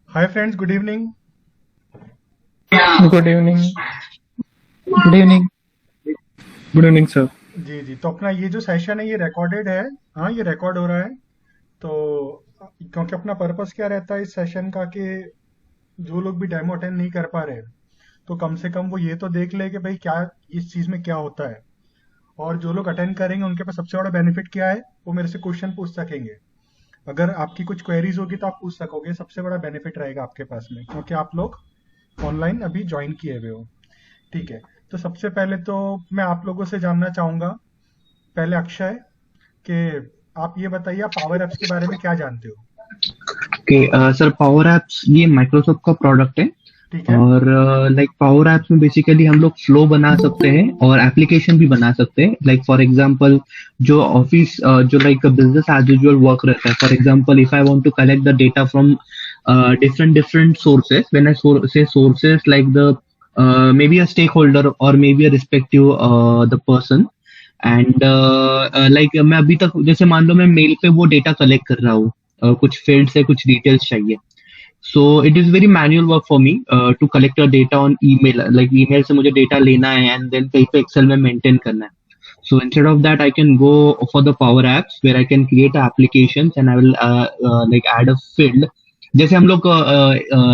हाय friends, good evening. Good evening. Good evening. Good evening sir. जी जी, तो अपना ये जो सेशन है ये रिकॉर्डेड है। हाँ, ये रिकॉर्ड हो रहा है। तो क्योंकि अपना पर्पस क्या रहता है इस सेशन का कि जो लोग भी डेमो अटेंड नहीं कर पा रहे तो कम से कम वो ये तो देख ले कि भाई क्या इस चीज़ में क्या होता है। और जो लोग अटेंड करेंगे उनके पास सबसे बड़ा बेनिफिट क्या है, वो मेरे से क्वेश्चन पूछ सकेंगे। अगर आपकी कुछ क्वेरीज होगी तो आप पूछ सकोगे, सबसे बड़ा बेनिफिट रहेगा आपके पास में, क्योंकि आप लोग ऑनलाइन अभी ज्वाइन किए हुए हो। ठीक है। तो सबसे पहले तो मैं आप लोगों से जानना चाहूंगा, पहले अक्षय, कि आप ये बताइए आप पावर एप्स के बारे में क्या जानते हो। ओके सर, पावर एप्स ये माइक्रोसॉफ्ट का प्रोडक्ट है। ठीक है। और लाइक पावर एप्स में बेसिकली हम लोग फ्लो बना सकते हैं और एप्लीकेशन भी बना सकते हैं। लाइक फॉर एग्जांपल जो ऑफिस जो like business as usual work रहता है, for example if I want to collect the data from different different sources. When I say sources, like the maybe a stakeholder or maybe a respective the person. And like मैं अभी तक जैसे मान लो मैं mail पे वो data collect कर रहा हूँ, कुछ फील्ड से कुछ डिटेल्स चाहिए। So it is very manual work for me to collect data on email. Like email से मुझे डेटा लेना है एंड देन कहीं पे एक्सेल में मेंटेन करना है। So instead of that, I can go for the Power Apps where I can create applications and I will like add a field. जैसे हम लोग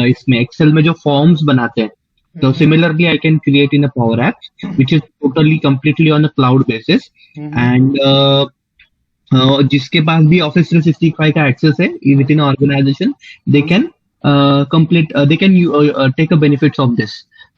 इसमें एक्सेल में जो फॉर्म्स बनाते हैं, so hmm. similarly I can create in a Power Apps which is totally completely on a cloud basis. Hmm. And जिसके पास भी ऑफिस 365 का एक्सेस है with in organisation, they can complete they can take a benefits of this.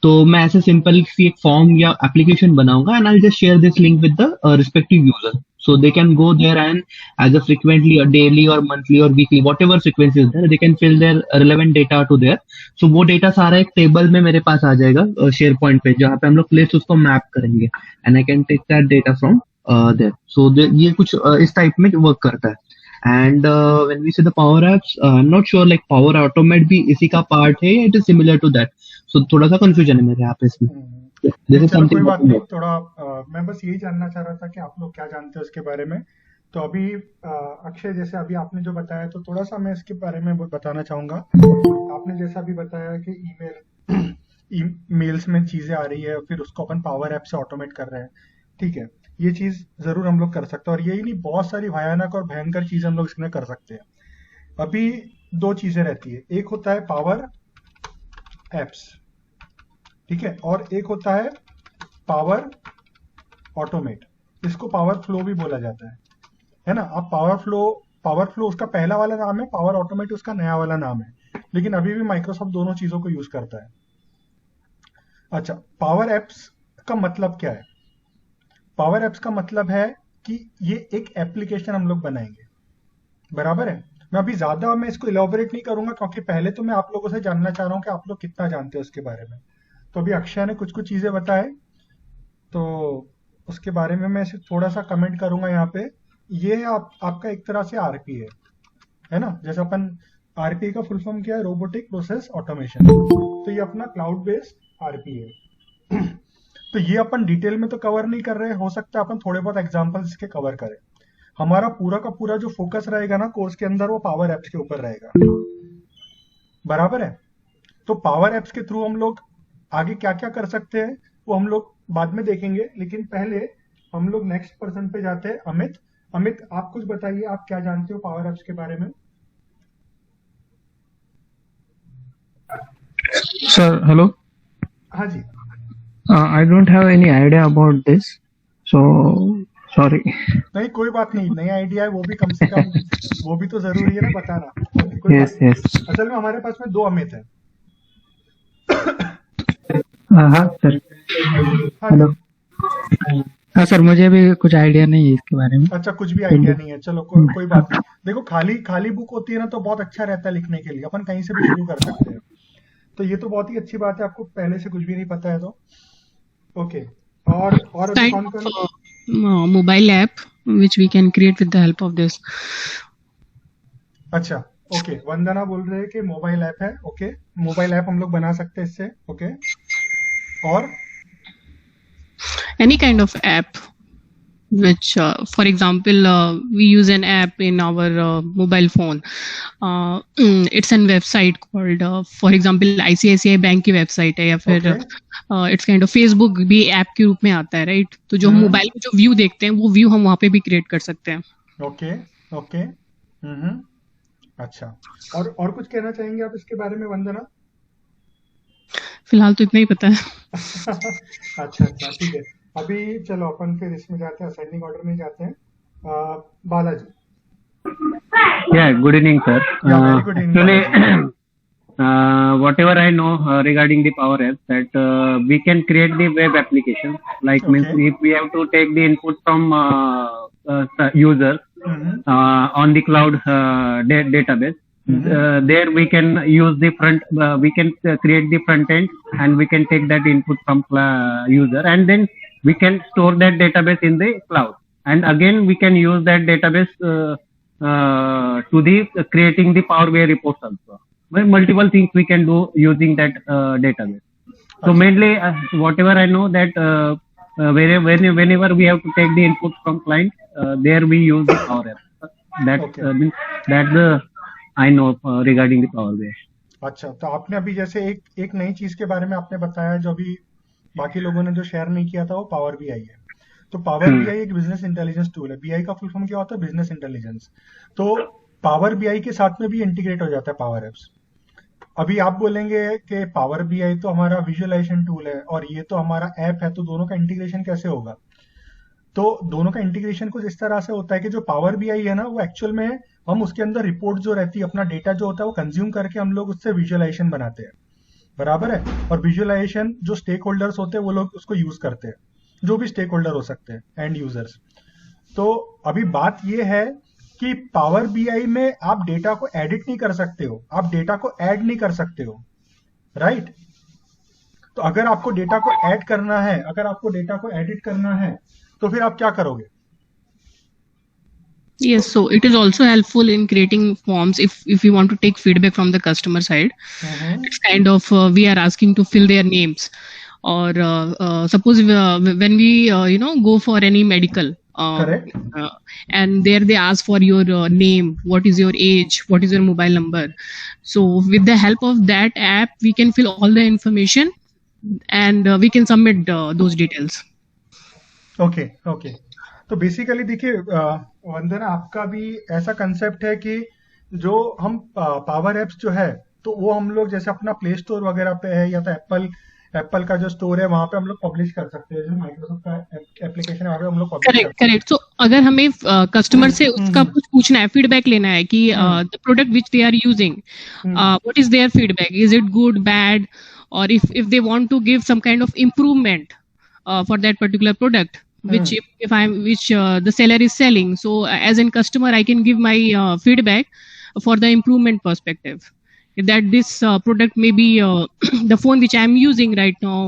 तो मैं ऐसे simple सी एक form या application बनाऊंगा and I just share this link with the respective user, so they can go there and either frequently or daily or monthly or weekly whatever frequency is there, they can fill their relevant data to there. So वो data सारा एक table में मेरे पास आ जाएगा share point पे, जहाँ पे हम लोग प्लेस उसको मैप करेंगे and I can take that data from there. So ये कुछ इस टाइप में वर्क करता है। And when we say the power apps, I am not sure like power automate भी इसी का पार्ट है या it is similar to that. So थोड़ा सा कंफ्यूजन है मेरे यहाँ पे इसमें। दिस नहीं, इज चलो कोई समथिंग। बात नहीं। थोड़ा मैं बस यही जानना चाह रहा था कि आप लोग क्या जानते हो इसके बारे में। तो अभी अक्षय, जैसे अभी आपने जो बताया तो थोड़ा सा मैं इसके बारे में बताना चाहूंगा। आपने जैसा भी बताया कि ईमेल ईमेल्स में चीजें आ रही है, फिर उसको अपन पावर ऐप से ऑटोमेट कर रहे हैं। ठीक है। ये चीज जरूर हम लोग कर सकते हैं, और यही नहीं, बहुत सारी भयानक और भयंकर चीजें हम लोग इसमें कर सकते हैं। अभी दो चीजें रहती है, एक होता है पावर एप्स, ठीक है, और एक होता है पावर ऑटोमेट। इसको पावर फ्लो भी बोला जाता है ना। अब पावर फ्लो उसका पहला वाला नाम है, पावर ऑटोमेट उसका नया वाला नाम है, लेकिन अभी भी माइक्रोसॉफ्ट दोनों चीजों को यूज करता है। अच्छा, पावर एप्स का मतलब क्या है? पावर एप्स का मतलब है कि ये एक एप्लीकेशन हम लोग बनाएंगे, बराबर है। मैं अभी ज्यादा मैं इसको इलाबोरेट नहीं करूंगा, क्योंकि पहले तो मैं आप लोगों से जानना चाह रहा हूँ कि आप लोग कितना जानते हो इसके बारे में। तो अभी अक्षय ने कुछ कुछ चीजें बताए, तो उसके बारे में मैं सिर्फ थोड़ा सा कमेंट करूंगा यहाँ पे। ये है आपका एक तरह से आरपी है ना। जैसे अपन, आरपी का फुल फॉर्म क्या है? Robotic process automation. तो ये अपना क्लाउड बेस्ड आरपी है। तो ये अपन डिटेल में तो कवर नहीं कर रहे, हो सकता है अपन थोड़े बहुत एग्जांपल्स इसके कवर करें। हमारा पूरा का पूरा जो फोकस रहेगा ना कोर्स के अंदर, वो पावर एप्स के ऊपर रहेगा, बराबर है। तो पावर एप्स के थ्रू हम लोग आगे क्या क्या कर सकते हैं वो हम लोग बाद में देखेंगे, लेकिन पहले हम लोग नेक्स्ट पर्सन पे जाते हैं, अमित। अमित, आप कुछ बताइए, आप क्या जानते हो पावर एप्स के बारे में? Sir, hello. हाँ जी। I don't have any idea about this, so sorry. नहीं, कोई बात नहीं, नया आइडिया है वो भी कम से कम, वो भी तो जरूरी है ना बताना। ओके, कोई बात Yes, नहीं। yes. असल में हमारे पास में दो अमित है। हाँ सर। हाँ हेलो। जी। हाँ सर, मुझे भी कुछ आइडिया नहीं है इसके बारे में। अच्छा, कुछ भी आइडिया नहीं है, चलो कोई बात नहीं। देखो, खाली खाली बुक होती है ना तो बहुत अच्छा रहता है लिखने के लिए, अपन कहीं से भी शुरू कर सकते हैं। तो ये तो बहुत ही अच्छी बात है, आपको पहले से कुछ भी नहीं पता है तो। ओके। और अभी kind कौन कौन? of mobile app which we can create with the help of this. अच्छा, ओके, वंदना बोल रहे हैं कि मोबाइल ऐप है। ओके, मोबाइल ऐप हम लोग बना सकते हैं इससे। ओके, और Any kind of app. which for example we use an app in our mobile phone. It's a website called for example ICICI bank की वेबसाइट है, या फिर Okay. It's kind of Facebook भी ऐप के रूप में आता है, राइट? तो जो हम मोबाइल में जो व्यू देखते हैं वो व्यू हम वहाँ पे भी क्रिएट कर सकते हैं. ओके. ओके. अच्छा. और कुछ कहना चाहेंगे आप इसके बारे में, वंदना? फिलहाल तो इतना ही पता है. अच्छा, ठीक है. अभी चलो अपन फिर इसमें जाते हैं, असेंडिंग ऑर्डर में जाते हैं. Balaji. Yeah, good evening, sir. Yeah, very good evening, Actually, whatever I know regarding the Power Apps, that we can create the web application. Like Okay. means if we have to take the input from user on the cloud database, there we can use the we can create the front end, and we can take that input from user, and then we can store that database in the cloud, and again we can use that database to the creating the Power BI reports also. Well, multiple things we can do using that database. So mainly, whatever I know that whenever we have to take the input from client, there we use the Power App. That Okay. means that the I know regarding the Power BI. अच्छा, तो आपने अभी जैसे एक नई चीज के बारे में आपने बताया जो अभी बाकी लोगों ने जो शेयर नहीं किया था, वो पावर बीआई है. तो पावर बीआई एक बिजनेस इंटेलिजेंस टूल है. बीआई का फुल फॉर्म क्या होता है? Business intelligence. तो पावर बीआई के साथ में भी इंटीग्रेट हो जाता है पावर एप्स. अभी आप बोलेंगे कि पावर बीआई तो हमारा विजुअलाइजेशन टूल है और ये तो हमारा ऐप है, तो दोनों का इंटीग्रेशन कैसे होगा? तो दोनों का इंटीग्रेशन कुछ इस तरह से होता है कि जो पावर बीआई है ना, वो एक्चुअल में हम उसके अंदर रिपोर्ट जो रहती है, अपना डेटा जो होता है वो कंज्यूम करके हम लोग उससे विजुअलाइजेशन बनाते हैं. बराबर है. और विजुअलाइजेशन जो स्टेक होल्डर्स होते हैं वो लोग उसको यूज करते हैं, जो भी स्टेक होल्डर हो सकते हैं, एंड यूजर्स. तो अभी बात ये है कि पावर बीआई में आप डेटा को एडिट नहीं कर सकते हो, आप डेटा को ऐड नहीं कर सकते हो, राइट? तो अगर आपको डेटा को ऐड करना है, अगर आपको डेटा को एडिट करना है, तो फिर आप क्या करोगे? Yes, so it is also helpful in creating forms if we want to take feedback from the customer side. It's kind of we are asking to fill their names, or suppose when we go for any medical, Correct. and there they ask for your name, what is your age, what is your mobile number. So with the help of that app, we can fill all the information, and we can submit those details. Okay. Okay. तो basically देखिए वंदना, आपका भी ऐसा concept है कि जो हम power apps जो है, तो वो हम लोग जैसे अपना प्ले स्टोर वगैरह पे है, या तो एप्पल का जो स्टोर है वहां पे हम लोग पब्लिश कर सकते हैं. जैसे माइक्रोसॉफ्ट का एप्लीकेशन है वहां पे हम लोग पब्लिश करेक्ट करेक्ट. सो अगर हमें कस्टमर से उसका कुछ पूछना है, फीडबैक लेना है कि the product which they are using, what is their feedback, is it good, bad, और if they want to give some kind of improvement for that particular product, which which the seller is selling, so as a customer I can give my feedback for the improvement perspective, that this product may be the phone which I am using right now,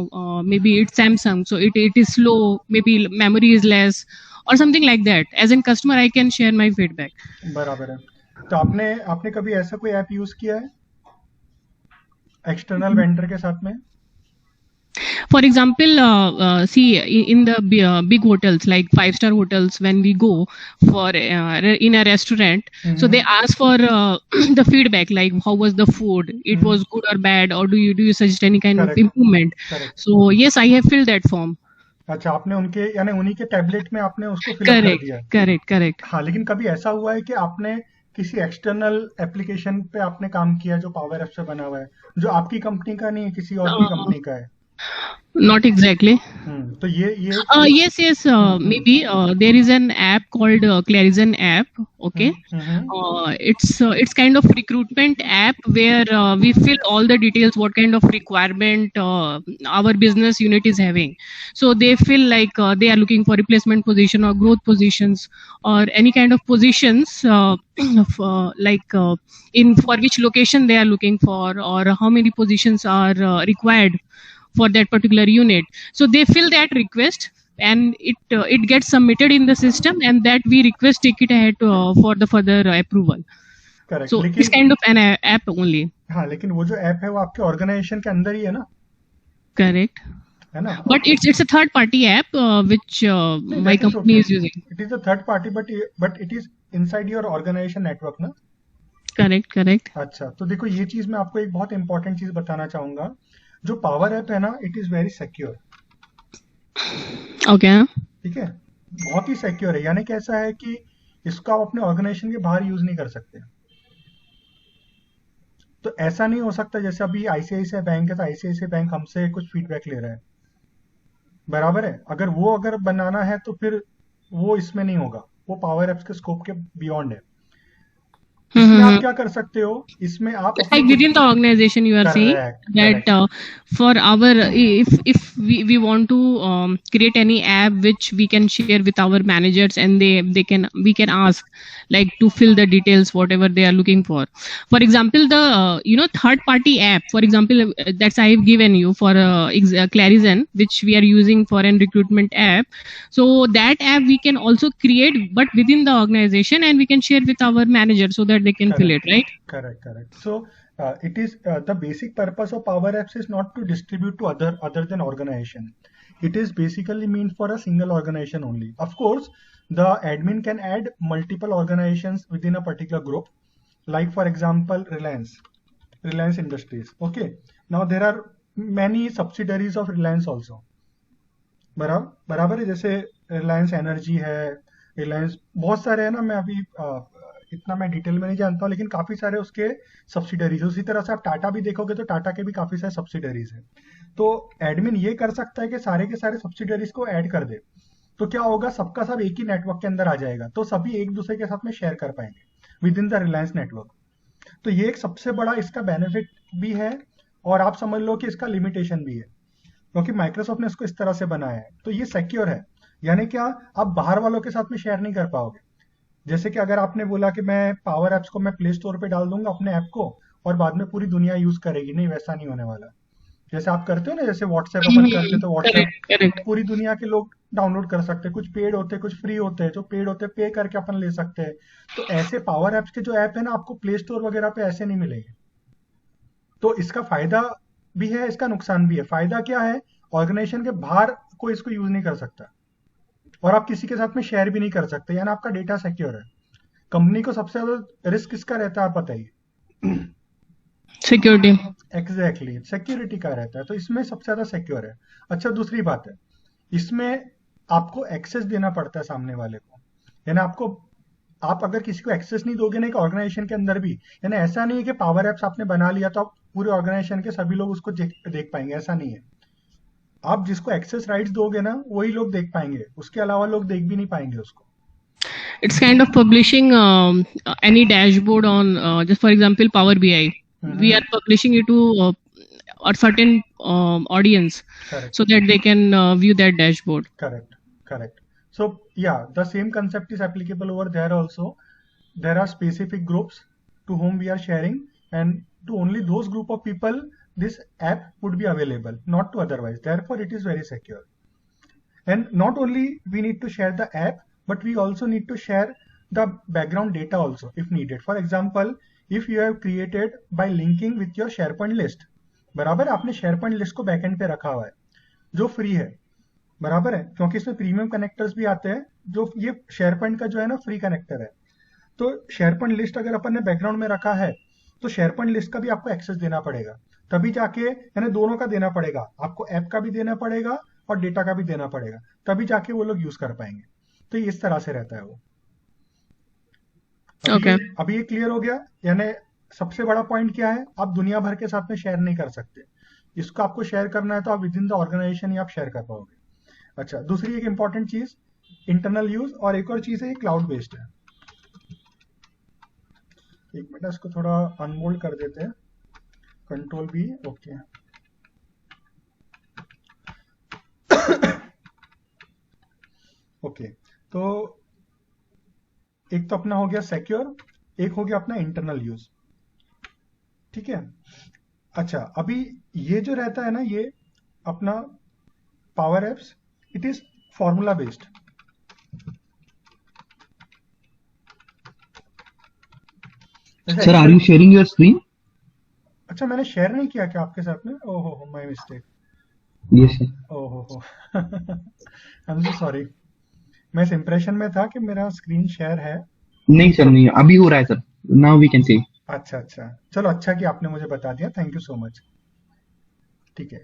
maybe it's Samsung, so it is slow, maybe memory is less, or something like that. As a customer I can share my feedback. बराबर है. तो आपने कभी ऐसा कोई app use किया है external vendor के साथ में? For example, see in the big hotels like 5-star hotels, when we go for in a restaurant, so they ask for the feedback, like how was the food, it was good or bad, or do you suggest any kind Correct. of improvement. Correct. So yes, I have filled that form. अच्छा, आपने उनके यानी उन्हीं के tablet में आपने उसको fill कर Correct, दिया. correct. हाँ, लेकिन कभी ऐसा हुआ है कि आपने किसी एक्सटर्नल एप्लीकेशन पे आपने काम किया जो पावर ऐप से बना हुआ है, जो आपकी कंपनी का नहीं है, किसी और की कंपनी का है? Not exactly. तो ये Yes. Maybe there is an app called Clarizen app. Okay. It's kind of recruitment app where we fill all the details, what kind of requirement our business unit is having. So they feel like they are looking for replacement position or growth positions, or any kind of positions like in for which location they are looking for, or how many positions are required for that particular unit. So they fill that request, and it gets submitted in the system, and that we request take it ahead for the further approval. Correct. So it's kind of an app only. हाँ, लेकिन वो जो app है वो आपके organisation के अंदर ही है ना? Correct. है ना? But it's a third party app which नहीं, my that is company okay. is using. It is a third party, but it is inside your organization network ना. Correct. अच्छा, तो देखो ये चीज मैं आपको एक बहुत इंपॉर्टेंट चीज बताना चाहूंगा. जो पावर ऐप है ना, it is very secure. Okay. ठीक है, बहुत ही सिक्योर है. यानी कैसा है कि इसको आप अपने ऑर्गेनाइजेशन के बाहर यूज नहीं कर सकते. तो ऐसा नहीं हो सकता जैसे अभी आईसीआईसीआई बैंक है तो आईसीआईसीआई बैंक हमसे कुछ फीडबैक ले रहा है, बराबर है. अगर बनाना है तो फिर वो इसमें नहीं होगा, वो पावर एप्स के स्कोप के बियॉन्ड है. इसमें आप क्या कर सकते हो, इसमें आप It's like within the organization you are saying that for our if we want to create any app which we can share with our managers and we can ask like to fill the details whatever they are looking for. For example, the third party app, for example, that's I have given you for Clarizen, which we are using for an recruitment app. So that app we can also create but within the organization and we can share with our managers so that they can fill it, right? Correct. So it is the basic purpose of Power Apps is not to distribute to other than organization. It is basically meant for a single organization only. Of course, the admin can add multiple organizations within a particular group, like for example Reliance Industries. Okay, now there are many subsidiaries of Reliance also. बराबर है. जैसे Reliance energy है, रिलायंस बहुत सारे है ना. मैं अभी इतना मैं डिटेल में नहीं जानता हूँ, लेकिन काफी सारे उसके सब्सिडरीज. उसी तरह से आप टाटा भी देखोगे तो टाटा के भी काफी सारे सब्सिडरीज हैं. तो एडमिन ये कर सकता है कि सारे के सारे सब्सिडरीज को ऐड कर दे. तो क्या होगा, सबका सब एक ही नेटवर्क के अंदर आ जाएगा, तो सभी एक दूसरे के साथ में शेयर कर पाएंगे with in the Reliance network. तो ये एक सबसे बड़ा इसका बेनिफिट भी है, और आप समझ लो कि इसका लिमिटेशन भी है, क्योंकि माइक्रोसॉफ्ट ने इसको इस तरह से बनाया है. तो ये सिक्योर है. यानी क्या, आप बाहर वालों के साथ में शेयर नहीं कर पाओगे. जैसे कि अगर आपने बोला कि मैं पावर एप्स को मैं प्ले स्टोर पे डाल दूंगा अपने ऐप को और बाद में पूरी दुनिया यूज करेगी, नहीं, वैसा नहीं होने वाला. जैसे आप करते हो ना, जैसे व्हाट्सएप अपन करते हो तो व्हाट्सएप पूरी दुनिया के लोग डाउनलोड कर सकते हैं. कुछ पेड होते हैं, कुछ फ्री होते हैं. जो पेड होते हैं पे करके अपन ले सकते हैं. तो ऐसे पावर एप्स के जो ऐप है ना, आपको प्ले स्टोर वगैरह पे ऐसे नहीं मिलेंगे. तो इसका फायदा भी है, इसका नुकसान भी है. फायदा क्या है, ऑर्गेनाइजेशन के बाहर कोई इसको यूज नहीं कर सकता, और आप किसी के साथ में शेयर भी नहीं कर सकते. यानी आपका डेटा सिक्योर है. कंपनी को सबसे ज्यादा रिस्क किसका रहता है, आप बताइए? सिक्योरिटी. एग्जैक्टली, सिक्योरिटी का रहता है. तो इसमें सबसे ज्यादा सिक्योर है. अच्छा, दूसरी बात है, इसमें आपको एक्सेस देना पड़ता है सामने वाले को. यानी आप अगर किसी को एक्सेस नहीं दोगे ना एक ऑर्गेनाइजेशन के अंदर भी, यानी ऐसा नहीं है कि पावर एप्स आपने बना लिया तो आप पूरे ऑर्गेनाइजेशन के सभी लोग उसको देख पाएंगे, ऐसा नहीं है. आप जिसको एक्सेस राइट्स दोगे ना, वही लोग देख पाएंगे, उसके अलावा लोग देख भी नहीं पाएंगे उसको. It's kind of publishing any dashboard on just for example Power BI. We are publishing it to a certain audience. Correct. So that they can view that dashboard. Correct. So yeah, the same concept is applicable over there also. There are specific groups to whom we are sharing, and to only those group of people this app would be available, not to otherwise. Therefore it is very secure. And not only we need to share the app, but we also need to share the background data also if needed. For example, if you have created by linking with your SharePoint list, बराबर है, आपने SharePoint list को backend पे रखा हुआ है जो free है, बराबर है, क्योंकि इसमें प्रीमियम कनेक्टर्स भी आते हैं. जो ये SharePoint का जो है ना फ्री कनेक्टर है. तो SharePoint लिस्ट अगर अपन ने बैकग्राउंड में रखा है तो SharePoint लिस्ट का भी आपको एक्सेस देना पड़ेगा, तभी जाके, यानी दोनों का देना पड़ेगा आपको, ऐप का भी देना पड़ेगा और डेटा का भी देना पड़ेगा, तभी जाके वो लोग यूज कर पाएंगे. तो ये इस तरह से रहता है वो. अभी ये क्लियर हो गया. यानी सबसे बड़ा पॉइंट क्या है, आप दुनिया भर के साथ में शेयर नहीं कर सकते. इसको आपको शेयर करना है तो आप विद इन द ऑर्गेनाइजेशन ही आप शेयर कर पाओगे. अच्छा, दूसरी एक इंपॉर्टेंट चीज इंटरनल यूज, और एक और चीज है ये क्लाउड बेस्ड है. एक मिनट, इसको थोड़ा अनमोल्ड कर देते हैं, कंट्रोल भी. Okay, okay. तो एक तो अपना हो गया सिक्योर, एक हो गया अपना इंटरनल यूज. ठीक है. अच्छा, अभी ये जो रहता है ना, ये अपना power apps, it is formula based. Sir, are you sharing your screen? अच्छा, मैंने शेयर नहीं किया क्या आपके साथ में? ओहो, माय मिस्टेक. Yes sir. ओहो आई एम सो सॉरी। मैं इस इम्प्रेशन में था कि मेरा स्क्रीन शेयर है। नहीं सर, तो नहीं, अभी हो रहा है sir. Now we can see. अच्छा अच्छा, चलो अच्छा कि आपने मुझे बता दिया, थैंक यू सो मच। ठीक है,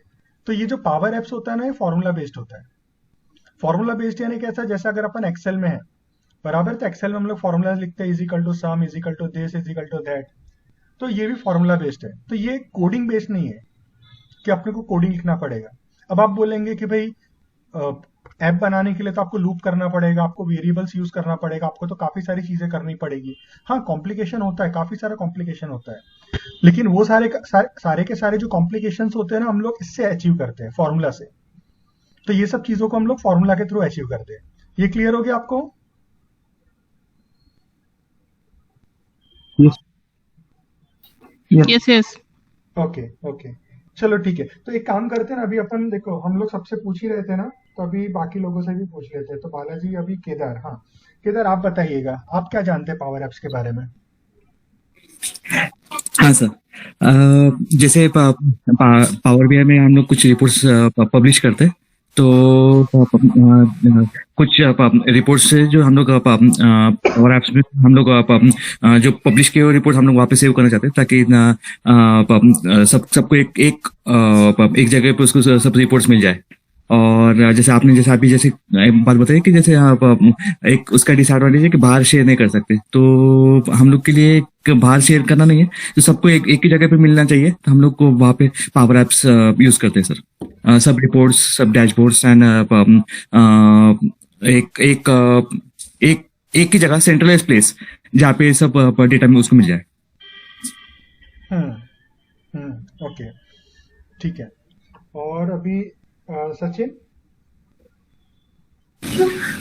तो ये जो पावर एप्स होता है ना, ये फॉर्मूला बेस्ड होता है। फॉर्मूला बेस्ड यानी कैसा, जैसे अगर अपन एक्सेल में है बराबर, तो एक्सेल में हम लोग फॉर्मूला लिखते हैं, equal to sum, equal to this, equal to that. तो ये भी फॉर्मूला बेस्ड है, तो ये कोडिंग बेस्ड नहीं है कि अपने को कोडिंग लिखना पड़ेगा। अब आप बोलेंगे कि भाई ऐप बनाने के लिए तो आपको लूप करना पड़ेगा, आपको वेरिएबल्स यूज करना पड़ेगा, आपको तो काफी सारी चीजें करनी पड़ेगी। हाँ, कॉम्प्लिकेशन होता है, काफी सारा कॉम्प्लिकेशन होता है, लेकिन वो सारे के सारे जो कॉम्प्लिकेशन होते हैं ना, हम लोग इससे अचीव करते हैं, फॉर्मूला से। तो ये सब चीजों को हम लोग फॉर्मूला के थ्रू अचीव करते हैं। ये क्लियर हो गया आपको? Yes. Yep. Yes, yes. Okay okay, चलो ठीक है। तो एक काम करते हैं ना, अभी अपन देखो हम लोग सबसे पूछ ही रहे थे ना, तो अभी बाकी लोगों से भी पूछ लेते हैं। तो बालाजी, अभी केदार, हाँ केदार आप बताइएगा, आप क्या जानते हैं पावर एप्स के बारे में? हाँ सर। जैसे पावर बीआई में हम लोग कुछ रिपोर्ट्स पब्लिश करते हैं, तो कुछ रिपोर्ट्स से जो हम लोग पावर एप्स में हम लोग जो पब्लिश किए हुए रिपोर्ट हम लोग वहाँ पे सेव करना चाहते हैं, ताकि सबको एक जगह पे उसको सब रिपोर्ट्स मिल जाए। और जैसे अभी जैसे एक बात बताई कि जैसे आप एक उसका डिसएडवांटेज है कि बाहर शेयर नहीं कर सकते, तो हम लोग के लिए बाहर शेयर करना नहीं है, तो सबको एक ही जगह पे मिलना चाहिए, तो हम लोग को वहाँ पे पावर एप्स यूज करते हैं सर। सब रिपोर्ट्स, सब डैशबोर्ड्स एंड एक एक एक एक ही जगह, सेंट्रलाइज प्लेस, जहाँ पे सब डेटा में उसको मिल जाए। ओके ठीक है। और अभी सचिन?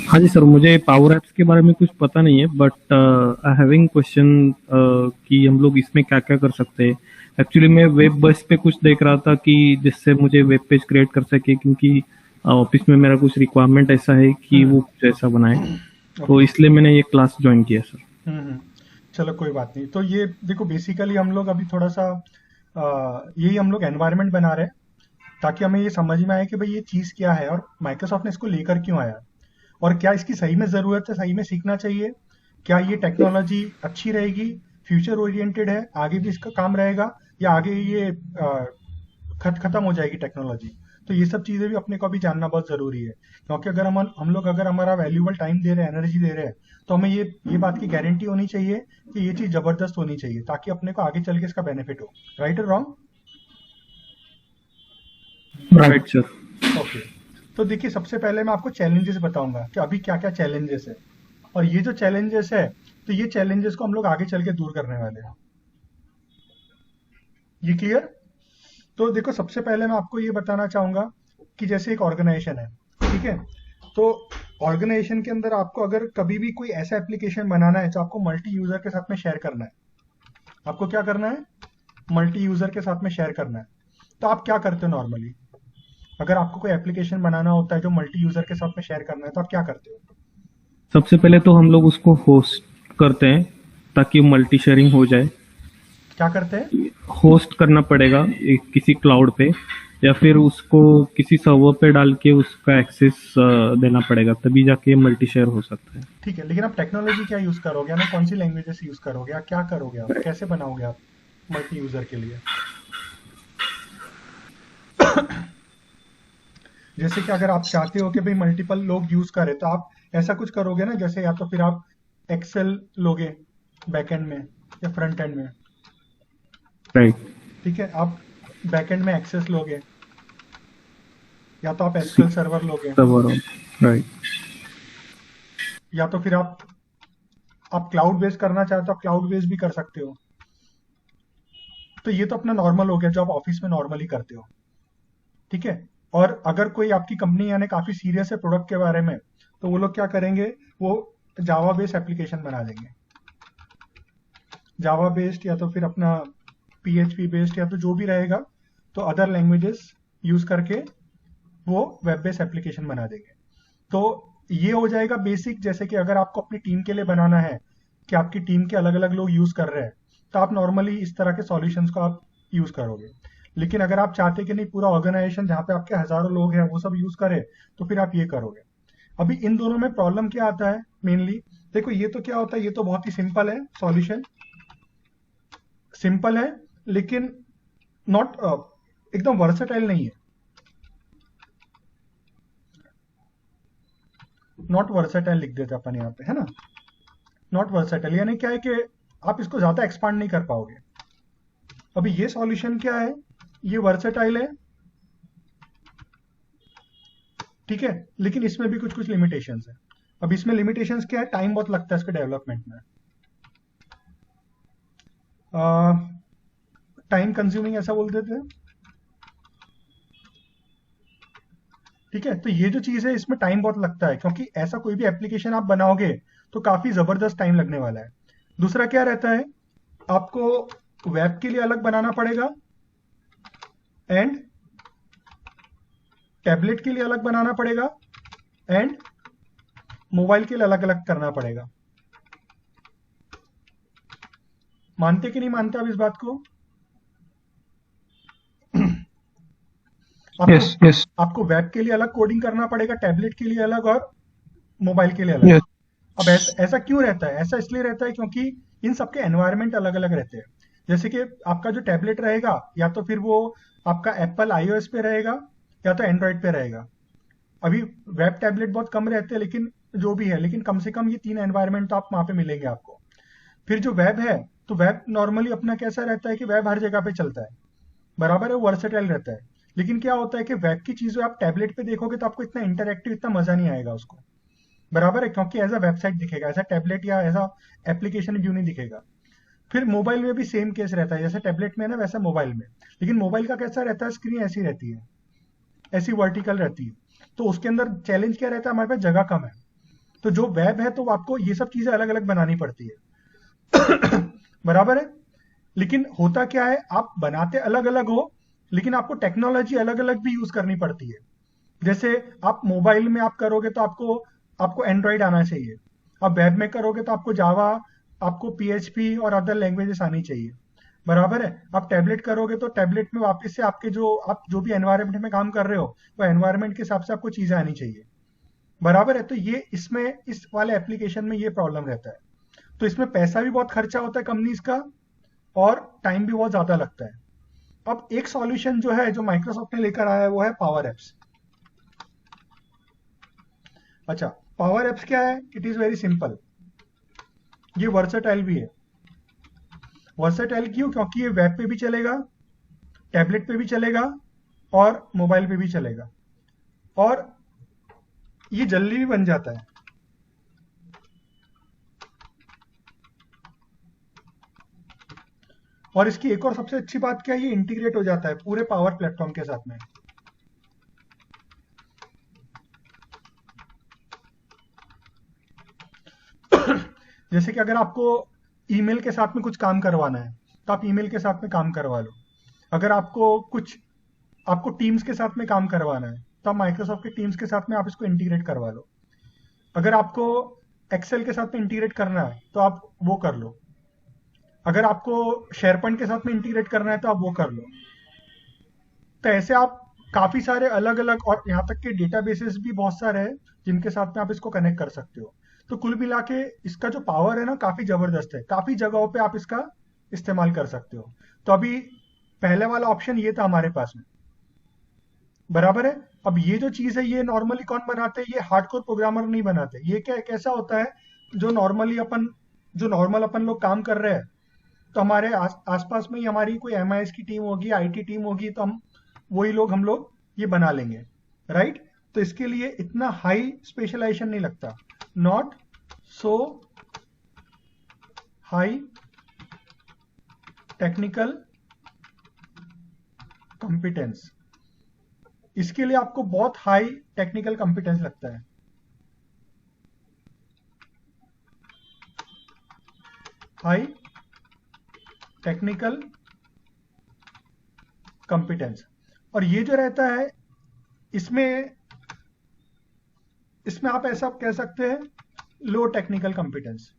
हाँ जी सर, मुझे पावर एप्स के बारे में कुछ पता नहीं है, बट आई हैविंग क्वेश्चन कि हम लोग इसमें क्या क्या कर सकते हैं। एक्चुअली मैं वेब बेस पे कुछ देख रहा था कि जिससे मुझे वेब पेज क्रिएट कर सके, क्योंकि ऑफिस में मेरा कुछ रिक्वायरमेंट ऐसा है कि वो कुछ ऐसा बनाए, तो इसलिए मैंने ये क्लास ज्वाइन किया सर। चलो कोई बात नहीं। तो ये देखो, बेसिकली हम लोग अभी थोड़ा सा यही हम लोग एनवायरनमेंट बना रहे हैं, ताकि हमें ये समझ में आए कि भाई ये चीज़ क्या है, और माइक्रोसॉफ्ट ने इसको लेकर क्यों आया, और क्या इसकी सही में ज़रूरत है, सही में सीखना चाहिए, क्या ये टेक्नोलॉजी अच्छी रहेगी, फ्यूचर ओरिएंटेड है, आगे भी इसका काम रहेगा, या आगे ये खत्म हो जाएगी टेक्नोलॉजी। तो ये सब चीज़ें भी अपने को अभी जानना बहुत ज़रूरी है, क्योंकि अगर हम लोग अगर हमारा वैल्यूबल टाइम दे रहे हैं, एनर्जी दे रहे हैं, तो हमें ये बात की गारंटी होनी चाहिए कि ये चीज़ ज़बरदस्त होनी चाहिए, ताकि अपने को आगे चल के इसका बेनिफिट हो। राइट और रॉन्ग? Right sir. ओके, तो देखिए सबसे पहले मैं आपको चैलेंजेस बताऊंगा कि अभी क्या क्या चैलेंजेस है, और ये जो चैलेंजेस है, तो ये चैलेंजेस को हम लोग आगे चल के दूर करने वाले हैं। ये क्लियर? तो देखो, सबसे पहले मैं आपको ये बताना चाहूंगा कि जैसे एक ऑर्गेनाइजेशन है, ठीक है, तो ऑर्गेनाइजेशन के अंदर आपको अगर कभी भी कोई ऐसा एप्लीकेशन बनाना है, तो आपको मल्टी यूजर के साथ में शेयर करना है। आपको क्या करना है? मल्टी यूजर के साथ में शेयर करना है। तो आप क्या करते हो नॉर्मली, अगर आपको कोई एप्लीकेशन बनाना होता है जो मल्टी यूजर के साथ में शेयर करना है, तो आप क्या करते हो? सबसे पहले तो हम लोग उसको होस्ट करते हैं ताकि मल्टी शेयरिंग हो जाए। क्या करते हैं? होस्ट करना पड़ेगा किसी क्लाउड पे, या फिर उसको किसी सर्वर पे डाल के उसका एक्सेस देना पड़ेगा, तभी जाके मल्टी शेयर हो सकता है। ठीक है, लेकिन आप टेक्नोलॉजी क्या यूज करोगे, यानी कौन सी लैंग्वेजेस यूज करोगे, या क्या करोगे आप, कैसे बनाओगे आप मल्टी यूजर के लिए? जैसे कि अगर आप चाहते हो कि भाई मल्टीपल लोग यूज करें, तो आप ऐसा कुछ करोगे ना, जैसे या तो फिर आप एक्सेल लोगे बैकएंड में या फ्रंट एंड में, राइट। ठीक है, आप बैकएंड में एक्सेस लोगे, या तो आप एसक्यूएल सर्वर लोगे, राइट। या तो फिर आप क्लाउड बेस्ड करना चाहते हो, आप क्लाउड बेस्ड भी कर सकते हो। तो ये तो अपना नॉर्मल हो गया जो आप ऑफिस में नॉर्मली करते हो, ठीक है। और अगर कोई आपकी कंपनी यानी काफी सीरियस है प्रोडक्ट के बारे में, तो वो लोग क्या करेंगे, वो जावा बेस्ड एप्लीकेशन बना देंगे, जावा बेस्ड या तो फिर अपना PHP बेस्ड, या तो जो भी रहेगा, तो अदर लैंग्वेजेस यूज करके वो वेब बेस्ड एप्लीकेशन बना देंगे। तो ये हो जाएगा बेसिक। जैसे कि अगर आपको अपनी टीम के लिए बनाना है कि आपकी टीम के अलग अलग लोग यूज कर रहे हैं, तो आप नॉर्मली इस तरह के सॉल्यूशंस को आप यूज करोगे। लेकिन अगर आप चाहते कि नहीं पूरा ऑर्गेनाइजेशन जहाँ पे आपके हजारों लोग हैं वो सब यूज करे, तो फिर आप ये करोगे। अभी इन दोनों में प्रॉब्लम क्या आता है मेनली, देखो ये तो क्या होता है, ये तो बहुत ही सिंपल है, सॉल्यूशन सिंपल है लेकिन नॉट एकदम वर्सेटाइल नहीं है, नॉट वर्सेटाइल लिख देते अपन यहाँ पे, है ना। नॉट वर्सेटाइल यानी क्या है कि आप इसको ज्यादा एक्सपांड नहीं कर पाओगे। अभी ये सॉल्यूशन क्या है, ये वर्सेटाइल है, ठीक है, लेकिन इसमें भी कुछ कुछ लिमिटेशंस है। अब इसमें लिमिटेशंस क्या है, टाइम बहुत लगता है इसके डेवलपमेंट में, टाइम कंज्यूमिंग ऐसा बोल देते हैं, ठीक है। तो ये जो चीज है इसमें टाइम बहुत लगता है, क्योंकि ऐसा कोई भी एप्लीकेशन आप बनाओगे तो काफी जबरदस्त टाइम लगने वाला है। दूसरा क्या रहता है, आपको वेब के लिए अलग बनाना पड़ेगा एंड टैबलेट के लिए अलग बनाना पड़ेगा एंड मोबाइल के लिए अलग अलग करना पड़ेगा। मानते कि नहीं मानते आप इस बात को? Yes, yes, आपको वेब के लिए अलग कोडिंग करना पड़ेगा, टैबलेट के लिए अलग और मोबाइल के लिए अलग। yes. अब ऐसा क्यों रहता है? ऐसा इसलिए रहता है क्योंकि इन सबके एनवायरनमेंट अलग अलग रहते हैं। जैसे कि आपका जो टैबलेट रहेगा या तो फिर वो आपका एप्पल iOS पे रहेगा या तो एंड्रॉइड पे रहेगा। अभी वेब टैबलेट बहुत कम रहते हैं, लेकिन जो भी है, लेकिन कम से कम ये 3 एनवायरनमेंट तो आप वहां पे मिलेंगे आपको। फिर जो वेब है, तो वेब नॉर्मली अपना कैसा रहता है कि वेब हर जगह पे चलता है, बराबर है, वो वर्सेटाइल रहता है। लेकिन क्या होता है कि वेब की चीजें आप टैबलेट पे देखोगे तो आपको इतना इंटरैक्टिव, इतना मजा नहीं आएगा उसको, बराबर है, क्योंकि एज अ वेबसाइट दिखेगा, एज अ टैबलेट या एज अ एप्लीकेशन व्यू नहीं दिखेगा। फिर मोबाइल में भी सेम केस रहता है, जैसे टैबलेट में ना वैसा मोबाइल में, लेकिन मोबाइल का कैसा रहता है, स्क्रीन ऐसी रहती है, ऐसी वर्टिकल रहती है, तो उसके अंदर चैलेंज क्या रहता है, हमारे पास जगह कम है। तो जो वेब है तो आपको ये सब चीजें अलग अलग बनानी पड़ती है बराबर है। लेकिन होता क्या है, आप बनाते अलग अलग हो, लेकिन आपको टेक्नोलॉजी अलग अलग भी यूज करनी पड़ती है। जैसे आप मोबाइल में आप करोगे तो आपको एंड्रॉइड आना चाहिए, आप वेब में करोगे तो आपको जावा, आपको PHP और अदर लैंग्वेजेस आनी चाहिए, बराबर है। आप टैबलेट करोगे तो टैबलेट में वापस से आपके आप जो भी एनवायरनमेंट में काम कर रहे हो, वो एनवायरनमेंट के हिसाब से आपको चीजें आनी चाहिए, बराबर है। तो ये इसमें इस वाले एप्लीकेशन में ये प्रॉब्लम रहता है। तो इसमें पैसा भी बहुत खर्चा होता है कंपनीज का और टाइम भी बहुत ज्यादा लगता है। अब एक सॉल्यूशन जो है, जो माइक्रोसॉफ्ट ने लेकर आया है, वो है पावर एप्स। अच्छा, पावर एप्स क्या है? इट इज वेरी सिंपल, ये वर्सेटाइल भी है। वर्सेटाइल क्यों? क्योंकि ये वेब पे भी चलेगा, टैबलेट पे भी चलेगा और मोबाइल पे भी चलेगा, और ये जल्दी भी बन जाता है। और इसकी एक और सबसे अच्छी बात क्या है, ये इंटीग्रेट हो जाता है पूरे पावर प्लेटफॉर्म के साथ में। जैसे कि अगर आपको ईमेल के साथ में कुछ काम करवाना है तो आप ईमेल के साथ में काम करवा लो। अगर आपको टीम्स के साथ में काम करवाना है तो आप माइक्रोसॉफ्ट के टीम्स के साथ में आप इसको इंटीग्रेट करवा लो। अगर आपको एक्सेल के साथ में इंटीग्रेट करना है तो आप वो कर लो। अगर आपको शेयरपॉइंट के साथ में इंटीग्रेट करना है तो आप वो कर लो। तो ऐसे आप काफी सारे अलग अलग, और यहाँ तक के डेटाबेसेस भी बहुत सारे हैं जिनके साथ में आप इसको कनेक्ट कर सकते हो। तो कुल मिला के इसका जो पावर है ना, काफी जबरदस्त है, काफी जगहों पे आप इसका इस्तेमाल कर सकते हो। तो अभी पहले वाला ऑप्शन ये था हमारे पास में, बराबर है। अब ये जो चीज है, ये नॉर्मली कौन बनाते हैं? ये हार्डकोर प्रोग्रामर नहीं बनाते। ये कैसा होता है, जो नॉर्मल अपन लोग काम कर रहे हैं, तो हमारे आसपास में ही हमारी कोई MIS की टीम होगी, IT टीम होगी, तो हम लोग ये बना लेंगे, राइट। तो इसके लिए इतना हाई स्पेशलाइजेशन नहीं लगता, not so high technical competence. इसके लिए आपको बहुत हाई टेक्निकल कॉम्पिटेंस लगता है। High technical competence. और ये जो रहता है, इसमें आप ऐसा कह सकते हैं लो टेक्निकल कॉम्पिटेंस,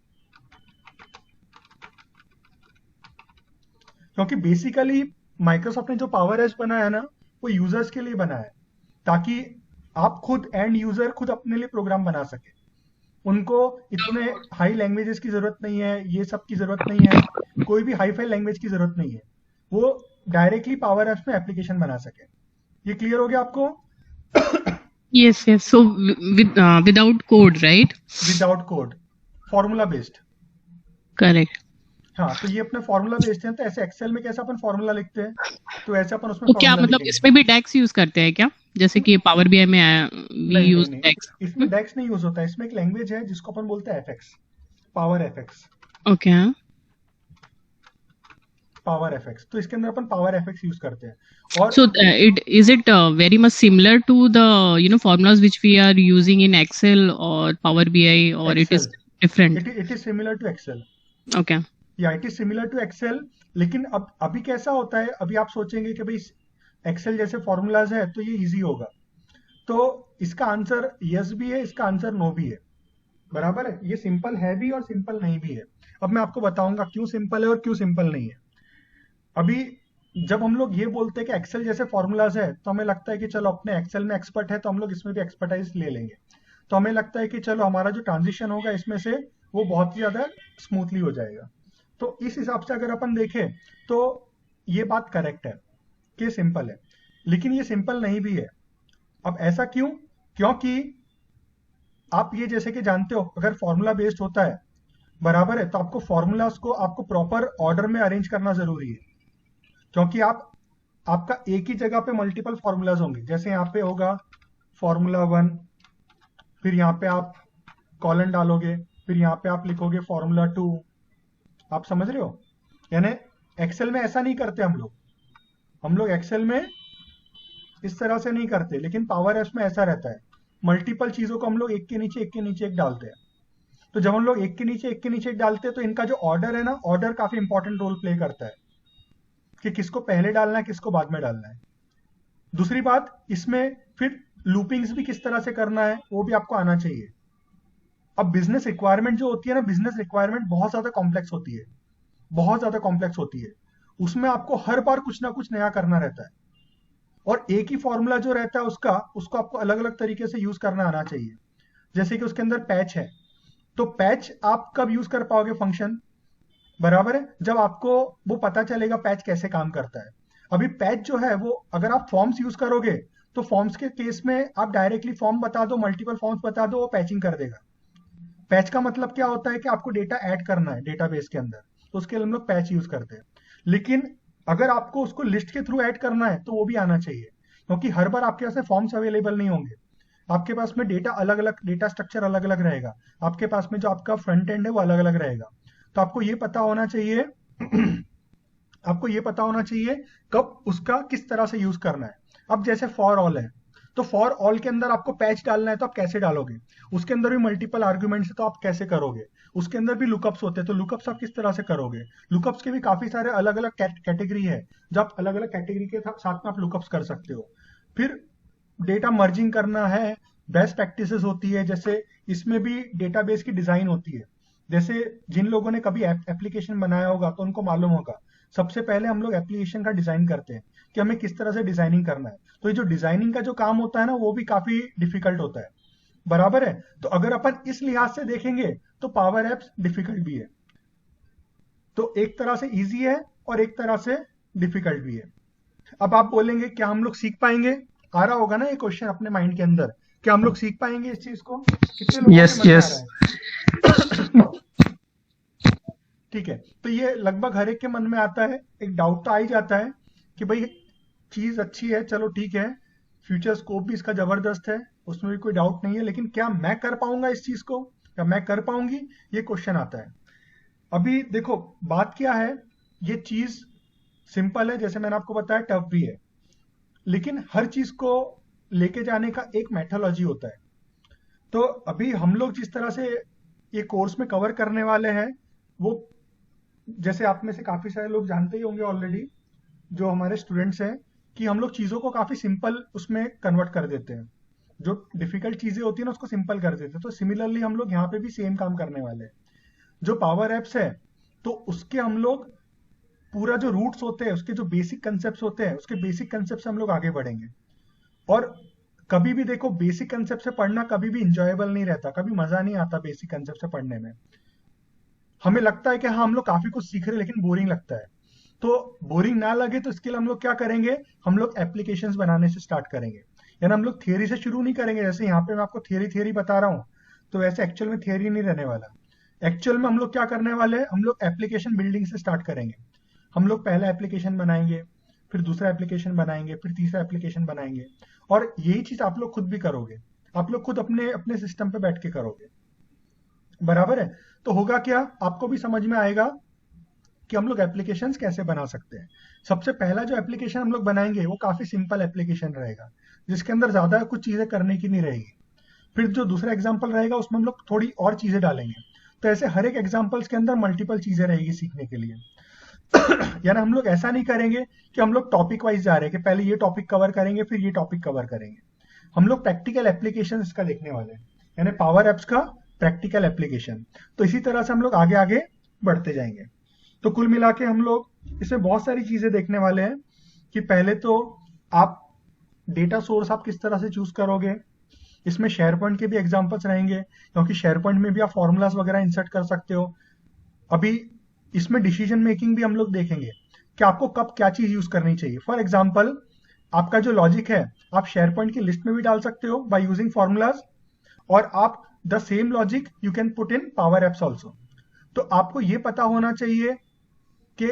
क्योंकि बेसिकली माइक्रोसॉफ्ट ने जो पावर एप्स बनाया ना, वो यूजर्स के लिए बनाया है, ताकि आप खुद एंड यूजर खुद अपने लिए प्रोग्राम बना सके। उनको इतने हाई लैंग्वेजेस की जरूरत नहीं है, ये सब की जरूरत नहीं है, कोई भी हाई फाई लैंग्वेज की जरूरत नहीं है, वो डायरेक्टली पावर एप्स में एप्लीकेशन बना सके। ये क्लियर हो गया आपको? Yes, yes. So without code, right? Without code, formula based. Correct. हाँ, तो ये अपने फॉर्मूला बेस्ड हैं। तो ऐसे एक्सेल में कैसे अपन फॉर्मूला लिखते हैं, तो ऐसे अपन उसमें तो क्या फॉर्मूला मतलब लिखेंगे। इसमें भी डेक्स यूज करते हैं क्या? जैसे कि पावर बीआई में वी नहीं यूज नहीं नहीं, डेक्स। इसमें डेक्स नहीं यूज होता है। इसमें एक लैंग्वेज है जिसको अपन बोलते हैं FX, power FX, okay. Power FX. तो इसके अंदर अपन पावर एफएक्स यूज करते हैं। और So it very much similar to the formulas which we are using in Excel or Power BI, or it is Excel, different? It is similar to Excel. Okay. या it is similar to Excel. लेकिन अब अभी कैसा होता है, अभी आप सोचेंगे कि भाई एक्सेल जैसे फॉर्मूलाज है तो ये इजी होगा, तो इसका आंसर यस भी है, इसका आंसर नो भी है। बराबर है, ये सिंपल है भी और सिंपल नहीं भी है। अब मैं आपको बताऊंगा क्यों सिंपल है और क्यों सिंपल नहीं है। अभी जब हम लोग ये बोलते हैं कि एक्सेल जैसे फॉर्मूलाज है, तो हमें लगता है कि चलो अपने एक्सेल में एक्सपर्ट है तो हम लोग इसमें भी एक्सपर्टाइज ले लेंगे। तो हमें लगता है कि चलो हमारा जो ट्रांजिशन होगा इसमें से वो बहुत ही ज्यादा स्मूथली हो जाएगा। तो इस हिसाब से अगर अपन देखें तो ये बात करेक्ट है कि सिंपल है, लेकिन ये सिंपल नहीं भी है। अब ऐसा क्यों? क्योंकि आप ये जैसे कि जानते हो, अगर फॉर्मूला बेस्ड होता है, बराबर है, तो आपको फॉर्मूलाज को आपको प्रॉपर ऑर्डर में अरेंज करना जरूरी है। क्योंकि आपका एक ही जगह पे मल्टीपल फॉर्मूलाज होंगे। जैसे यहाँ पे होगा फॉर्मूला 1, फिर यहाँ पे आप कॉलन डालोगे, फिर यहाँ पे आप लिखोगे फॉर्मूला 2। आप समझ रहे हो? यानी एक्सेल में ऐसा नहीं करते हम लोग एक्सेल में इस तरह से नहीं करते, लेकिन पावर एप्स में ऐसा रहता है, मल्टीपल चीजों को हम लोग एक के नीचे एक के नीचे एक डालते हैं। तो जब हम लोग एक के नीचे एक डालते हैं, तो इनका जो ऑर्डर है ना, ऑर्डर काफी इंपॉर्टेंट रोल प्ले करता है कि किसको पहले डालना है, किसको बाद में डालना है। दूसरी बात, इसमें फिर लूपिंग्स भी किस तरह से करना है वो भी आपको आना चाहिए। अब बिजनेस रिक्वायरमेंट जो होती है ना, बिजनेस रिक्वायरमेंट बहुत ज्यादा कॉम्प्लेक्स होती है, बहुत ज्यादा कॉम्प्लेक्स होती है। उसमें आपको हर बार कुछ ना कुछ नया करना रहता है, और एक ही फॉर्मूला जो रहता है उसको आपको अलग अलग तरीके से यूज करना आना चाहिए। जैसे कि उसके अंदर पैच है, तो पैच आप कब यूज कर पाओगे फंक्शन, बराबर है, जब आपको वो पता चलेगा पैच कैसे काम करता है। अभी पैच जो है वो अगर आप फॉर्म्स यूज करोगे, तो फॉर्म्स के केस में आप डायरेक्टली फॉर्म बता दो, मल्टीपल फॉर्म्स बता दो, वो पैचिंग कर देगा। पैच का मतलब क्या होता है कि आपको डेटा ऐड करना है डेटाबेस के अंदर, तो उसके लिए हम लोग पैच यूज करते हैं। लेकिन अगर आपको उसको लिस्ट के थ्रू ऐड करना है तो वो भी आना चाहिए, क्योंकि हर बार आपके पास में फॉर्म्स अवेलेबल नहीं होंगे। आपके पास में डेटा अलग अलग, डेटा स्ट्रक्चर अलग अलग रहेगा, आपके पास में जो आपका फ्रंट एंड है वो अलग अलग रहेगा। तो आपको ये पता होना चाहिए आपको ये पता होना चाहिए कब उसका किस तरह से यूज करना है। अब जैसे फॉर ऑल है, तो फॉर ऑल के अंदर आपको पैच डालना है तो आप कैसे डालोगे, उसके अंदर भी मल्टीपल आर्ग्यूमेंट्स है तो आप कैसे करोगे, उसके अंदर भी लुकअप्स होते हैं तो लुकअप्स आप किस तरह से करोगे। लुकअप्स के भी काफी सारे अलग अलग कैटेगरी है, जो आप अलग अलग कैटेगरी के साथ में आप लुकअप्स कर सकते हो। फिर डेटा मर्जिंग करना है, बेस्ट प्रैक्टिसेस होती है, जैसे इसमें भी डेटाबेस की डिजाइन होती है। जैसे जिन लोगों ने कभी एप्लीकेशन बनाया होगा तो उनको मालूम होगा, सबसे पहले हम लोग एप्लीकेशन का डिजाइन करते हैं कि हमें किस तरह से डिजाइनिंग करना है। तो ये जो डिजाइनिंग का जो काम होता है ना, वो भी काफी डिफिकल्ट होता है, बराबर है। तो अगर अपन इस लिहाज से देखेंगे तो पावर एप्स डिफिकल्ट भी है, तो एक तरह से इजी है और एक तरह से डिफिकल्ट भी है। अब आप बोलेंगे क्या हम लोग सीख पाएंगे, आ रहा होगा ना ये क्वेश्चन अपने माइंड के अंदर, क्या हम लोग सीख पाएंगे इस चीज को? कितने लोगों Yes, के मन में आ yes. रहा है? ठीक है, तो ये लगभग हर एक के मन में आता है, एक डाउट तो आ ही जाता है कि भाई चीज अच्छी है, चलो ठीक है, फ्यूचर स्कोप भी इसका जबरदस्त है, उसमें भी कोई डाउट नहीं है, लेकिन क्या मैं कर पाऊंगा इस चीज को, क्या मैं कर पाऊंगी, ये क्वेश्चन आता है। अभी देखो बात क्या है, ये चीज सिंपल है, जैसे मैंने आपको बताया टफ भी है, लेकिन हर चीज को लेके जाने का एक मेथोलॉजी होता है। तो अभी हम लोग जिस तरह से ये कोर्स में कवर करने वाले हैं, वो जैसे आप में से काफी सारे लोग जानते ही होंगे ऑलरेडी, जो हमारे स्टूडेंट्स हैं, कि हम लोग चीजों को काफी सिंपल उसमें कन्वर्ट कर देते हैं, जो डिफिकल्ट चीजें होती है ना उसको सिंपल कर देते हैं। तो सिमिलरली हम लोग यहाँ पे भी सेम काम करने वाले हैं। जो पावर एप्स है तो उसके हम लोग पूरा जो रूट्स होते हैं, उसके जो बेसिक कंसेप्ट होते हैं, उसके बेसिक कंसेप्ट से हम लोग आगे बढ़ेंगे। और कभी भी देखो, बेसिक कंसेप्ट से पढ़ना कभी भी इंजॉयबल नहीं रहता, कभी मजा नहीं आता बेसिक कंसेप्ट से पढ़ने में। हमें लगता है कि हाँ हम लोग काफी कुछ सीख रहे हैं, लेकिन बोरिंग लगता है। तो बोरिंग ना लगे तो इसके लिए हम लोग क्या करेंगे, हम लोग एप्लीकेशंस बनाने से स्टार्ट करेंगे। यानी हम लोग थियरी से शुरू नहीं करेंगे, जैसे यहाँ पे मैं आपको थियरी बता रहा हूँ, तो वैसे एक्चुअल में थियरी नहीं रहने वाला। एक्चुअल में हम लोग क्या करने वाले हैं, हम लोग एप्लीकेशन बिल्डिंग से स्टार्ट करेंगे। हम लोग पहला एप्लीकेशन बनाएंगे, फिर दूसरा एप्लीकेशन बनाएंगे, फिर तीसरा एप्लीकेशन बनाएंगे। और यही चीज आप लोग खुद भी करोगे, आप लोग खुद अपने अपने सिस्टम पे बैठ के करोगे, बराबर है। तो होगा क्या, आपको भी समझ में आएगा कि हम लोग एप्लीकेशंस कैसे बना सकते हैं। सबसे पहला जो एप्लीकेशन हम लोग बनाएंगे वो काफी सिंपल एप्लीकेशन रहेगा, जिसके अंदर ज्यादा कुछ चीजें करने की नहीं रहेगी। फिर जो दूसरा एग्जाम्पल रहेगा उसमें हम लोग थोड़ी और चीजें डालेंगे। तो ऐसे हर एक एग्जाम्पल्स के अंदर मल्टीपल चीजें रहेगी सीखने के लिए। यानी हम लोग ऐसा नहीं करेंगे कि हम लोग टॉपिक वाइज जा रहे हैं कि पहले ये टॉपिक कवर करेंगे फिर ये टॉपिक कवर करेंगे। हम लोग प्रैक्टिकल एप्लीकेशन इसका देखने वाले हैं, यानी पावर एप्स का प्रैक्टिकल एप्लीकेशन। तो इसी तरह से हम लोग आगे आगे बढ़ते जाएंगे। तो कुल मिला के हम लोग इसमें बहुत सारी चीजें देखने वाले हैं कि पहले तो आप डेटा सोर्स आप किस तरह से चूज करोगे। इसमें शेयर पॉइंट के भी एग्जांपल्स रहेंगे, क्योंकि शेयर पॉइंट में भी आप फॉर्मूलाज वगैरह इंसर्ट कर सकते हो। अभी इसमें डिसीजन मेकिंग भी हम लोग देखेंगे कि आपको कब क्या चीज यूज करनी चाहिए। फॉर एग्जाम्पल, आपका जो लॉजिक है आप शेयर पॉइंट की लिस्ट में भी डाल सकते हो बाय यूजिंग फॉर्मूलाज, और आप the same logic you can put in power apps also. तो आपको ये पता होना चाहिए कि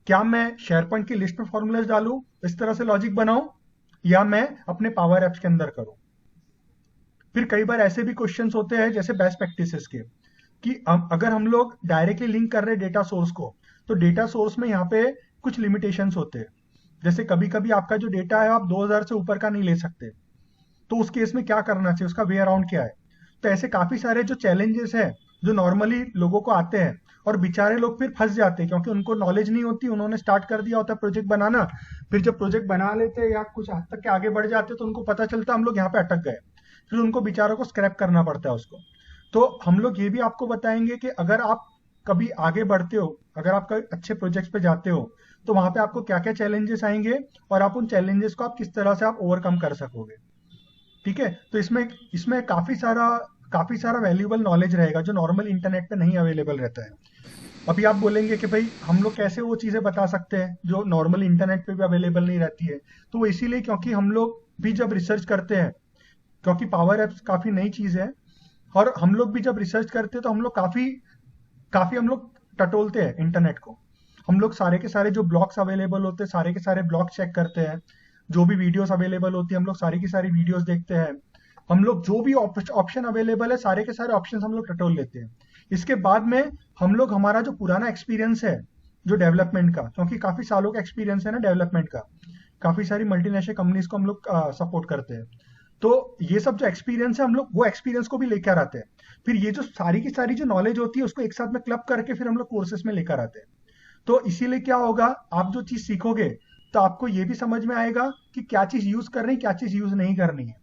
क्या मैं शेयर पॉइंट की लिस्ट में फॉर्मूलाज डालूं, इस तरह से लॉजिक बनाऊं, या मैं अपने पावर एप्स के अंदर करूं। फिर कई बार ऐसे भी क्वेश्चंस होते हैं जैसे बेस्ट प्रैक्टिसेस के, कि अगर हम लोग डायरेक्टली लिंक कर रहे हैं डेटा सोर्स को, तो डेटा सोर्स में यहाँ पे कुछ लिमिटेशंस होते हैं। जैसे कभी कभी आपका जो डेटा है आप 2000 से ऊपर का नहीं ले सकते, तो उस केस में क्या करना चाहिए, उसका वे अराउंड क्या है। तो ऐसे काफी सारे जो चैलेंजेस है जो नॉर्मली लोगों को आते हैं, और बेचारे लोग फिर फंस जाते हैं क्योंकि उनको नॉलेज नहीं होती, उन्होंने स्टार्ट कर दिया होता है प्रोजेक्ट बनाना, फिर जब प्रोजेक्ट बना लेते हैं या कुछ हद तक के आगे बढ़ जाते हैं तो उनको पता चलता है हम लोग यहाँ पे अटक गए, फिर उनको बेचारों को स्क्रैप करना पड़ता है उसको। तो हम लोग ये भी आपको बताएंगे कि अगर आप कभी आगे बढ़ते हो, अगर आप कभी अच्छे प्रोजेक्ट्स पे जाते हो, तो वहां पे आपको क्या क्या चैलेंजेस आएंगे और आप उन चैलेंजेस को आप किस तरह से आप ओवरकम कर सकोगे। ठीक है, तो इसमें इसमें काफी सारा वैल्यूएबल नॉलेज रहेगा जो नॉर्मल इंटरनेट पे नहीं अवेलेबल रहता है। अभी आप बोलेंगे कि भाई हम लोग कैसे वो चीजें बता सकते हैं जो नॉर्मल इंटरनेट पे भी अवेलेबल नहीं रहती है। तो वो इसीलिए क्योंकि हम लोग भी जब रिसर्च करते हैं, क्योंकि पावर एप्स काफी नई चीज है, और हम लोग भी जब रिसर्च करते हैं तो हम लोग काफी हम लोग टटोलते हैं इंटरनेट को। हम लोग सारे के सारे जो ब्लॉग्स अवेलेबल होते हैं सारे के सारे ब्लॉग चेक करते हैं, जो भी वीडियोस अवेलेबल होती है हम लोग सारी की सारी वीडियोस देखते हैं। हम लोग जो भी ऑप्शन अवेलेबल है सारे के सारे ऑप्शन हम लोग टटोल लेते हैं। इसके बाद में हम लोग हमारा जो पुराना एक्सपीरियंस है जो डेवलपमेंट का, क्योंकि काफी सालों का एक्सपीरियंस है ना डेवलपमेंट का, काफी सारी मल्टीनेशनल कंपनीज को हम लोग सपोर्ट करते हैं, तो ये सब जो एक्सपीरियंस है हम लोग वो एक्सपीरियंस को भी लेकर आते हैं। फिर ये जो सारी की सारी जो नॉलेज होती है उसको एक साथ में क्लब करके फिर हम लोग कोर्सेज में लेकर आते हैं। तो इसीलिए क्या होगा, आप जो चीज सीखोगे तो आपको ये भी समझ में आएगा कि क्या चीज यूज करनी क्या चीज यूज नहीं करनी है।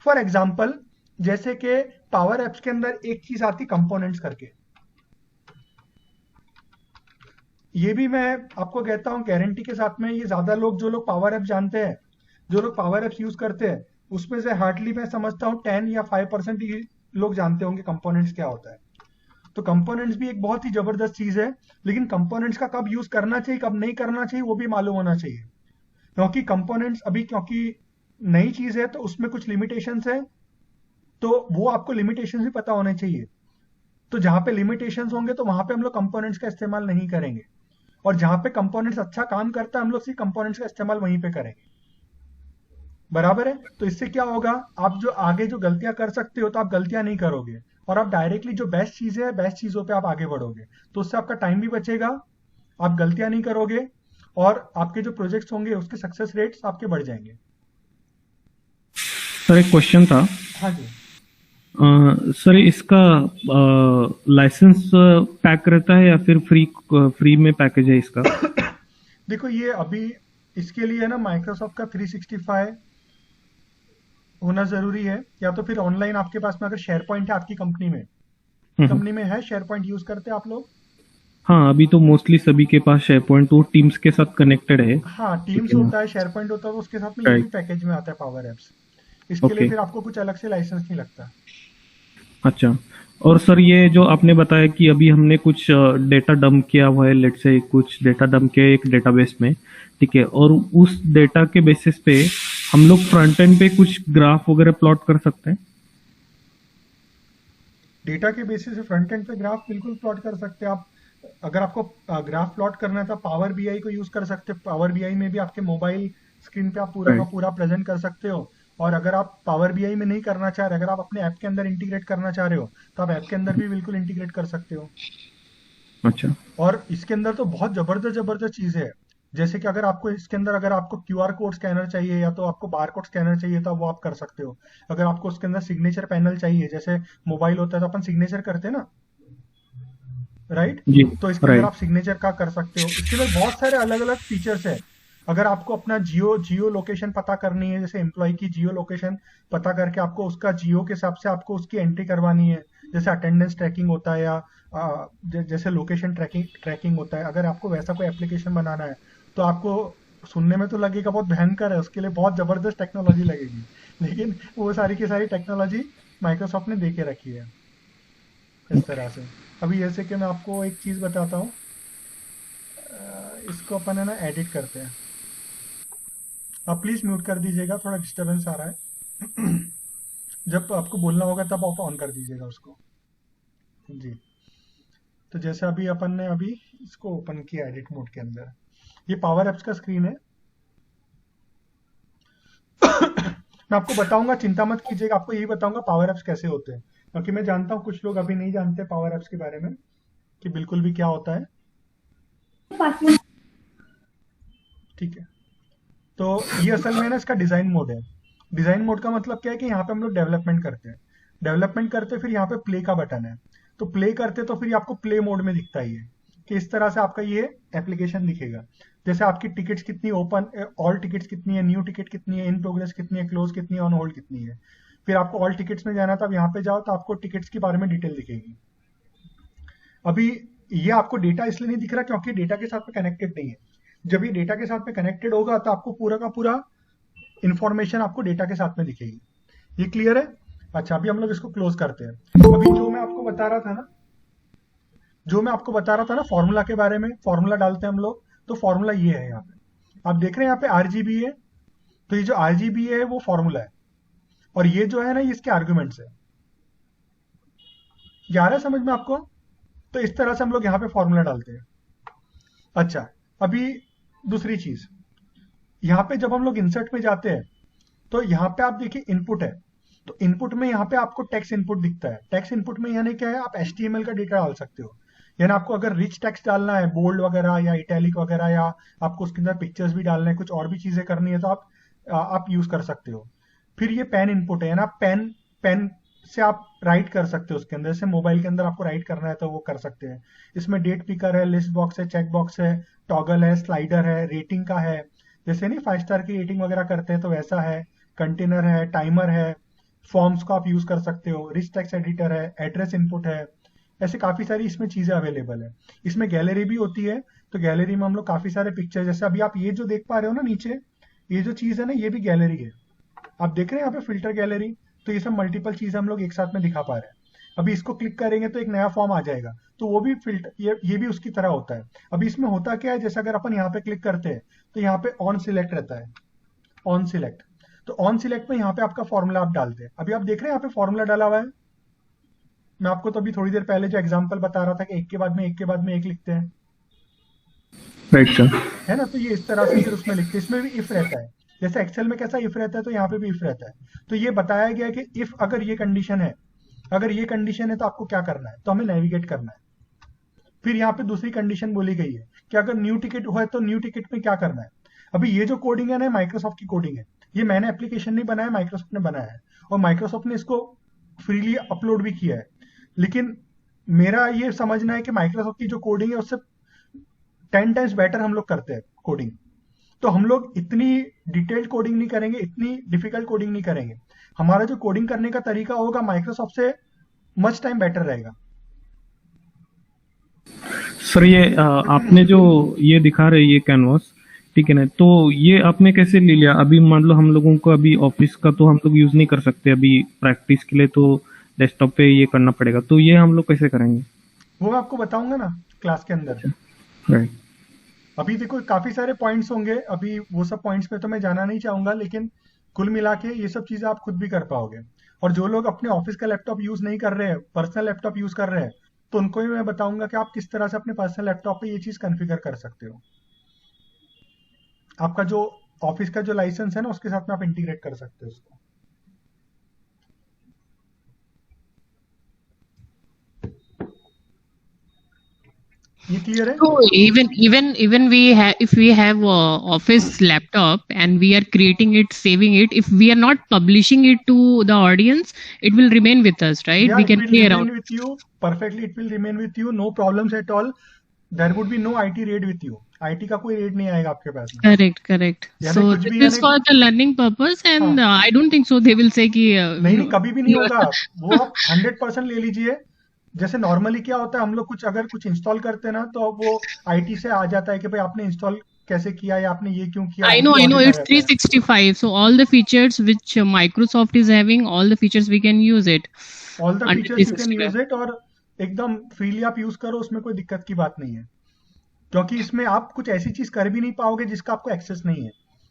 फॉर एग्जाम्पल, जैसे कि पावर एप्स के अंदर एक चीज आती कंपोनेंट्स करके, ये भी मैं आपको कहता हूं गारंटी के साथ में, ये ज्यादा लोग जो लोग पावर एप्स जानते हैं, जो लोग पावर एप्स यूज करते हैं, उसमें से हार्डली मैं समझता हूँ 10 या 5% ही लोग जानते होंगे कंपोनेंट्स क्या होता है। तो कंपोनेंट्स भी एक बहुत ही जबरदस्त चीज है, लेकिन कंपोनेंट्स का कब यूज करना चाहिए कब नहीं करना चाहिए वो भी मालूम होना चाहिए, क्योंकि कंपोनेंट्स अभी क्योंकि नई चीज है तो उसमें कुछ लिमिटेशंस है, तो वो आपको लिमिटेशंस भी पता होने चाहिए। तो जहां पे लिमिटेशंस होंगे तो वहां पे हम लोग कंपोनेंट्स का इस्तेमाल नहीं करेंगे, और जहां पे कंपोनेंट्स अच्छा काम करता है हम लोग सिर्फ कंपोनेंट्स का इस्तेमाल वहीं पे करेंगे, बराबर है। तो इससे क्या होगा, आप जो आगे जो गलतियां कर सकते हो तो आप गलतियां नहीं करोगे, और आप डायरेक्टली जो बेस्ट चीज है बेस्ट चीजों पे आप आगे बढ़ोगे, तो उससे आपका टाइम भी बचेगा, आप गलतियां नहीं करोगे, और आपके जो प्रोजेक्ट्स होंगे उसके सक्सेस रेट्स आपके बढ़ जाएंगे। सर एक क्वेश्चन था। हाँ जी। सर इसका लाइसेंस पैक रहता है या फिर फ्री में पैकेज है इसका? देखो ये अभी इसके लिए ना माइक्रोसॉफ्ट का 365 होना जरूरी है, या तो फिर ऑनलाइन आपके पास में अगर शेयर पॉइंट है आपकी कंपनी में है शेयर पॉइंट यूज करते हैं आप लोग? हाँ, अभी तो मोस्टली सभी के पास शेयर पॉइंट तो टीम्स के साथ कनेक्टेड है। हाँ, ठीक टीम्स है ना? होता है, शेयर पॉइंट होता है, तो उसके साथ में ये भी राइट। पैकेज में आता है पावर एप्स। इसके लिए ओके। फिर आपको कुछ अलग से लाइसेंस नहीं लगता। अच्छा। और सर ये जो आपने बताया कि अभी हमने कुछ डेटा डंप किया हुआ है, लेट्स से कुछ डेटा डंप किया है एक डेटाबेस में, ठीक है, और उस डेटा के बेसिस पे हम लोग फ्रंट एंड पे कुछ ग्राफ वगैरह प्लॉट कर सकते हैं। डेटा के बेसिस पे फ्रंट एंड पे ग्राफ बिल्कुल प्लॉट कर सकते हैं आप। अगर आपको ग्राफ प्लॉट करना है तो पावर बीआई को यूज कर सकते हैं। पावर बीआई में भी आपके मोबाइल स्क्रीन पे आप पूरा का राइट। पूरा प्रेजेंट कर सकते हो। और अगर आप पावर बीआई में नहीं करना चाह रहे, अगर आप अपने ऐप के अंदर इंटीग्रेट करना चाह रहे हो, तो आप ऐप के अंदर भी बिल्कुल इंटीग्रेट कर सकते हो। अच्छा। और इसके अंदर तो बहुत जबरदस्त जबरदस्त चीजें है। जैसे कि अगर आपको इसके अंदर अगर आपको क्यूआर कोड स्कैनर चाहिए या तो आपको बार कोड स्कैनर चाहिए तो वो आप कर सकते हो। अगर आपको उसके अंदर सिग्नेचर पैनल चाहिए, जैसे मोबाइल होता है तो अपन सिग्नेचर करते हैं ना, राइट? जी। तो इसके अंदर राइट। आप सिग्नेचर का कर सकते हो। इसके अंदर बहुत सारे अलग अलग फीचर्स है। अगर आपको अपना जियो जियो लोकेशन पता करनी है, जैसे एम्प्लॉय की जियो लोकेशन पता करके आपको उसका जियो के हिसाब से आपको उसकी एंट्री करवानी है, जैसे अटेंडेंस ट्रैकिंग होता है या जैसे लोकेशन ट्रैकिंग ट्रैकिंग होता है, अगर आपको वैसा कोई एप्लीकेशन बनाना है तो आपको सुनने में तो लगेगा बहुत भयंकर है, उसके लिए बहुत जबरदस्त टेक्नोलॉजी लगेगी, लेकिन वो सारी की सारी टेक्नोलॉजी माइक्रोसॉफ्ट ने दे के रखी है इस तरह से। अभी जैसे कि मैं आपको एक चीज बताता हूँ, इसको अपन है ना एडिट करते हैं। आप प्लीज म्यूट कर दीजिएगा, थोड़ा डिस्टरबेंस आ रहा है। जब आपको बोलना होगा तब आप ऑन कर दीजिएगा उसको। जी। तो जैसे अभी अपन ने अभी इसको ओपन किया एडिट मोड के अंदर, ये पावर एप्स का स्क्रीन है। मैं आपको बताऊंगा, चिंता मत कीजिएगा, आपको यही बताऊंगा पावर एप्स कैसे होते हैं, क्योंकि मैं जानता हूँ कुछ लोग अभी नहीं जानते पावर एप्स के बारे में कि बिल्कुल भी क्या होता है। ठीक है, तो ये असल में ना इसका डिजाइन मोड है। डिजाइन मोड का मतलब क्या है कि यहाँ पे हम लोग डेवलपमेंट करते हैं, फिर यहाँ पे प्ले का बटन है, तो प्ले करते तो फिर आपको प्ले मोड में दिखता ही है कि इस तरह से आपका ये एप्लीकेशन दिखेगा। जैसे आपकी टिकट्स कितनी ओपन, ऑल टिकट्स कितनी है, न्यू टिकट कितनी है, इन प्रोग्रेस कितनी है, क्लोज कितनी है, ऑन होल्ड कितनी है। फिर आपको ऑल टिकट्स में जाना था, अब यहाँ पे जाओ तो आपको टिकट्स के बारे में डिटेल दिखेगी। अभी ये आपको डेटा इसलिए नहीं दिख रहा क्योंकि डेटा के साथ में कनेक्टेड नहीं है। जब ये डेटा के साथ में कनेक्टेड होगा तो आपको पूरा का पूरा इंफॉर्मेशन आपको डेटा के साथ में दिखेगी। ये क्लियर है? अच्छा, अभी हम लोग इसको क्लोज करते हैं। अभी जो मैं आपको बता रहा था ना फॉर्मूला के बारे में, फॉर्मूला डालते हैं हम लोग, तो फॉर्मूला ये है। यहाँ पे आप देख रहे हैं, यहाँ पे आरजीबी है, तो ये जो आरजीबी है वो फॉर्मूला है, और ये जो है ना ये इसके आर्ग्यूमेंट्स है। ये आ रहा है समझ में आपको? तो इस तरह से हम लोग यहाँ पे फॉर्मूला डालते हैं। अच्छा, अभी दूसरी चीज, यहाँ पे जब हम लोग इंसर्ट में जाते हैं तो यहाँ पे आप देखिए इनपुट है, तो इनपुट में यहाँ पे आपको टेक्स्ट इनपुट दिखता है। टेक्स्ट इनपुट में यानी क्या है, आप HTML का डेटा डाल सकते हो, यानी आपको अगर रिच टेक्स्ट डालना है, बोल्ड वगैरह या इटैलिक वगैरह, या आपको उसके अंदर पिक्चर्स भी डालने हैं, कुछ और भी चीजें करनी है, तो आप यूज कर सकते हो। फिर ये पेन इनपुट है, ना पेन से आप राइट कर सकते हो उसके अंदर, जैसे मोबाइल के अंदर आपको राइट करना है तो वो कर सकते हैं। इसमें डेट पिकर है, लिस्ट बॉक्स है, चेक बॉक्स है, टॉगल है, स्लाइडर है, रेटिंग का है, जैसे नहीं 5 स्टार की रेटिंग वगैरह करते हैं तो वैसा है, कंटेनर है, टाइमर है, फॉर्म्स को आप यूज कर सकते हो, रिच टेक्स्ट एडिटर है, एड्रेस इनपुट है, ऐसे काफी सारी इसमें चीजें अवेलेबल है। इसमें गैलरी भी होती है, तो गैलरी में हम लोग काफी सारे पिक्चर, जैसे अभी आप ये जो देख पा रहे हो ना नीचे, ये जो चीज है ना ये भी गैलरी है। आप देख रहे हैं यहाँ पे फिल्टर गैलरी, तो ये सब मल्टीपल चीजें हम लोग एक साथ में दिखा पा रहे हैं। अभी इसको क्लिक करेंगे तो एक नया फॉर्म आ जाएगा, तो वो भी फिल्टर, ये भी उसकी तरह होता है। अभी इसमें होता क्या है, जैसे अगर अपन यहाँ पे क्लिक करते हैं तो यहाँ पे ऑन सिलेक्ट रहता है, ऑन सिलेक्ट, तो ऑन सिलेक्ट में यहाँ पे आपका फॉर्मूला आप डालते हैं। अभी आप देख रहे हैं यहाँ पे फॉर्मूला डाला हुआ है। मैं आपको तो अभी थोड़ी देर पहले जो एग्जांपल बता रहा था कि एक के बाद में एक लिखते हैं, राइट सर। है ना? तो ये इस तरह से फिर उसमें लिखते हैं। इसमें भी इफ रहता है, जैसे एक्सेल में कैसा इफ रहता है तो यहाँ पे भी इफ रहता है। तो ये बताया गया कि इफ अगर ये कंडीशन है, तो आपको क्या करना है, तो हमें नेविगेट करना है। फिर यहाँ पे दूसरी कंडीशन बोली गई है कि अगर न्यू टिकट हुआ है तो न्यू टिकट में क्या करना है। अभी ये जो कोडिंग है ना माइक्रोसॉफ्ट की कोडिंग है, ये मैंने एप्लीकेशन नहीं बनाया, माइक्रोसॉफ्ट ने बनाया है, और माइक्रोसॉफ्ट ने इसको फ्रीली अपलोड भी किया है। लेकिन मेरा ये समझना है कि माइक्रोसॉफ्ट की जो कोडिंग है उससे 10 टाइम्स बेटर हम लोग करते हैं कोडिंग। तो हम लोग इतनी डिटेल्ड कोडिंग नहीं करेंगे, इतनी डिफिकल्ट कोडिंग नहीं करेंगे। हमारा जो कोडिंग करने का तरीका होगा माइक्रोसॉफ्ट से मच टाइम बेटर रहेगा। सर ये आपने जो ये दिखा रहे ये कैनवास, ठीक है ना, तो ये आपने कैसे ले लिया? अभी मान लो हम लोगों को अभी ऑफिस का तो हम लोग यूज नहीं कर सकते, अभी प्रैक्टिस के लिए तो डेस्कटॉप पे ये करना पड़ेगा, तो ये हम लोग कैसे करेंगे? वो मैं आपको बताऊंगा ना क्लास के अंदर। राइट। अभी देखो काफी सारे पॉइंट्स होंगे, अभी वो सब पॉइंट्स पे तो मैं जाना नहीं चाहूंगा, लेकिन कुल मिला के ये सब चीजें आप खुद भी कर पाओगे। और जो लोग अपने ऑफिस का लैपटॉप यूज नहीं कर रहे हैं, पर्सनल लैपटॉप यूज कर रहे हैं, तो उनको भी मैं बताऊंगा कि आप किस तरह से अपने पर्सनल लैपटॉप पे ये चीज कॉन्फ़िगर कर सकते हो। आपका जो ऑफिस का जो लाइसेंस है ना, उसके साथ में आप इंटीग्रेट कर सकते हो उसको। ये क्लियर है? So even we have, if we have office laptop and we are creating it, saving it, if we are not publishing it to the audience, it will remain with us, right? Yeah, We it can will play remain around. with you perfectly. It will remain with you, no problems at all. There would be no IT raid with you. IT का कोई red नहीं आएगा आपके पास में। Correct. यानी So कुछ भी this is यानी for the learning purpose, and हाँ, I don't think so they will say कि नहीं कभी भी नहीं you होगा। वो आप 100% ले लीजिए। जैसे नॉर्मली क्या होता है, हम लोग कुछ अगर कुछ इंस्टॉल करते हैं ना, तो वो आईटी से आ जाता है कि भाई आपने इंस्टॉल कैसे किया या आपने ये क्यों किया, I आईटी know ऑडिट आ it's जाता है। 365, so all the features which Microsoft is having, all the features we can use it all the under features you can 365. Use it, और एकदम फ्रीली आप यूज करो, उसमें कोई दिक्कत की बात नहीं है। क्योंकि इसमें आप कुछ ऐसी चीज कर भी नहीं पाओगे जिसका आपको एक्सेस नहीं है।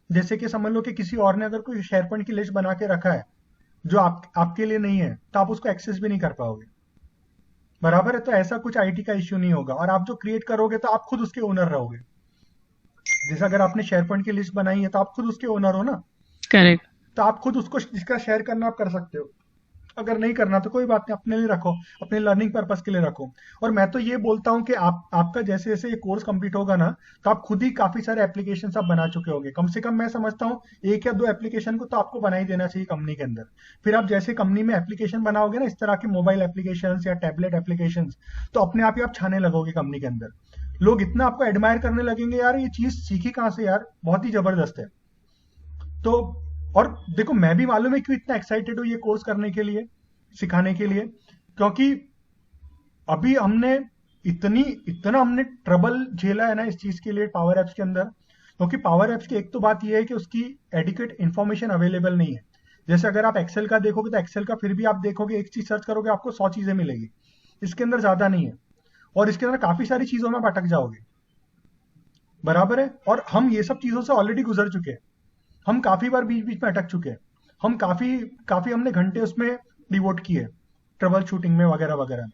जैसे कि समझ लो कि किसी और ने अगर कोई शेयरपॉइंट की लिस्ट बना के रखा है जो आपके लिए नहीं है, तो आप उसको एक्सेस भी नहीं कर पाओगे। बराबर है? तो ऐसा कुछ आईटी का इश्यू नहीं होगा, और आप जो क्रिएट करोगे तो आप खुद उसके ओनर रहोगे। जैसे अगर आपने शेयरपॉइंट की लिस्ट बनाई है तो आप खुद उसके ओनर हो ना, Correct. तो आप खुद उसको जिसका शेयर करना आप कर सकते हो। अगर नहीं करना तो कोई बात नहीं, अपने लिए रखो, अपने लर्निंग पर्पस के लिए रखो। और मैं तो ये बोलता हूँ कि आपका जैसे जैसे ये कोर्स कंप्लीट होगा ना, तो आप खुद ही काफी सारे एप्लीकेशन आप बना चुके होंगे। कम से कम मैं समझता हूँ 1 या 2 एप्लीकेशन को तो आपको बना ही देना चाहिए कंपनी के अंदर। फिर आप जैसे कंपनी में एप्लीकेशन बनाओगे ना, इस तरह के मोबाइल एप्लीकेशन या टैबलेट एप्लीकेशन, तो अपने आप ही आप छाने लगोगे कंपनी के अंदर। लोग इतना आपको एडमायर करने लगेंगे, यार ये चीज सीखी कहाँ से यार, बहुत ही जबरदस्त है। तो और देखो, मैं भी मालूम है क्यों इतना एक्साइटेड हूँ ये कोर्स करने के लिए, सिखाने के लिए, क्योंकि अभी हमने इतना हमने ट्रबल झेला है ना इस चीज के लिए पावर एप्स के अंदर। क्योंकि पावर एप्स की एक तो बात यह है कि उसकी एडिक्वेट इंफॉर्मेशन अवेलेबल नहीं है। जैसे अगर आप एक्सेल का देखोगे तो एक्सेल का फिर भी आप देखोगे, एक चीज सर्च करोगे आपको 100 चीजें मिलेगी, इसके अंदर ज्यादा नहीं है। और इसके अंदर काफी सारी चीजों में आप अटक जाओगे। बराबर है? और हम ये सब चीजों से ऑलरेडी गुजर चुके हैं। हम काफी बार बीच बीच में अटक चुके हैं। हम काफी हमने घंटे उसमें डिवोट किए, ट्रबल शूटिंग में वगैरह वगैरह में।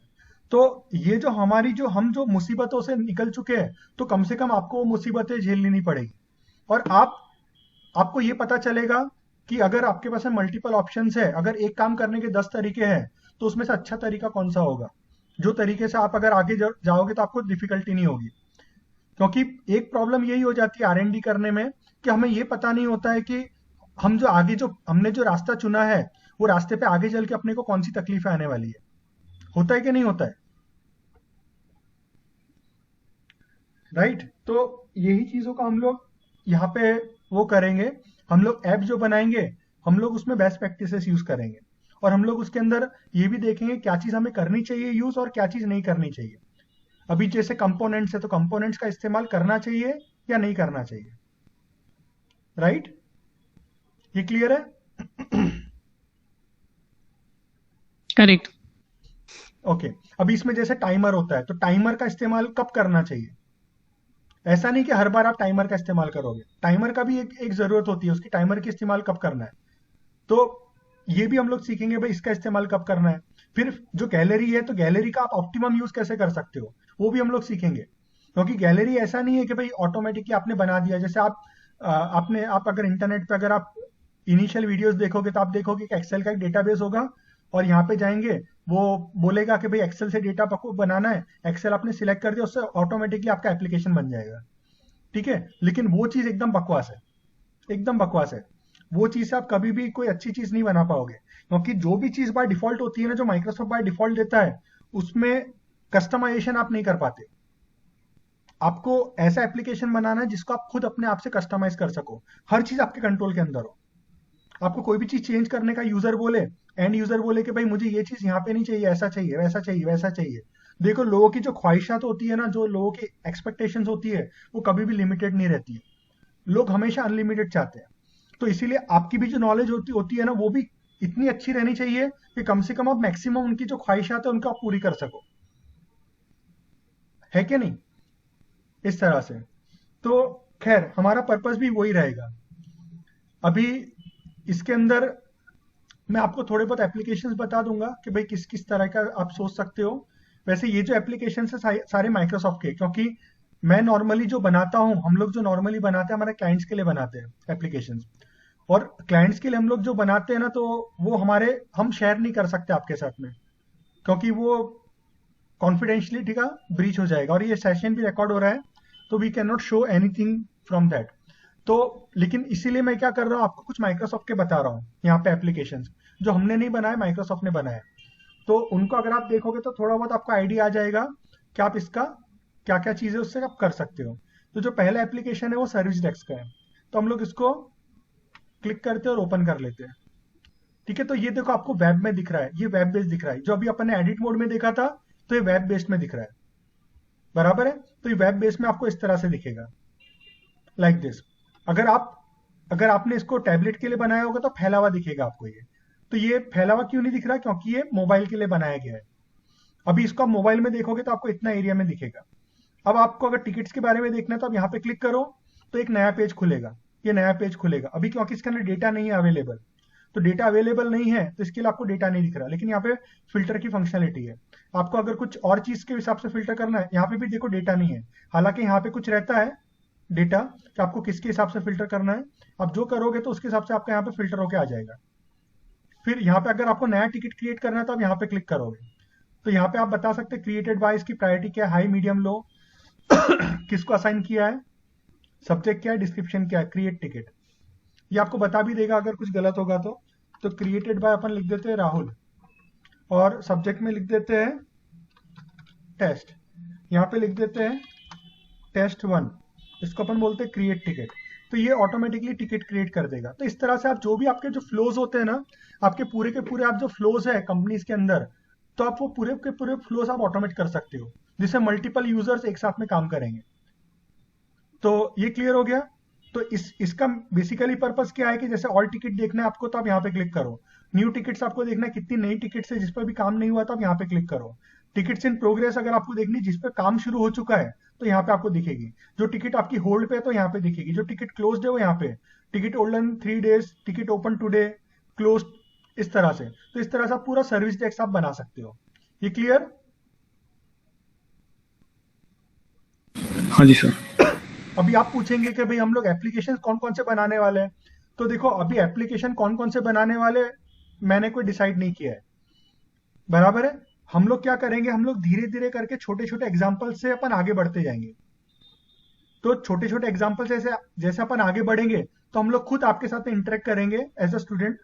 तो ये जो हम जो मुसीबतों से निकल चुके हैं, तो कम से कम आपको वो मुसीबतें झेलनी नहीं पड़ेगी। और आपको ये पता चलेगा कि अगर आपके पास मल्टीपल ऑप्शंस है, अगर एक काम करने के 10 तरीके हैं, तो उसमें से अच्छा तरीका कौन सा होगा, जो तरीके से आप अगर आगे जाओगे तो आपको डिफिकल्टी नहीं होगी। क्योंकि एक प्रॉब्लम यही हो जाती है आर&डी करने में, कि हमें ये पता नहीं होता है कि हमने जो रास्ता चुना है, वो रास्ते पे आगे चल के अपने को कौन सी तकलीफें आने वाली है। होता है कि नहीं होता है? राइट? तो यही चीजों का हम लोग यहाँ पे वो करेंगे। हम लोग ऐप जो बनाएंगे, हम लोग उसमें बेस्ट प्रैक्टिसेस यूज करेंगे, और हम लोग उसके अंदर ये भी देखेंगे क्या चीज हमें करनी चाहिए यूज और क्या चीज नहीं करनी चाहिए। अभी जैसे कंपोनेंट्स है, तो कंपोनेंट्स का इस्तेमाल करना चाहिए या नहीं करना चाहिए। राइट? ये क्लियर है? Correct. ओके। अभी इसमें जैसे टाइमर होता है, तो टाइमर का इस्तेमाल कब करना चाहिए? ऐसा नहीं कि हर बार आप टाइमर का इस्तेमाल करोगे। टाइमर का भी एक जरूरत होती है, उसकी टाइमर की इस्तेमाल कब करना है। तो ये भी हम लोग सीखेंगे भाई इसका इस्तेमाल कब करना है। फिर जो गैलरी है, तो गैलरी का आप ऑप्टिमम यूज कैसे कर सकते हो, वो भी हम लोग सीखेंगे। क्योंकि गैलरी ऐसा नहीं है कि भाई ऑटोमेटिकली आपने बना दिया। जैसे आप अगर इंटरनेट पे अगर आप इनिशियल वीडियोस देखोगे, तो आप देखोगे कि एक्सेल का एक डेटाबेस होगा, और यहाँ पे जाएंगे, वो बोलेगा कि भाई एक्सेल से डेटा आपको बनाना है, एक्सेल आपने सिलेक्ट कर दिया, उससे ऑटोमेटिकली आपका एप्लीकेशन बन जाएगा। ठीक है? लेकिन वो चीज एकदम बकवास है, एकदम बकवास है। वो चीज से आप कभी भी कोई अच्छी चीज नहीं बना पाओगे। क्योंकि जो भी चीज बाय डिफॉल्ट होती है ना, जो माइक्रोसॉफ्ट बाय डिफॉल्ट देता है, उसमें कस्टमाइजेशन आप नहीं कर पाते। आपको ऐसा एप्लीकेशन बनाना है जिसको आप खुद अपने आप से कस्टमाइज कर सको, हर चीज आपके कंट्रोल के अंदर हो। आपको कोई भी चीज चेंज करने का यूजर बोले, एंड यूजर बोले कि भाई मुझे ये चीज यहाँ पे नहीं चाहिए, ऐसा चाहिए, वैसा चाहिए, वैसा चाहिए, देखो लोगों की जो ख्वाहिशात होती है ना, जो लोगों की एक्सपेक्टेशंस होती है, वो कभी भी लिमिटेड नहीं रहती है। लोग हमेशा अनलिमिटेड चाहते हैं। तो इसीलिए आपकी भी जो नॉलेज होती है ना, वो भी इतनी अच्छी रहनी चाहिए कि कम से कम आप मैक्सिमम उनकी जो ख्वाहिशात है उनको आप पूरी कर सको, है कि नहीं? इस तरह से। तो खैर हमारा पर्पस भी वही रहेगा। अभी इसके अंदर मैं आपको थोड़े बहुत एप्लीकेशंस बता दूंगा कि भाई किस किस तरह का आप सोच सकते हो। वैसे ये जो एप्लीकेशन है सारे माइक्रोसॉफ्ट के, क्योंकि मैं नॉर्मली जो बनाता हूँ, हम लोग जो नॉर्मली बनाते हैं हमारे क्लाइंट्स के लिए बनाते हैं एप्लीकेशंस। और क्लाइंट्स के लिए हम लोग जो बनाते हैं ना, तो वो हम शेयर नहीं कर सकते आपके साथ में, क्योंकि वो कॉन्फिडेंशियलिटी का ब्रीच हो जाएगा। और ये सेशन भी रिकॉर्ड हो रहा है, तो we can not show anything from that. तो लेकिन इसीलिए मैं क्या कर रहा हूँ, आपको कुछ माइक्रोसॉफ्ट के बता रहा हूँ यहाँ पे एप्लीकेशंस जो हमने नहीं बनाए, माइक्रोसॉफ्ट ने बनाया। तो उनको अगर आप देखोगे तो थोड़ा बहुत आपको आइडिया आ जाएगा कि आप इसका क्या क्या चीजें उससे आप कर सकते हो। तो जो पहला एप्लीकेशन है वो सर्विस डेस्क का है। तो हम लोग इसको क्लिक करते हैं और ओपन कर लेते हैं। ठीक है, तो ये देखो आपको वेब में दिख रहा है, ये वेब बेस्ड दिख रहा है। जो अभी अपन ने एडिट मोड में देखा था, तो ये वेब बेस्ड में दिख रहा है, बराबर है। तो ये वेब बेस्ड में आपको इस तरह से दिखेगा, लाइक दिस। अगर आपने इसको टैबलेट के लिए बनाया होगा तो फैला हुआ दिखेगा आपको ये। तो ये फैला हुआ क्यों नहीं दिख रहा? क्योंकि ये मोबाइल के लिए बनाया गया है। अभी इसको आप मोबाइल में देखोगे तो आपको इतना एरिया में दिखेगा। अब आपको अगर टिकट्स के बारे में देखना है तो आप यहाँ पे क्लिक करो, तो एक नया पेज खुलेगा। ये नया पेज खुलेगा अभी, क्योंकि इसके अंदर डेटा नहीं है अवेलेबल। तो डेटा अवेलेबल नहीं है, तो इसके लिए आपको डेटा नहीं दिख रहा। लेकिन यहाँ पे फिल्टर की फंक्शनलिटी है। आपको अगर कुछ और चीज के हिसाब से फिल्टर करना है, यहाँ पे भी देखो डेटा नहीं है। हालांकि यहाँ पे कुछ रहता है डेटा कि आपको किसके हिसाब से फिल्टर करना है। आप जो करोगे तो उसके हिसाब से आपका यहाँ पे फिल्टर होके आ जाएगा। फिर यहाँ पे अगर आपको नया टिकट क्रिएट करना है तो आप यहाँ पे क्लिक करोगे, तो यहाँ पे आप बता सकते हैं क्रिएटेड बाय, इसकी प्रायोरिटी क्या है, हाई मीडियम लो, किसको असाइन किया है, सब्जेक्ट क्या है, डिस्क्रिप्शन क्या है, क्रिएट टिकट। ये आपको बता भी देगा अगर कुछ गलत होगा तो क्रिएटेड बाय अपन लिख देते हैं राहुल, और सब्जेक्ट में लिख देते हैं टेस्ट। यहाँ पे लिख देते हैं टेस्ट 1। इसको अपन बोलते हैं क्रिएट टिकट। तो ये ऑटोमेटिकली टिकट क्रिएट कर देगा। तो इस तरह से आप जो भी आपके जो फ्लोज होते हैं ना, आपके पूरे के पूरे आप जो फ्लोज है कंपनीज के अंदर, तो आप वो पूरे के पूरे फ्लोज आप ऑटोमेट कर सकते हो, जिससे मल्टीपल यूजर्स एक साथ में काम करेंगे। तो ये क्लियर हो गया। तो इसका बेसिकली पर्पस क्या है कि जैसे ऑल टिकट देखना है आपको, तो आप यहाँ पे क्लिक करो। न्यू टिकट्स आपको देखना है, कितनी नई टिकट्स है जिस पर भी काम नहीं हुआ, तो आप यहाँ पे क्लिक करो। टिकट्स इन प्रोग्रेस अगर आपको देखनी जिस पे काम शुरू हो चुका है, तो यहाँ पे आपको दिखेगी। जो टिकट आपकी होल्ड पे है तो यहाँ पे दिखेगी। जो टिकट क्लोज्ड है वो यहाँ पे, ticket holding 3 days, ticket open today, close, इस तरह से। तो इस तरह से आप पूरा सर्विस डेस्क आप बना सकते हो। ये क्लियर? हाँ जी सर। अभी आप पूछेंगे कि भाई हम लोग एप्लीकेशन कौन कौन से बनाने वाले हैं। तो देखो अभी एप्लीकेशन कौन कौन से बनाने वाले मैंने कोई डिसाइड नहीं किया है, बराबर है। हम लोग क्या करेंगे, हम लोग धीरे धीरे करके छोटे छोटे एग्जाम्पल से अपन आगे बढ़ते जाएंगे। तो छोटे छोटे एग्जाम्पल से जैसे अपन आगे बढ़ेंगे तो हम लोग खुद आपके साथ इंटरेक्ट करेंगे एज अ स्टूडेंट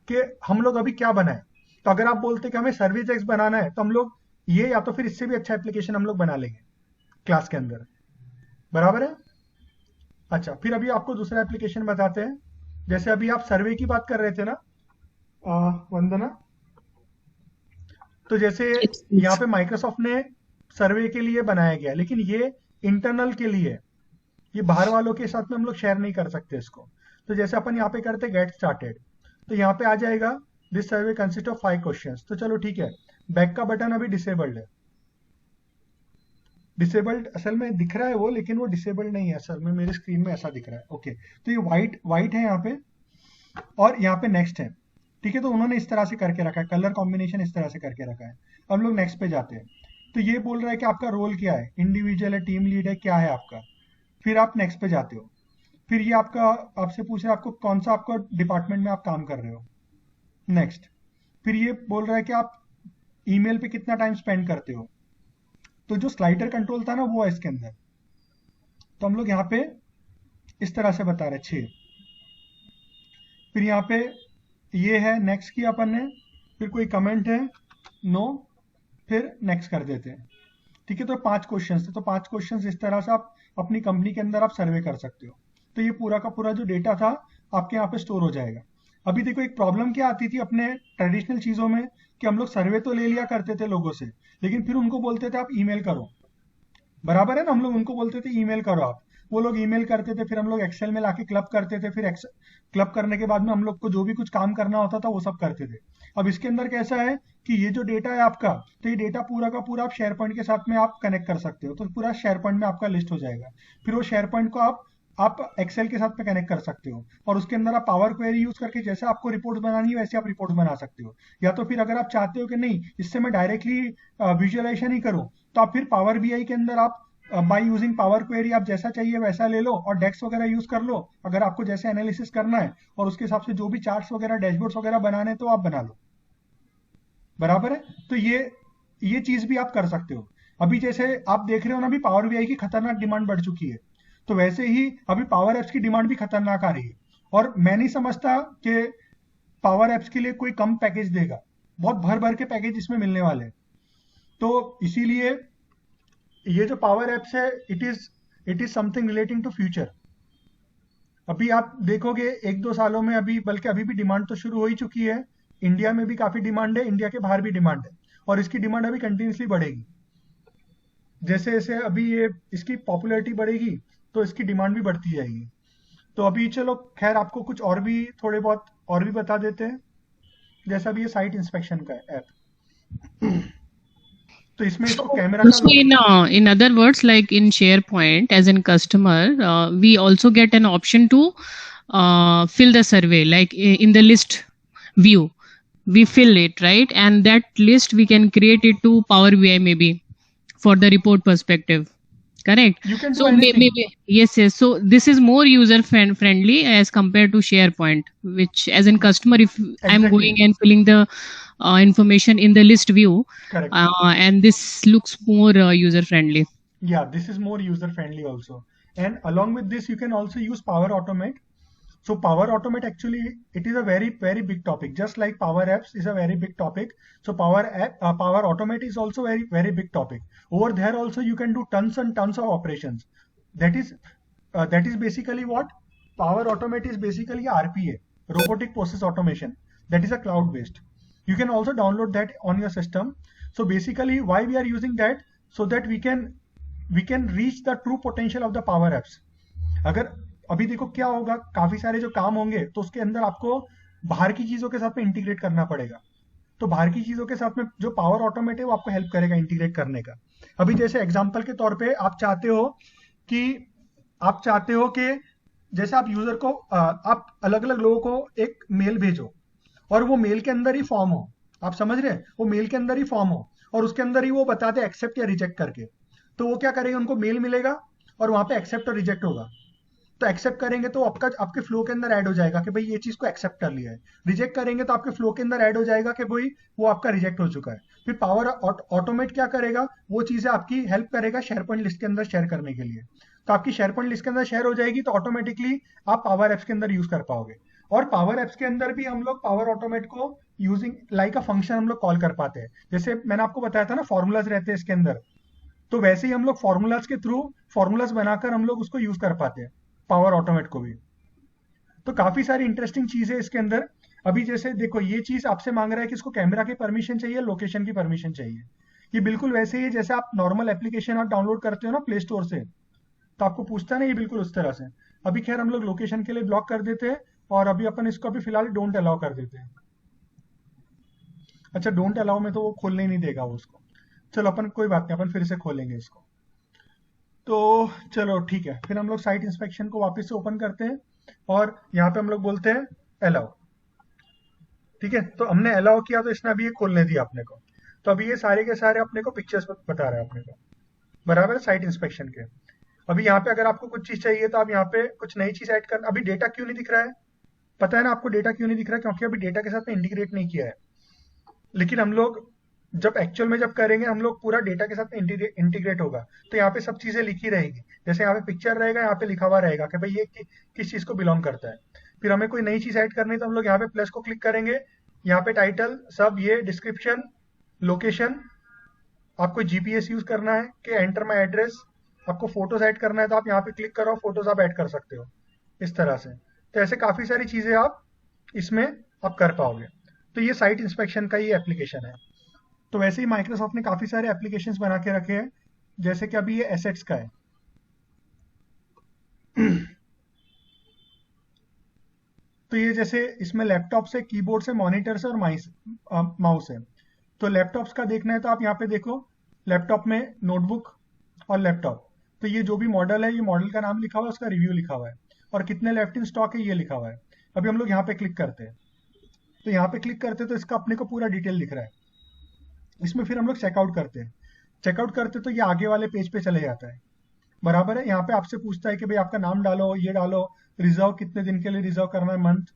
कि हम लोग अभी क्या बनाए। तो अगर आप बोलते कि हमें सर्विस डेस्क बनाना है, तो हम लोग ये या तो फिर इससे भी अच्छा एप्लीकेशन हम लोग बना लेंगे क्लास के अंदर, बराबर है। अच्छा, फिर अभी आपको दूसरा एप्लीकेशन बताते हैं। जैसे अभी आप सर्वे की बात कर रहे थे ना वंदना, तो जैसे यहाँ पे माइक्रोसॉफ्ट ने सर्वे के लिए बनाया गया, लेकिन ये इंटरनल के लिए, ये बाहर वालों के साथ में हम लोग शेयर नहीं कर सकते इसको। तो जैसे अपन यहाँ पे करते गेट स्टार्टेड, तो यहाँ पे आ जाएगा this survey consist of 5 questions. तो चलो ठीक है, बैक का बटन अभी डिसेबल्ड है। डिसेबल्ड असल में दिख रहा है वो, लेकिन वो डिसेबल्ड नहीं है असल में, मेरे स्क्रीन में ऐसा दिख रहा है। ओके, तो ये व्हाइट है यहाँ पे, और यहाँ पे नेक्स्ट है। ठीक है, तो उन्होंने इस तरह से करके रखा है, कलर कॉम्बिनेशन इस तरह से करके रखा है। अब लोग नेक्स्ट पे जाते हैं, तो ये बोल रहा है कि आपका रोल क्या है, इंडिविजुअल है, टीम लीड है, क्या है आपका। फिर आप नेक्स्ट पे जाते हो। फिर ये आपसे पूछ रहा है आपको कौन सा आपका डिपार्टमेंट में आप काम कर रहे हो, नेक्स्ट। फिर ये बोल रहा है कि आप ईमेल पे कितना टाइम स्पेंड करते हो। तो जो स्लाइडर कंट्रोल था ना वो है इसके अंदर। तो हम लोग यहाँ पे इस तरह से बता रहे 6। फिर यहाँ पे ये है, नेक्स्ट किया अपन ने, फिर कोई कमेंट है, नो, फिर नेक्स्ट कर देते हैं। ठीक है, तो 5 क्वेश्चंस थे। तो 5 क्वेश्चंस इस तरह से आप अपनी कंपनी के अंदर आप सर्वे कर सकते हो। तो ये पूरा का पूरा जो डेटा था आपके यहाँ पे स्टोर हो जाएगा। अभी देखो एक प्रॉब्लम क्या आती थी अपने ट्रेडिशनल चीजों में, कि हम लोग सर्वे तो ले लिया करते थे लोगों से, लेकिन फिर उनको बोलते थे आप ईमेल करो, बराबर है ना, हम लोग उनको बोलते थे ईमेल करो आप, वो लोग ईमेल करते थे, फिर हम लोग एक्सेल में लाके क्लब करते थे, फिर क्लब करने के बाद में हम लोग को जो भी कुछ काम करना होता था वो सब करते थे। अब इसके अंदर कैसा है कि ये जो डेटा है आपका, तो ये डेटा पूरा का पूरा आप शेयर पॉइंट के साथ में आप कनेक्ट कर सकते हो, तो पूरा शेयर पॉइंट में आपका लिस्ट हो जाएगा। फिर वो शेयर पॉइंट को आप एक्सेल के साथ में कनेक्ट कर सकते हो, और उसके अंदर आप पावर क्वेरी यूज करके जैसे आपको रिपोर्ट बनानी है वैसे आप रिपोर्ट बना सकते हो। या तो फिर अगर आप चाहते हो कि नहीं इससे मैं डायरेक्टली विजुअलाइजेशन ही करूं, तो आप फिर पावर बीआई के अंदर आप बाय यूजिंग पावर क्वेरी आप जैसा चाहिए वैसा ले लो और डेक्स वगैरह यूज कर लो, अगर आपको जैसे एनालिसिस करना है, और उसके हिसाब से जो भी चार्ट्स वगैरह डैशबोर्ड्स वगैरह बनाने तो आप बना लो, बराबर है। तो ये चीज भी आप कर सकते हो। अभी जैसे आप देख रहे हो ना, अभी पावर बीआई की खतरनाक डिमांड बढ़ चुकी है, तो वैसे ही अभी पावर एप्स की डिमांड भी खतरनाक आ रही है, और मैं नहीं समझता कि पावर एप्स के लिए कोई कम पैकेज देगा, बहुत भर भर के पैकेज इसमें मिलने वाले हैं। तो इसीलिए ये जो पावर एप्स है it is something relating to future. अभी आप देखोगे 1-2 सालों में, अभी बल्कि अभी भी डिमांड तो शुरू हो ही चुकी है, इंडिया में भी काफी डिमांड है, इंडिया के बाहर भी डिमांड है, और इसकी डिमांड अभी कंटिन्यूसली बढ़ेगी। जैसे जैसे अभी ये इसकी पॉपुलैरिटी बढ़ेगी तो इसकी डिमांड भी बढ़ती जाएगी। तो अभी चलो खैर आपको कुछ और भी थोड़े बहुत और भी बता देते हैं, जैसा भी ये साइट इंस्पेक्शन का ऐप। तो इसमें इसको कैमरा का So in other words, like in SharePoint, as in customer, we also get an option to fill the survey, like in the list view, we fill it, right? And that list we can create it to Power BI maybe for the report perspective. Correct. You can do So anything. maybe yes. So this is more user friendly as compared to SharePoint, which as in customer, if I'm Exactly. going and filling the information in the list view, Correct. and this looks more user friendly. Yeah, this is more user friendly also. And along with this, you can also use Power Automate. So Power Automate actually, it is a very, very big topic. Just like Power Apps is a very big topic. So Power Automate is also very, very big topic. Over there also you can do tons and tons of operations. That is basically what Power Automate is basically RPA, robotic process automation. That is a cloud based. You can also download that on your system. So basically why we are using that, so that we can reach the true potential of the Power Apps. अगर अभी देखो क्या होगा, काफी सारे जो काम होंगे तो उसके अंदर आपको बाहर की चीजों के साथ में इंटीग्रेट करना पड़ेगा, तो बाहर की चीजों के साथ में जो पावर ऑटोमेट है वो आपको हेल्प करेगा इंटीग्रेट करने का। अभी जैसे एग्जांपल के तौर पे आप चाहते हो कि जैसे आप यूजर को आप अलग अलग लोगों को एक मेल भेजो, और वो मेल के अंदर ही फॉर्म हो, आप समझ रहे हैं, वो मेल के अंदर ही फॉर्म हो और उसके अंदर ही वो बता दे एक्सेप्ट या रिजेक्ट करके। तो वो क्या करेगा, उनको मेल मिलेगा और वहां पे एक्सेप्ट और रिजेक्ट होगा। तो एक्सेप्ट करेंगे तो आपके फ्लो के अंदर ऐड हो जाएगा कि भाई ये चीज को एक्सेप्ट कर लिया है, रिजेक्ट करेंगे तो आपके फ्लो के अंदर ऐड हो जाएगा कि भाई वो आपका रिजेक्ट हो चुका है। फिर पावर ऑटोमेट क्या करेगा, वो चीजें आपकी हेल्प करेगा शेयर पॉइंट लिस्ट के अंदर शेयर करने के लिए। तो आपकी शेयर पॉइंट लिस्ट के अंदर शेयर हो जाएगी तो ऑटोमेटिकली आप पावर एप्स के अंदर यूज कर पाओगे। और पावर एप्स के अंदर भी हम लोग पावर ऑटोमेट को यूजिंग लाइक अ फंक्शन हम लोग कॉल कर पाते हैं। जैसे मैंने आपको बताया था ना फॉर्मूलाज रहते हैं इसके अंदर, तो वैसे ही हम लोग फॉर्मूलाज के थ्रू फॉर्मूलाज बनाकर हम लोग उसको यूज कर पाते हैं पावर ऑटोमेट को भी। तो काफी सारी इंटरेस्टिंग चीज है इसके अंदर। अभी जैसे देखो ये चीज आपसे मांग रहा है कि इसको कैमरा की परमिशन चाहिए, लोकेशन की परमिशन चाहिए। ये बिल्कुल वैसे ही है जैसे आप नॉर्मल एप्लीकेशन आप डाउनलोड करते हो ना प्ले स्टोर से, तो आपको पूछता है ना, ये बिल्कुल उस तरह से। अभी खैर हम लोग लोकेशन के लिए ब्लॉक कर देते हैं, और अभी अपन इसको अभी फिलहाल डोंट अलाउ कर देते हैं। अच्छा, डोंट अलाउ में तो वो खोलने ही नहीं देगा वो उसको। चलो अपन कोई बात नहीं, अपन फिर से खोलेंगे इसको। तो चलो ठीक है, फिर हम लोग साइट इंस्पेक्शन को वापस से ओपन करते हैं और यहाँ पे हम लोग बोलते हैं अलाउ। ठीक है, तो हमने अलाउ किया तो इसने अभी ये खोलने दिया अपने को। तो अभी ये सारे के सारे अपने को पिक्चर्स बता रहे हैं अपने को, बराबर साइट इंस्पेक्शन के। अभी यहाँ पे अगर आपको कुछ चीज चाहिए तो आप यहाँ पे कुछ नई चीज ऐड कर। अभी डेटा क्यों नहीं दिख रहा है, पता है ना आपको डेटा क्यों नहीं दिख रहा है? क्योंकि अभी डेटा के साथ में इंटीग्रेट नहीं किया है। लेकिन हम लोग जब एक्चुअल में जब करेंगे हम लोग पूरा डेटा के साथ में इंटीग्रेट होगा, तो यहाँ पे सब चीजें लिखी रहेगी। जैसे यहाँ पे पिक्चर रहेगा, यहाँ पे लिखा हुआ रहेगा कि भाई ये किस चीज को बिलोंग करता है। फिर हमें कोई नई चीज ऐड करनी है तो हम लोग यहाँ पे प्लस को क्लिक करेंगे, यहाँ पे टाइटल सब, ये डिस्क्रिप्शन, लोकेशन, आपको जीपीएस यूज करना है कि एंटर माई एड्रेस, आपको फोटोज ऐड करना है तो आप यहाँ पे क्लिक करो, फोटोज आप ऐड कर सकते हो इस तरह से। तो ऐसे काफी सारी चीजें आप इसमें आप कर पाओगे। तो ये साइट इंस्पेक्शन का ही एप्लीकेशन है। तो वैसे ही माइक्रोसॉफ्ट ने काफी सारे एप्लीकेशंस बना के रखे हैं, जैसे कि अभी ये एसेट्स का है। तो ये जैसे इसमें लैपटॉप से, कीबोर्ड से, मॉनिटर से और माउस है। तो लैपटॉप्स का देखना है तो आप यहाँ पे देखो, लैपटॉप में नोटबुक और लैपटॉप। तो ये जो भी मॉडल है, ये मॉडल का नाम लिखा हुआ है, उसका रिव्यू लिखा हुआ है, और कितने लेफ्ट इन स्टॉक है ये लिखा हुआ है। अभी हम लोग यहाँ पे क्लिक करते हैं, तो यहाँ पे क्लिक करते हैं तो इसका अपने को पूरा डिटेल दिख रहा है। इसमें फिर हम लोग चेकआउट करते हैं, चेकआउट करते तो ये आगे वाले पेज पे चले जाता है, बराबर है। यहाँ पे आपसे पूछता है कि भाई आपका नाम डालो, ये डालो, रिजर्व कितने दिन के लिए रिजर्व करना है, मंथ,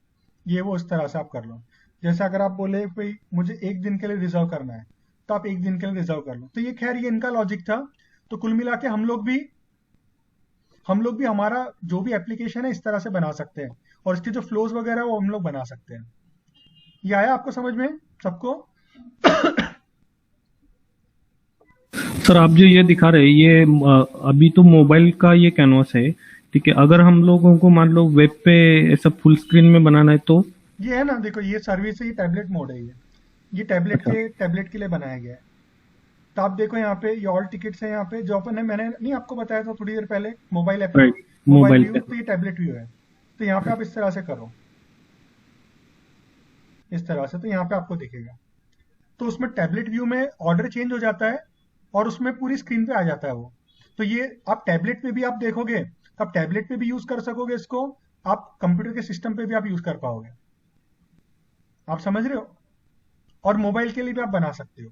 ये वो, इस तरह से आप कर लो। जैसे अगर आप बोले भाई मुझे 1 दिन के लिए रिजर्व करना है, तो आप 1 दिन के लिए रिजर्व कर लो। तो ये खैर ये इनका लॉजिक था। तो कुल मिला के हम लोग भी हमारा जो भी एप्लीकेशन है इस तरह से बना सकते हैं, और इसके जो फ्लोज वगैरह है वो हम लोग बना सकते हैं। ये आया आपको समझ में सबको? सर आप जो ये दिखा रहे हैं ये अभी तो मोबाइल का ये कैनवास है, ठीक है। अगर हम लोगों को मान लो वेब पे ऐसा फुल स्क्रीन में बनाना है तो ये है ना, देखो ये सर्विस है, ये टैबलेट मोड है, ये टैबलेट के लिए बनाया गया है। तो आप देखो यहाँ पे ये ऑल टिकट्स है, यहाँ पे जो अपन है, मैंने नहीं आपको बताया था थोड़ी देर पहले, मोबाइल ऐप, मोबाइल व्यू, तो ये टैबलेट व्यू है। तो यहाँ पे आप इस तरह से करो, इस तरह से, तो यहाँ पे आपको दिखेगा। तो उसमें टैबलेट व्यू में ऑर्डर चेंज हो जाता है और उसमें पूरी स्क्रीन पे आ जाता है वो। तो ये आप टैबलेट में भी आप देखोगे, तो आप टैबलेट पे भी यूज कर सकोगे इसको, आप कंप्यूटर के सिस्टम पे भी आप यूज कर पाओगे। आप समझ रहे हो? और मोबाइल के लिए भी आप बना सकते हो।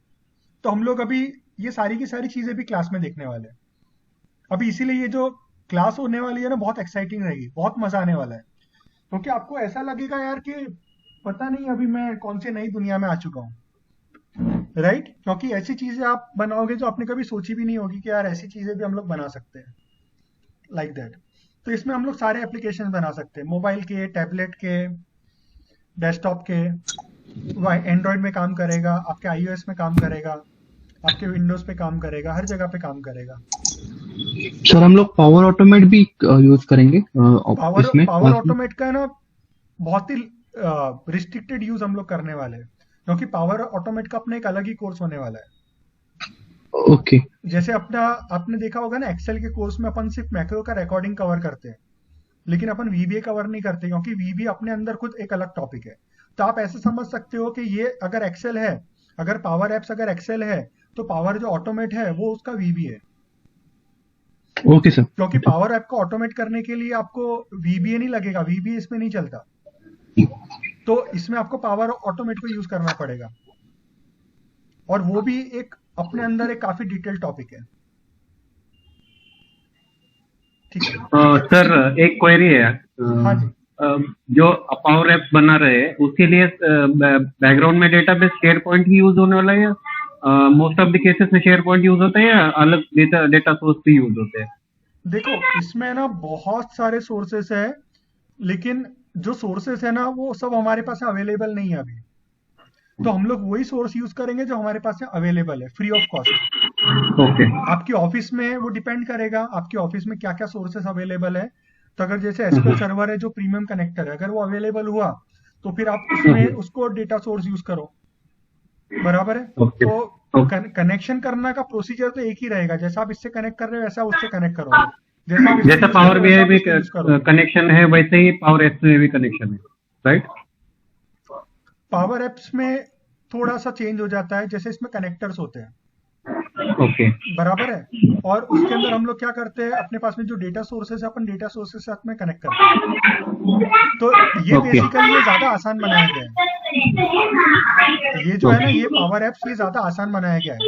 तो हम लोग अभी ये सारी की सारी चीजें भी क्लास में देखने वाले हैं अभी, इसीलिए ये जो क्लास होने वाली है ना, बहुत एक्साइटिंग रहेगी, बहुत मजा आने वाला है। क्योंकि आपको ऐसा लगेगा यार कि पता नहीं अभी मैं कौन सी नई दुनिया में आ चुका हूँ, राइट? क्योंकि ऐसी चीजें आप बनाओगे जो आपने कभी सोची भी नहीं होगी कि यार ऐसी चीजें भी हम लोग बना सकते हैं, लाइक दैट। तो इसमें हम लोग सारे एप्लीकेशन बना सकते हैं, मोबाइल के, टैबलेट के, डेस्कटॉप के। एंड्रॉयड में काम करेगा, आपके iOS में काम करेगा, आपके विंडोज पे काम करेगा, हर जगह पे काम करेगा। सर हम लोग पावर ऑटोमेट भी यूज करेंगे इसमें? पावर ऑटोमेट का है ना, बहुत ही रिस्ट्रिक्टेड यूज हम लोग करने वाले हैं, क्योंकि पावर ऑटोमेट का अपना एक अलग ही कोर्स होने वाला है। ओके। जैसे आपने देखा होगा ना, एक्सेल के कोर्स में अपन सिर्फ मैक्रो का रिकॉर्डिंग कवर करते हैं, लेकिन अपन वीबीए कवर नहीं करते, क्योंकि वीबीए अपने अंदर खुद एक अलग टॉपिक है। तो आप ऐसे समझ सकते हो कि ये अगर एक्सेल है, अगर पावर एप्स अगर एक्सेल है, तो पावर जो ऑटोमेट है वो उसका वीबीए है। Okay sir. क्योंकि पावर ऐप को ऑटोमेट करने के लिए आपको वीबीए नहीं लगेगा, वीबीए इसमें नहीं चलता, तो इसमें आपको पावर ऑटोमेट को यूज करना पड़ेगा, और वो भी एक अपने अंदर एक काफी डिटेल टॉपिक है। ठीक है सर, एक क्वेरी है। हाँ जी। जो पावर ऐप बना रहे हैं उसके लिए बैकग्राउंड में डेटाबेस शेयर पॉइंट ही यूज होने वाला है, या मोस्ट ऑफ द केसेस में शेयर पॉइंट यूज होता है, या अलग डेटा सोर्स भी यूज होते हैं? देखो इसमें ना बहुत सारे सोर्सेस है, लेकिन जो सोर्सेस है ना वो सब हमारे पास अवेलेबल नहीं है अभी। तो हम लोग वही सोर्स यूज करेंगे जो हमारे पास अवेलेबल है, फ्री ऑफ कॉस्ट। ओके। आपकी ऑफिस में वो डिपेंड करेगा, आपकी ऑफिस में क्या क्या सोर्सेस अवेलेबल है। तो अगर जैसे एसक्यूएल सर्वर है जो प्रीमियम कनेक्टर है, अगर वो अवेलेबल हुआ तो फिर आप उसमें उसको डेटा सोर्स यूज करो, बराबर है। तो कनेक्शन करना का प्रोसीजर तो एक ही रहेगा, जैसा आप इससे कनेक्ट कर रहे हो वैसा उससे कनेक्ट करोगे। जैसा पावर बीआई में कनेक्शन है वैसे ही पावर एप्स में भी कनेक्शन है, राइट? पावर एप्स में थोड़ा सा चेंज हो जाता है, जैसे इसमें कनेक्टर्स होते हैं, ओके, बराबर है। और उसके अंदर हम लोग क्या करते हैं, अपने पास में जो डेटा सोर्सेस है अपन डेटा सोर्सेस साथ में कनेक्ट करते हैं। तो ये बेसिकली ये ज्यादा आसान बनाया गया है, ये जो है ना ये पावर एप्स ये ज्यादा आसान बनाया गया है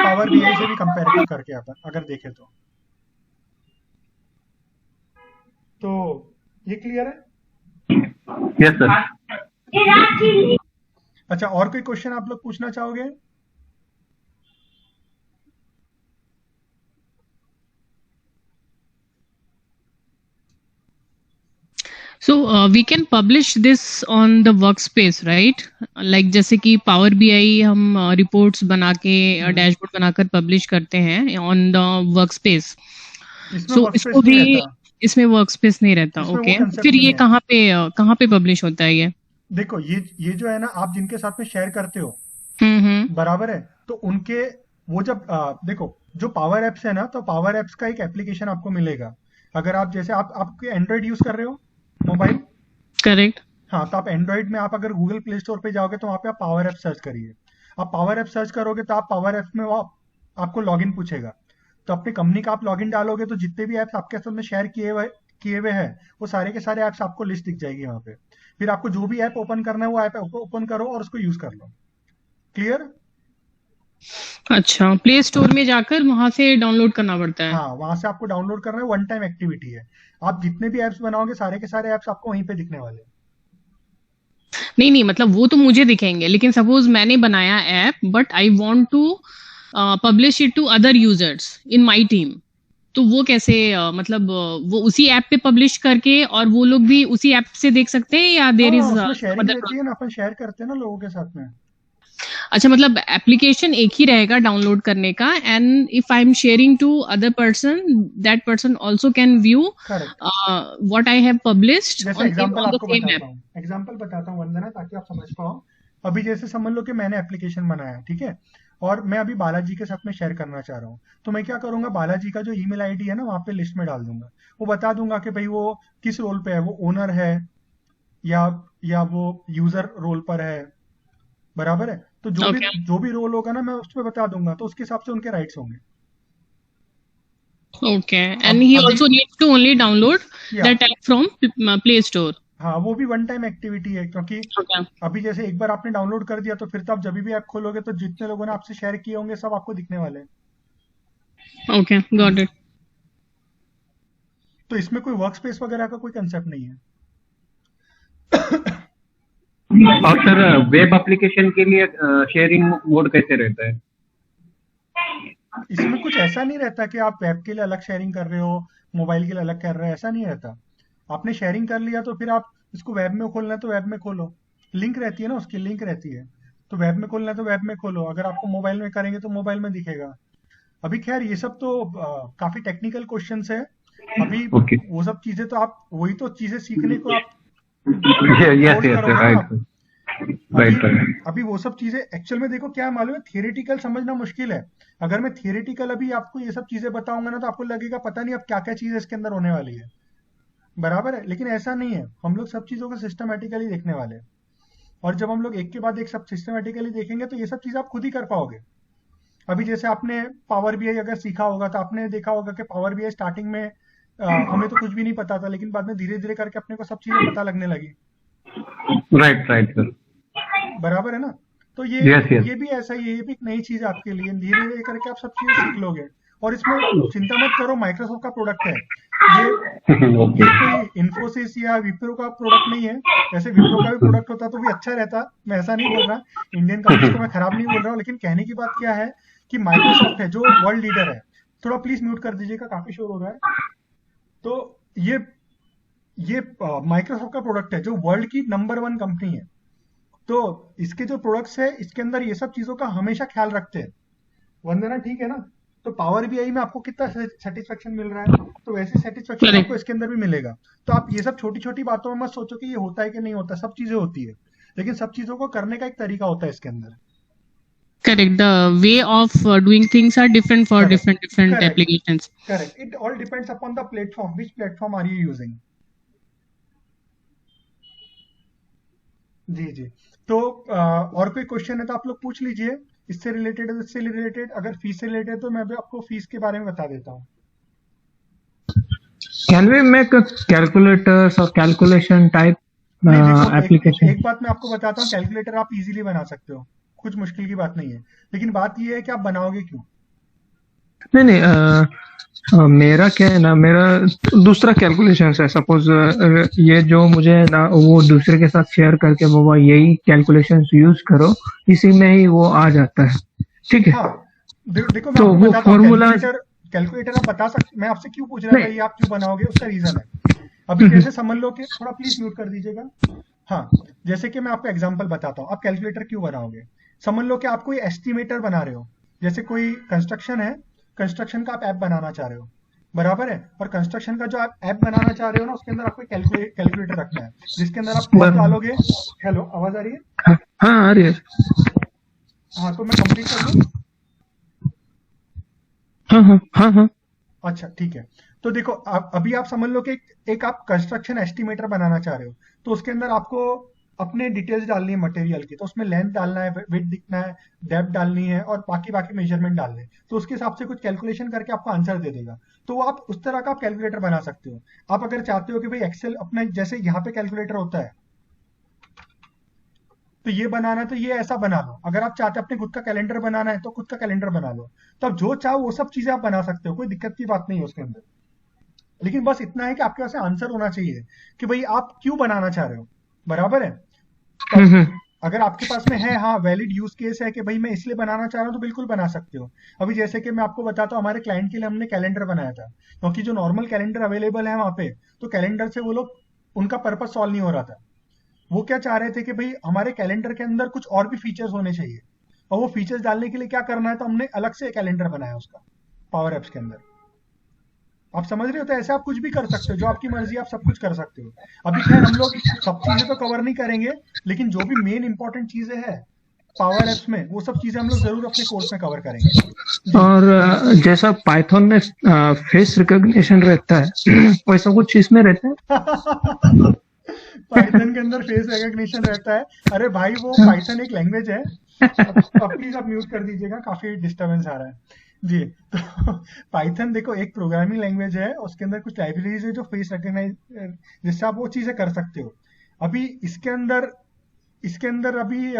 पावर बीआई से भी कंपेरेटिव करके अपन अगर देखें तो ये क्लियर है? Yes sir. अच्छा, और कोई क्वेश्चन आप लोग पूछना चाहोगे? So we can publish this on the workspace, right? Like जैसे कि Power BI हम reports बना के dashboard बनाकर publish करते हैं on the workspace. So इसको भी इसमें workspace नहीं रहता, ओके? फिर ये कहाँ पे publish होता है ये? देखो ये जो है ना, आप जिनके साथ में शेयर करते हो, हम्म। बराबर है, तो उनके वो जब देखो, जो पावर एप्स है ना, तो पावर एप्स का एक एप्लीकेशन आपको मिलेगा। अगर आप जैसे आपके एंड्रॉइड यूज कर रहे हो मोबाइल, करेक्ट। हाँ, तो आप एंड्रॉइड में आप अगर गूगल प्ले स्टोर पे जाओगे तो वहाँ पे आप पावर ऐप सर्च करिए। आप पावर ऐप सर्च करोगे तो आप पावर ऐप में वो आपको लॉगिन पूछेगा। तो अपनी कंपनी का आप लॉगिन डालोगे तो जितने भी ऐप्स आपके साथ में शेयर किए हुए हैं, वो सारे के सारे ऐप्स आपको लिस्ट दिख जाएगी वहाँ पे। फिर आपको जो भी ऐप ओपन करना है वो ऐप ओपन करो और उसको यूज कर लो। क्लियर? अच्छा, प्ले स्टोर में जाकर वहां से डाउनलोड करना पड़ता है? हाँ, वहां से आपको डाउनलोड करना है, वन टाइम एक्टिविटी है। आप जितने भी ऐप्स बनाओगे सारे के सारे ऐप्स आपको वहीं पे दिखने वाले हैं। नहीं नहीं, मतलब वो तो मुझे दिखेंगे, लेकिन सपोज मैंने बनाया app but I want to publish it to other users in my team, तो वो कैसे मतलब वो उसी ऐप पे पब्लिश करके और वो लोग भी उसी ऐप से देख सकते हैं, या देयर हाँ, इज उसमें शेयरिंग अदर? रहती है ना, अपन शेयर करते हैं ना लोगों के साथ में। अच्छा, मतलब एप्लीकेशन एक ही रहेगा डाउनलोड करने का, and if I am sharing to other person, that person also can view correct. What I have published जैसे ऑन एग्जांपल द आपको सेम बताता ऐप। हूँ, वंदना, ताकि आप समझ पाओ। अभी जैसे समझ लो कि मैंने एप्लीकेशन बनाया, ठीक है, और मैं अभी बालाजी के साथ में शेयर करना चाह रहा हूँ। तो मैं क्या करूंगा, बालाजी का जो ईमेल आईडी है ना, वहाँ पे लिस्ट में डाल दूंगा। वो बता दूंगा कि भाई वो किस रोल पे है, वो ओनर है या वो यूजर रोल पर है, बराबर है। तो ओके जो भी रोल होगा ना, मैं उस पर बता दूंगा, तो उसके हिसाब से उनके राइट्स होंगे। ओके, एंड अब ही अभी also needs to only download या that app from play store? हाँ, वो भी वन टाइम एक्टिविटी है, क्योंकि ओके अभी जैसे एक बार आपने डाउनलोड कर दिया तो फिर तो आप जब भी ऐप खोलोगे तो जितने लोगों ने आपसे शेयर किए होंगे सब आपको दिखने वाले हैं। Okay, got it. तो इसमें कोई वर्क स्पेस वगैरह का कोई कंसेप्ट नहीं है। और सर वेब एप्लीकेशन के लिए शेयरिंग मोड कैसे रहता है? इसमें कुछ ऐसा नहीं रहता कि आप वेब के लिए अलग शेयरिंग कर रहे हो, मोबाइल के लिए अलग कर रहे हो, ऐसा नहीं रहता। आपने शेयरिंग कर लिया तो फिर आप इसको वेब में खोलना है तो वेब में खोलो, लिंक रहती है ना, उसकी लिंक रहती है। तो वेब में खोलना है तो वेब में खोलो, अगर आपको मोबाइल में करेंगे तो मोबाइल में दिखेगा। अभी खैर ये सब तो काफी टेक्निकल क्वेश्चंस है। अभी ओके, वो सब चीजें तो आप वही तो चीजें सीखने को आप यस कोर्स यस करोगे ना राइट आप। राइट अभी अभी वो सब चीजें एक्चुअल में देखो क्या मालूम है, थियोरेटिकल समझना मुश्किल है। अगर मैं थियोरेटिकल अभी आपको ये सब चीजें बताऊंगा ना, तो आपको लगेगा पता नहीं अब क्या क्या चीज इसके अंदर होने वाली है, बराबर है। लेकिन ऐसा नहीं है, हम लोग सब चीजों को सिस्टमेटिकली देखने वाले हैं। और जब हम लोग एक के बाद एक सब सिस्टमेटिकली देखेंगे तो ये सब चीज आप खुद ही कर पाओगे। अभी जैसे आपने पावर बीआई अगर सीखा होगा तो आपने देखा होगा कि पावर बीआई स्टार्टिंग में हमें तो कुछ भी नहीं पता था, लेकिन बाद में धीरे धीरे करके अपने को सब चीजें पता लगने लगी, राइट राइट सर, बराबर है ना। तो यस यस ये भी ऐसा ही है, ये भी एक नई चीज है आपके लिए, धीरे धीरे करके आप सब चीजें सीख लोगे। और इसमें चिंता मत करो, माइक्रोसॉफ्ट का प्रोडक्ट है ये कोई इन्फोसिस या विप्रो का प्रोडक्ट नहीं है। वैसे विप्रो का भी प्रोडक्ट होता तो भी अच्छा रहता, मैं ऐसा नहीं बोल रहा, इंडियन कंपनीज को मैं खराब नहीं बोल रहा हूँ, लेकिन कहने की बात क्या है कि माइक्रोसॉफ्ट है जो वर्ल्ड लीडर है। थोड़ा प्लीज म्यूट कर दीजिएगा, काफी शोर हो रहा है। तो ये माइक्रोसॉफ्ट का प्रोडक्ट है जो वर्ल्ड की नंबर 1 कंपनी है। तो इसके जो प्रोडक्ट्स है इसके अंदर ये सब चीजों का हमेशा ख्याल रखते हैं, वंदना, ठीक है ना। तो पावर बीआई में आपको कितना सेटिस्फेक्शन मिल रहा है, तो वैसे सेटिस्फेक्शन Correct. आपको इसके अंदर भी मिलेगा। तो आप ये सब छोटी छोटी बातों में मत सोचो कि ये होता है कि नहीं होता, सब चीजें होती है, लेकिन सब चीजों को करने का एक तरीका होता है इसके अंदर। Correct. The way of doing things are different for Correct. different Correct. applications. Correct, it all depends upon the platform, which platform are you using. जी जी। तो और कोई क्वेश्चन है तो आप लोग पूछ लीजिए, इससे रिलेटेड है, इससे रिलेटेड। अगर फीस से रिलेटेड तो मैं भी आपको फीस के बारे में बता देता हूँ। Can we make a calculators or calculation type नहीं देखो, application? एक बात मैं आपको बताता हूँ, कैलकुलेटर आप इजीली बना सकते हो, कुछ मुश्किल की बात नहीं है। लेकिन बात ये है कि आप बनाओगे क्यों। नहीं नहीं, मेरा क्या है ना, मेरा दूसरा कैलकुलेशन है। सपोज ये जो मुझे है ना वो दूसरे के साथ शेयर करके बाबा यही कैलकुलेशंस यूज करो, इसी में ही वो आ जाता है, ठीक है। हाँ देखो मैं तो आपको वो बताता हूँ, फॉर्मूला कैलकुलेटर आप बता सकते, मैं आपसे क्यों पूछ रहा था ये आप क्यों बनाओगे, उसका रीजन है। अभी जैसे समझ लो कि थोड़ा प्लीज म्यूट कर दीजिएगा। हाँ, जैसे कि मैं आपको एग्जांपल बताता हूँ, आप कैलकुलेटर क्यों बनाओगे। समझ लो कि आप कोई एस्टिमेटर बना रहे हो, जैसे कोई कंस्ट्रक्शन है, कंस्ट्रक्शन का आप ऐप बनाना चाह रहे हो, बराबर है। और कंस्ट्रक्शन का जो आप ऐप बनाना चाह रहे हो ना, उसके अंदर आपको कैलकुलेटर रखना है, जिसके अंदर आप कॉस्ट डालोगे। हेलो, आवाज आ रही है? हाँ हाँ, आ रही है। हाँ, तो मैं कंप्लीट कर दूं? हाँ हाँ हाँ हाँ। अच्छा, ठीक है। तो देखो, अभी आप समझ लो कि एक आप कंस्ट्रक्शन एस्टिमेटर बनाना चाह रहे हो, तो उसके अंदर आपको अपने डिटेल्स डालनी है मटेरियल की। तो उसमें लेंथ डालना है, विड्थ दिखना है, डेप्थ डालनी है, और बाकी बाकी मेजरमेंट डालने हैं। तो उसके हिसाब से कुछ कैलकुलेशन करके आपको आंसर दे देगा। तो आप उस तरह का आप कैलकुलेटर बना सकते हो। आप अगर चाहते हो कि भाई एक्सेल अपने जैसे यहाँ पे कैलकुलेटर होता है, तो ये बनाना है तो ये ऐसा बना लो। अगर आप चाहते हैं अपने खुद का कैलेंडर बनाना है, तो खुद का कैलेंडर बना लो। तो आप जो चाहो वो सब चीजें आप बना सकते हो, कोई दिक्कत की बात नहीं है उसके अंदर। लेकिन बस इतना है कि आपके पास आंसर होना चाहिए कि भाई आप क्यों बनाना चाह रहे हो। बराबर है? तो अगर आपके पास में है, हाँ, वैलिड यूज केस है कि भाई मैं इसलिए बनाना चाह रहा हूँ, तो बिल्कुल बना सकते हो। अभी जैसे कि मैं आपको बताता हूँ, हमारे क्लाइंट के लिए हमने कैलेंडर बनाया था, क्योंकि जो नॉर्मल कैलेंडर अवेलेबल है वहां पे, तो कैलेंडर से वो लोग, उनका पर्पज सॉल्व नहीं हो रहा था। वो क्या चाह रहे थे कि भाई हमारे कैलेंडर के अंदर कुछ और भी फीचर्स होने चाहिए, और वो फीचर्स डालने के लिए क्या करना है, तो हमने अलग से कैलेंडर बनाया उसका, पावर एप्स के अंदर। आप समझ रहे हो? तो ऐसे आप कुछ भी कर सकते हो, जो आपकी मर्जी, आप सब कुछ कर सकते हो। अभी खैर हम लोग सब चीजें तो कवर नहीं करेंगे, लेकिन जो भी मेन इंपॉर्टेंट चीजें हैं पावर एप्स में, वो सब चीजें हम लोग जरूर अपने कोर्स में कवर करेंगे। और जैसा पाइथन में फेस रिकॉग्निशन रहता है वैसा कुछ इसमें रहता है? पाइथन के अंदर फेस रिकॉग्निशन रहता है? अरे भाई, वो पाइथन एक लैंग्वेज है। अब प्लीज आप म्यूट कर दीजिएगा, काफी डिस्टरबेंस आ रहा है जी। तो पाइथन देखो एक प्रोग्रामिंग लैंग्वेज है, उसके अंदर कुछ लाइब्रेरीज है जो फेस रिकॉग्नाइज, जिससे आप वो चीजें कर सकते हो। अभी इसके अंदर अभी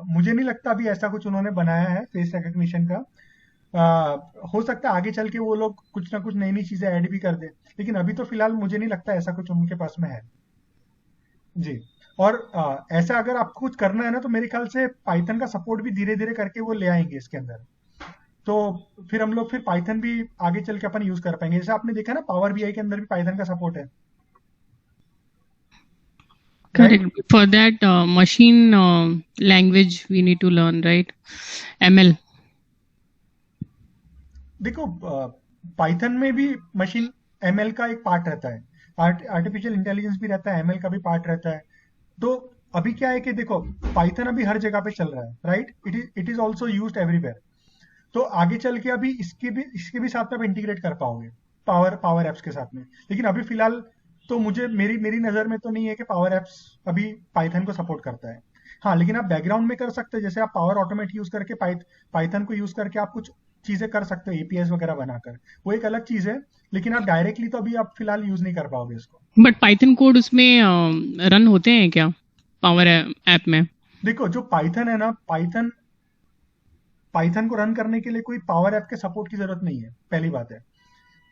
मुझे नहीं लगता अभी ऐसा कुछ उन्होंने बनाया है फेस रिकॉग्निशन का। हो सकता है आगे चल के वो लोग कुछ ना कुछ नई नई चीजें ऐड भी कर दे, लेकिन अभी तो फिलहाल मुझे नहीं लगता ऐसा कुछ उनके पास में है जी। और ऐसा अगर आपको कुछ करना है ना, तो मेरे ख्याल से पाइथन का सपोर्ट भी धीरे धीरे करके वो ले आएंगे इसके अंदर। तो फिर हम लोग फिर पाइथन भी आगे चल के अपन यूज कर पाएंगे। जैसे आपने देखा ना, पावर बीआई के अंदर भी पाइथन का सपोर्ट है, right? Correct. For that machine language, we need to learn, right? ML. देखो, पाइथन में भी मशीन एमएल का एक पार्ट रहता है, आर्टिफिशियल इंटेलिजेंस भी रहता है, एमएल का भी पार्ट रहता है। तो अभी क्या है कि देखो, पाइथन अभी हर जगह पे चल रहा है, right? It is also used everywhere. तो आगे चल के अभी इसके भी साथ में आप इंटीग्रेट कर पाओगे पावर एप्स के साथ में। लेकिन अभी फिलहाल तो मुझे मेरी मेरी नजर में तो नहीं है कि पावर एप्स अभी पाइथन को सपोर्ट करता है। हाँ, लेकिन आप बैकग्राउंड में कर सकते हैं, जैसे आप पावर ऑटोमेट यूज करके पाइथन को यूज करके आप कुछ चीजें कर सकते हो, एपीएस वगैरह बनाकर, वो एक अलग चीज है। लेकिन आप डायरेक्टली तो अभी आप फिलहाल यूज नहीं कर पाओगे इसको। बट पाइथन कोड उसमें रन होते हैं क्या पावर ऐप में? देखो, जो पाइथन है ना, पाइथन को रन करने के लिए कोई पावर ऐप के सपोर्ट की जरूरत नहीं है, पहली बात है।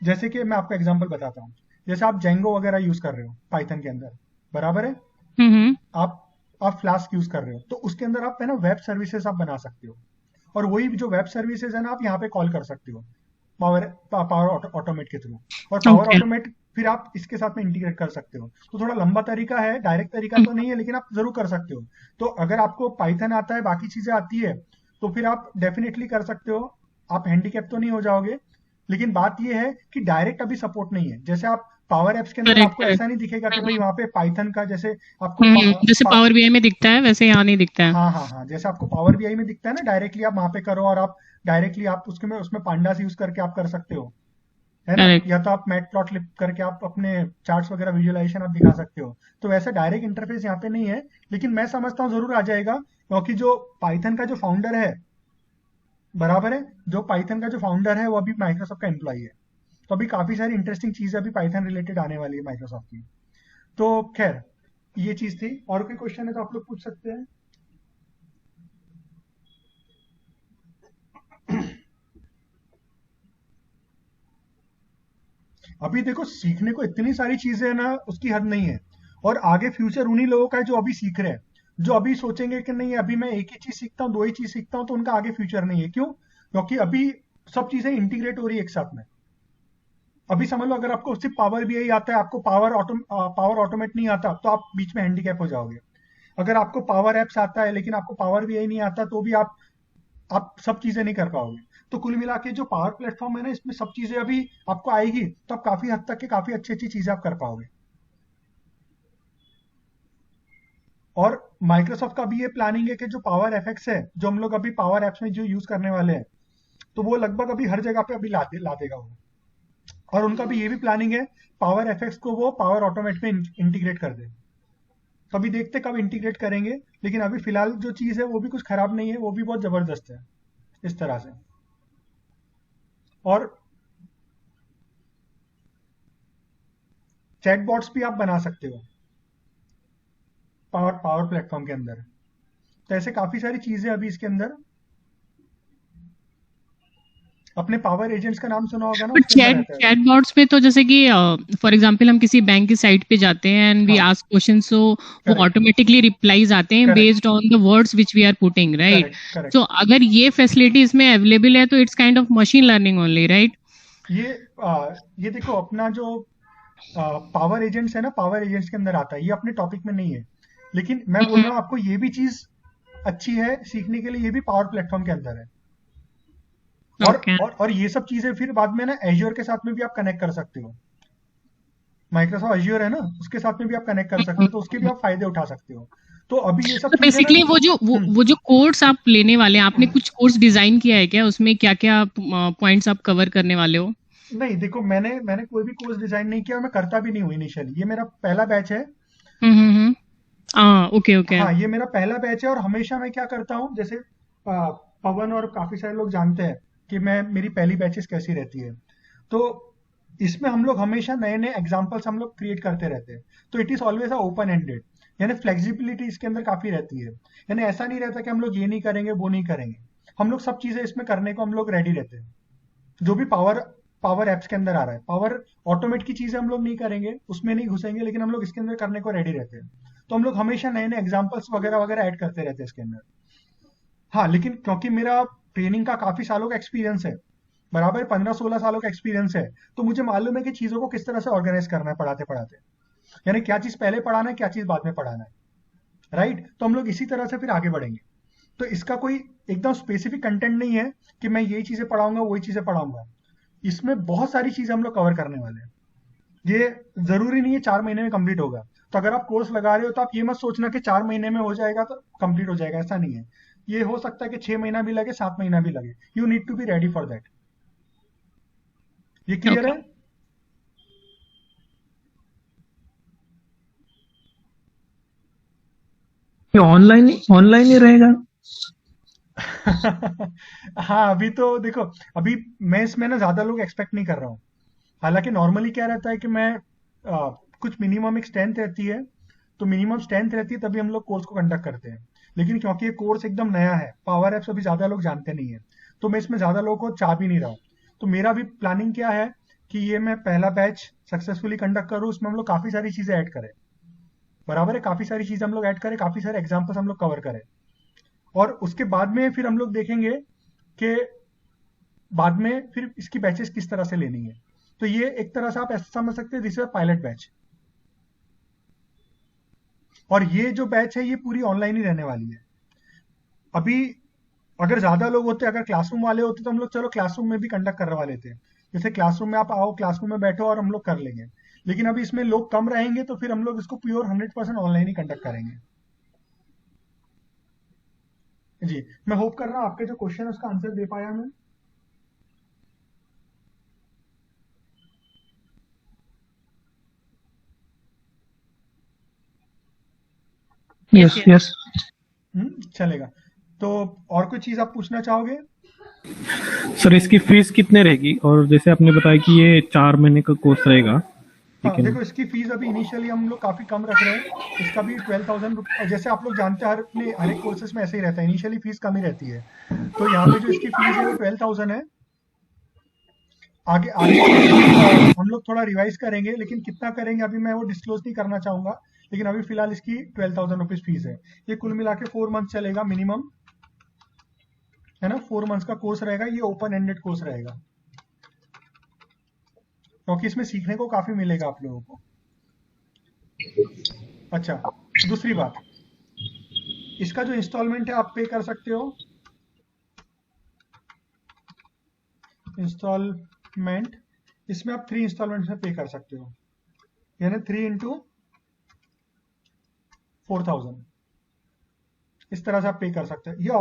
जैसे कि मैं आपको एग्जांपल बताता हूँ, जैसे आप जेंगो वगैरह यूज कर रहे हो पाइथन के अंदर, बराबर है? हम्म। आप फ्लास्क यूज कर रहे हो, तो उसके अंदर आप है ना वेब सर्विसेज आप बना सकते हो, और वही जो वेब सर्विसेज है ना, आप यहाँ पे कॉल कर सकते हो पावर ऑटोमेट के थ्रू। और पावर Okay. ऑटोमेट फिर आप इसके साथ में इंटीग्रेट कर सकते हो। तो थोड़ा लंबा तरीका है, डायरेक्ट तरीका तो नहीं है, लेकिन आप जरूर कर सकते हो। तो अगर आपको पाइथन आता है, बाकी चीजें आती है, तो फिर आप डेफिनेटली कर सकते हो। आप हैंडीकैप तो नहीं हो जाओगे। लेकिन बात यह है कि डायरेक्ट अभी सपोर्ट नहीं है। जैसे आप पावर एप्स के अंदर करेक्ट आपको करेक्ट। ऐसा नहीं दिखेगा कि भाई वहां पे पाइथन का, जैसे आपको जैसे पावर बीआई में दिखता है वैसे यहाँ नहीं दिखता है। हाँ हाँ हाँ, जैसे आपको पावर बीआई में दिखता है ना, डायरेक्टली आप वहां पे करो, और आप डायरेक्टली आप उसमें पांडास यूज करके आप कर सकते हो, है ना? करेक्ट। या तो आप मैट प्लॉट लिप करके आप अपने चार्ट्स वगैरह विजुअलाइजेशन आप दिखा सकते हो। तो वैसा डायरेक्ट इंटरफेस यहाँ पे नहीं है, लेकिन मैं समझता हूँ जरूर आ जाएगा, क्योंकि जो पाइथन का जो फाउंडर है, बराबर है, जो पाइथन का जो फाउंडर है वो अभी माइक्रोसॉफ्ट का एम्प्लॉई है। तो अभी काफी सारी इंटरेस्टिंग चीजें अभी पाइथन रिलेटेड आने वाली है माइक्रोसॉफ्ट की। तो खैर, ये चीज थी। और कोई क्वेश्चन है तो आप लोग पूछ सकते हैं। अभी देखो, सीखने को इतनी सारी चीजें है ना, उसकी हद नहीं है। और आगे फ्यूचर उन्हीं लोगों का है जो अभी सीख रहे हैं। जो अभी सोचेंगे कि नहीं, अभी मैं एक ही चीज सीखता हूँ, दो ही चीज सीखता हूँ, तो उनका आगे फ्यूचर नहीं है। क्यों? क्योंकि अभी सब चीजें इंटीग्रेट हो रही है एक साथ में। अभी समझ लो, अगर आपको सिर्फ पावर बीआई आता है, आपको पावर ऑटोमेट नहीं आता, तो आप बीच में हैंडीकैप हो जाओगे। अगर आपको पावर एप्स आता है लेकिन आपको पावर बीआई नहीं आता, तो भी आप आप सब चीजें नहीं कर पाओगे। तो कुल मिला के जो पावर प्लेटफॉर्म है ना, इसमें सब चीजें अभी आपको आएगी, तो आप काफी हद तक के काफी अच्छी अच्छी चीजें आप कर पाओगे। और माइक्रोसॉफ्ट का भी ये प्लानिंग है कि जो पावर एफएक्स है, जो हम लोग अभी पावर एप्स में जो यूज करने वाले हैं, तो वो लगभग अभी हर जगह पे अभी ला देगा वो। और उनका भी ये भी प्लानिंग है पावर एफएक्स को वो पावर ऑटोमेट में इंटीग्रेट कर दे। तो अभी देखते कब इंटीग्रेट करेंगे, लेकिन अभी फिलहाल जो चीज है वो भी कुछ खराब नहीं है, वो भी बहुत जबरदस्त है इस तरह से। और चैटबॉट्स भी आप बना सकते हो पावर प्लेटफॉर्म के अंदर। तो ऐसे काफी सारी चीजें अभी इसके अंदर। अपने पावर एजेंट्स का नाम सुना होगा ना, बट उसके अंदर रहता है। चैट बॉट्स में तो जैसे कि फॉर एग्जांपल हम किसी बैंक की साइट पे जाते हैं एंड वी हाँ आस्क क्वेश्चन, सो वो करेक्ट ऑटोमेटिकली रिप्लाईज आते हैं correct based on the words which we are putting, right? Correct correct. So अगर ये फैसिलिटी इसमें अवेलेबल है तो it's kind of machine learning only, right? ये देखो अपना जो पावर एजेंट्स है ना, पावर एजेंट्स के अंदर आता है, ये अपने टॉपिक में नहीं है, लेकिन मैं बोल रहा हूँ आपको ये भी चीज अच्छी है सीखने के लिए, ये भी पावर प्लेटफॉर्म के अंदर है। ओके, और ये सब चीजें फिर बाद में ना एज्योर के साथ में भी आप कनेक्ट कर सकते हो। माइक्रोसॉफ्ट एज्योर है ना, उसके साथ में भी आप कनेक्ट कर सकते हो, तो उसके भी आप फायदे उठा सकते हो। तो अभी ये सब तो चीजें ना। बेसिकली वो जो कोर्स आप लेने वाले हैं, आपने हम्म, कुछ कोर्स डिजाइन किया है क्या? उसमें क्या क्या पॉइंट्स आप कवर करने वाले हो? नहीं देखो, मैंने कोई भी कोर्स डिजाइन नहीं किया, मैं करता भी नहीं हूँ इनिशियली। ये मेरा पहला बैच है। हम्म। Okay okay. हाँ, ये मेरा पहला बैच है। और हमेशा मैं क्या करता हूँ, जैसे पवन और काफी सारे लोग जानते हैं कि मेरी पहली बैचेस कैसी रहती है। तो इसमें हम लोग हमेशा नए नए एग्जाम्पल्स हम लोग क्रिएट करते रहते हैं। तो it is always open ended, यानी फ्लेक्सिबिलिटी इसके अंदर काफी रहती है। यानी ऐसा नहीं रहता कि हम लोग ये नहीं करेंगे वो नहीं करेंगे, हम लोग सब चीजें इसमें करने को हम लोग रेडी रहते हैं। जो भी पावर एप्स के अंदर आ रहा है, पावर ऑटोमेट की चीजें हम लोग नहीं करेंगे, उसमें नहीं घुसेंगे, लेकिन हम लोग इसके अंदर करने को रेडी रहते हैं। तो हम लोग हमेशा नए नए एग्जाम्पल्स वगैरह वगैरह ऐड करते रहते हैं इसके अंदर। हाँ, लेकिन क्योंकि मेरा ट्रेनिंग का काफी सालों का एक्सपीरियंस है, बराबर 15-16 सालों का एक्सपीरियंस है, तो मुझे मालूम है कि चीजों को किस तरह से ऑर्गेनाइज करना है पढ़ाते पढ़ाते। यानी क्या चीज पहले पढ़ाना है, क्या चीज बाद में पढ़ाना है, राइट? तो हम लोग इसी तरह से फिर आगे बढ़ेंगे। तो इसका कोई एकदम स्पेसिफिक कंटेंट नहीं है कि मैं यही चीजें पढ़ाऊंगा वही चीजें पढ़ाऊंगा। इसमें बहुत सारी चीजें हम लोग कवर करने वाले हैं। ये जरूरी नहीं है 4 महीने में कंप्लीट होगा। तो अगर आप कोर्स लगा रहे हो तो आप ये मत सोचना कि 4 महीने में हो जाएगा तो कंप्लीट हो जाएगा, ऐसा नहीं है। ये हो सकता है कि 6 महीना भी लगे, 7 महीना भी लगे। You need to be ready for that. ये क्लियर ओके। है? ऑनलाइन ऑनलाइन ही रहेगा? हाँ, अभी तो देखो, अभी मैं इसमें ना ज्यादा लोग एक्सपेक्ट नहीं कर रहा हूँ। हालांकि नॉर्मली क्या रहता है कि मैं कुछ मिनिमम एक स्ट्रेंथ रहती है, तो मिनिमम स्ट्रेंथ रहती है तभी हम लोग कोर्स को कंडक्ट करते हैं। लेकिन क्योंकि ये कोर्स एकदम नया है, पावर एप्स अभी ज्यादा लोग जानते नहीं है, तो मैं इसमें ज्यादा लोगों को चाह भी नहीं रहा हूँ। तो मेरा भी प्लानिंग क्या है कि ये मैं पहला बैच सक्सेसफुली कंडक्ट करूँ, उसमें हम लोग काफी सारी चीजें ऐड करें। बराबर है, काफी सारी चीजें हम लोग ऐड करें, काफी सारे एग्जाम्पल्स हम लोग कवर करें। और उसके बाद में फिर हम लोग देखेंगे कि बाद में फिर इसकी बैचेस किस तरह से लेनी है। तो ये एक तरह से आप ऐसा समझ सकते हैं, दिस इज पायलट बैच। और ये जो बैच है ये पूरी ऑनलाइन ही रहने वाली है। अभी अगर ज्यादा लोग होते, अगर क्लासरूम वाले होते, तो हम लोग चलो क्लासरूम में भी कंडक्ट करवा लेते। जैसे क्लासरूम में आप आओ, क्लासरूम में बैठो और हम लोग कर लेंगे। लेकिन अभी इसमें लोग कम रहेंगे, तो फिर हम लोग इसको प्योर 100% ऑनलाइन ही कंडक्ट करेंगे। जी, मैं होप कर रहा हूँ आपके जो क्वेश्चन है उसका आंसर दे पाया मैं। Yes yes. यस। चलेगा। तो और कोई चीज आप पूछना चाहोगे? सर इसकी फीस कितने रहेगी? और जैसे आपने बताया कि ये 4 महीने का कोर्स रहेगा, हाँ, ठीक है ना? देखो इसकी फीस अभी इनिशियली हम लोग काफी कम रख रहे हैं। इसका भी 12,000। जैसे आप लोग जानते हैं, हर एक कोर्सेज में ऐसे ही रहता है, इनिशियली फीस कम ही रहती है। तो यहाँ पे जो इसकी फीस है वो 12,000 है। आगे आगे हम लोग थोड़ा रिवाइज करेंगे, लेकिन कितना करेंगे अभी मैं वो डिस्क्लोज नहीं करना चाहूंगा। लेकिन अभी फिलहाल इसकी 12,000 रुपीज फीस है। ये कुल मिला के 4 मंथ चलेगा मिनिमम, है ना? 4 मंथ्स का कोर्स रहेगा। ये ओपन एंडेड कोर्स रहेगा, क्योंकि इसमें सीखने को काफी मिलेगा आप लोगों को। अच्छा, दूसरी बात, इसका जो इंस्टॉलमेंट है आप पे कर सकते हो इंस्टॉलमेंट, इसमें आप 3 इंस्टॉलमेंट में पे कर सकते हो, यानी 3 इंटू 4000 इस तरह से आप पे कर सकते हैं। या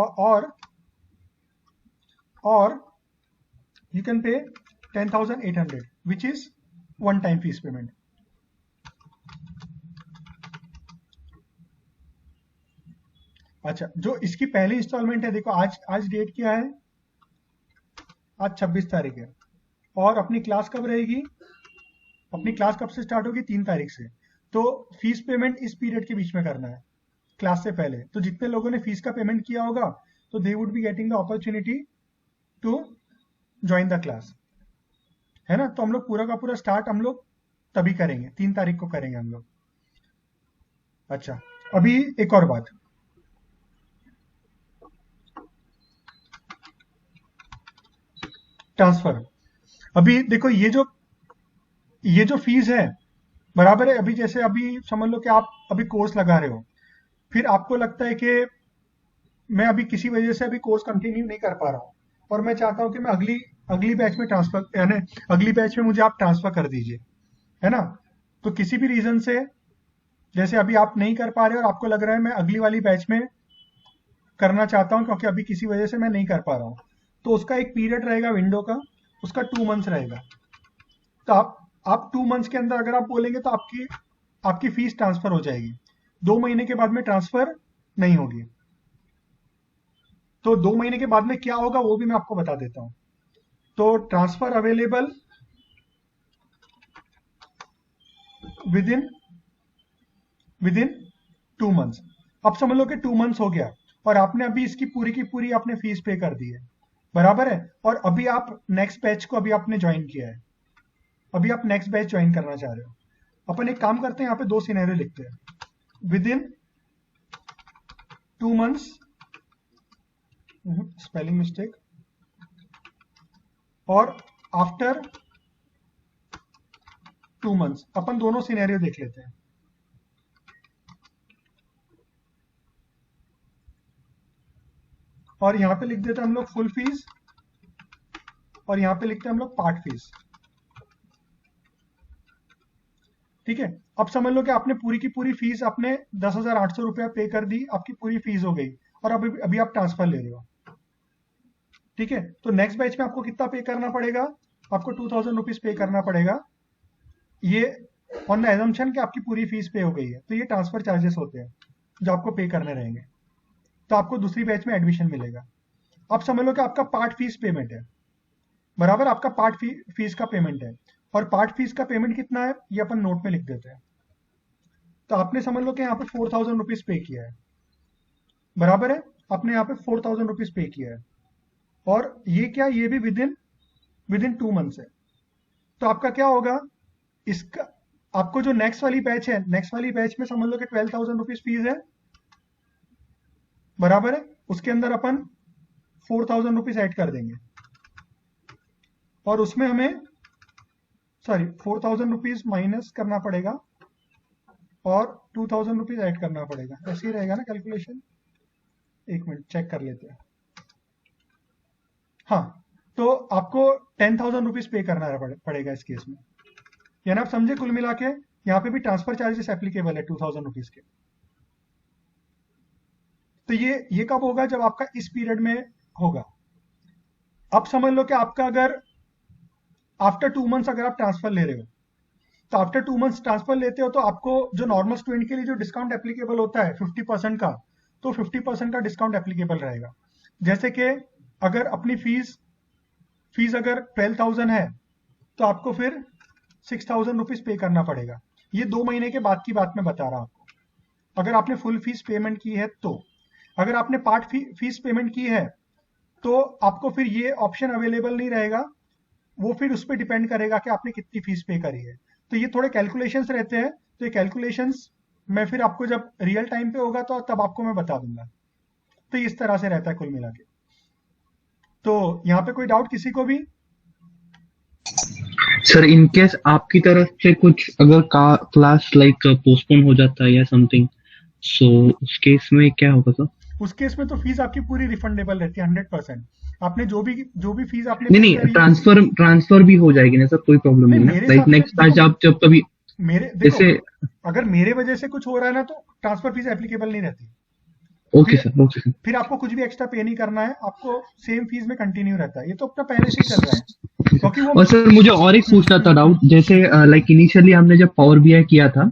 और you can pay 10,800 which is one time fees payment. अच्छा, जो इसकी पहली इंस्टॉलमेंट है, देखो आज डेट क्या है, आज 26 तारीख है, और अपनी क्लास कब रहेगी, अपनी क्लास कब से स्टार्ट होगी, 3 तारीख से। तो फीस पेमेंट इस पीरियड के बीच में करना है, क्लास से पहले। तो जितने लोगों ने फीस का पेमेंट किया होगा तो they would be getting the opportunity to join the class, है ना। तो हम लोग पूरा का पूरा स्टार्ट हम लोग तभी करेंगे, 3 तारीख को करेंगे हम लोग। अच्छा, अभी एक और बात, ट्रांसफर। अभी देखो ये जो फीस है बराबर है, अभी जैसे अभी समझ लो कि आप अभी कोर्स लगा रहे हो, फिर आपको लगता है कि मैं अभी किसी वजह से अभी कोर्स कंटिन्यू नहीं कर पा रहा हूँ और मैं चाहता हूँ कि मैं अगली बैच में ट्रांसफर, यानी अगली बैच में मुझे आप ट्रांसफर कर दीजिए, है ना। तो किसी भी रीजन से जैसे अभी आप नहीं कर पा रहे और आपको लग रहा है मैं अगली वाली बैच में करना चाहता हूँ क्योंकि अभी किसी वजह से मैं नहीं कर पा रहा हूँ, तो उसका एक पीरियड रहेगा विंडो का, उसका 2 मंथ्स रहेगा। तो आप 2 मंथ्स के अंदर अगर आप बोलेंगे तो आपकी फीस ट्रांसफर हो जाएगी, 2 महीने के बाद में ट्रांसफर नहीं होगी। तो 2 महीने के बाद में क्या होगा वो भी मैं आपको बता देता हूं। तो ट्रांसफर अवेलेबल विदिन 2 मंथ्स। अब समझ लो कि 2 मंथ्स हो गया और आपने अभी इसकी पूरी की पूरी आपने फीस पे कर दी है, बराबर है, और अभी आप नेक्स्ट बैच को अभी आपने ज्वाइन किया है, अभी आप नेक्स्ट बैच ज्वाइन करना चाह रहे हो। अपन एक काम करते हैं, यहाँ पे 2 सिनेरियो लिखते हैं, विदिन 2 मंथ्स, स्पेलिंग मिस्टेक, और आफ्टर 2 मंथ्स। अपन दोनों सिनेरियो देख लेते हैं। और यहां पे लिख देते हैं हम लोग फुल फीस, और यहां पे लिखते हैं हम लोग पार्ट फीस, ठीक है। अब समझ लो कि आपने पूरी की पूरी फीस आपने 10,800 रुपया पे कर दी, आपकी पूरी फीस हो गई, और अभी आप ट्रांसफर ले रहे हो, ठीक है। तो नेक्स्ट बैच में आपको कितना पे करना पड़ेगा, आपको 2,000 रुपीज पे करना पड़ेगा, ये ऑन द एजम्पशन कि आपकी पूरी फीस पे हो गई है। तो ये ट्रांसफर चार्जेस होते हैं जो आपको पे करने रहेंगे, तो आपको दूसरी बैच में एडमिशन मिलेगा। अब समझ लो कि आपका पार्ट फीस पेमेंट है, बराबर, आपका पार्ट फीस का पेमेंट है, और पार्ट फीस का पेमेंट कितना है ये अपन नोट में लिख देते हैं। तो आपने समझ लो कि यहाँ पे 4,000 रुपीज पे किया है, बराबर है, आपने यहाँ पे 4,000 रुपीज पे किया है, और ये क्या, ये भी विदिन 2 मंथ्स है। तो आपका क्या होगा, इसका आपको जो नेक्स्ट वाली बैच है, नेक्स्ट वाली बैच में समझ लो कि 12,000 रुपीज फीस है, बराबर है, उसके अंदर अपन 4,000 रुपीज ऐड कर देंगे, और उसमें हमें 4,000 रुपीज माइनस करना पड़ेगा और 2,000 रुपीज ऐड करना पड़ेगा। ऐसे ही रहेगा ना कैलकुलेशन, एक मिनट चेक कर लेते हैं। हाँ, तो आपको 10,000 रुपीज पे करना पड़ेगा इस केस में, यानी आप समझे, कुल मिला के यहाँ पे भी ट्रांसफर चार्जेस एप्लीकेबल है 2,000 रुपीज के। तो ये कब होगा, जब आपका इस पीरियड में होगा। अब समझ लो कि आपका अगर आफ्टर 2 मंथ्स अगर आप ट्रांसफर ले रहे हो, तो आफ्टर 2 मंथ्स ट्रांसफर लेते हो तो आपको जो नॉर्मल स्टूडेंट के लिए जो डिस्काउंट एप्लीकेबल होता है 50% का, तो 50% का डिस्काउंट एप्लीकेबल रहेगा। जैसे कि अगर अपनी फीस अगर 12,000 है तो आपको फिर 6,000 रुपीज पे करना पड़ेगा। ये 2 महीने के बाद की बात मैं बता रहा हूं आपको। अगर आपने फुल फीस पेमेंट की है, तो अगर आपने पार्ट फीस पेमेंट की है तो आपको फिर ये ऑप्शन अवेलेबल नहीं रहेगा, वो फिर उस पर डिपेंड करेगा कि आपने कितनी फीस पे करी है। तो ये थोड़े कैलकुलेशंस रहते हैं, तो ये कैलकुलेशंस मैं फिर आपको जब रियल टाइम पे होगा तो तब आपको मैं बता दूंगा। तो इस तरह से रहता है कुल मिला के। तो यहाँ पे कोई डाउट किसी को भी? सर, इन केस आपकी तरफ से कुछ अगर क्लास लाइक पोस्टपोन हो जाता है या समथिंग, सो उस केस में क्या होगा सर? उस केस में तो फीस आपकी पूरी रिफंडेबल रहती है 100%। आपने जो भी फीस आपने नहीं पे नहीं, करी, ट्रांसफर भी हो जाएगी ना सर, कोई प्रॉब्लम नहीं नहीं ना, मेरे लाइक हिसाब से नेक्स्ट बैच देखो, आप जब कभी मेरे देखो जैसे। अगर मेरे वजह से कुछ हो रहा है ना तो ट्रांसफर फीस एप्लीकेबल नहीं रहती। ओके फिर सर, ओके सर। फिर आपको कुछ भी एक्स्ट्रा पे नहीं करना है, आपको सेम फीस में कंटिन्यू रहता है। ये तो अपना पहले से ही चल रहा है, क्योंकि वो और सर मुझे और एक पूछना था डाउट, जैसे लाइक इनिशियली हमने जब पावर बीआई किया था,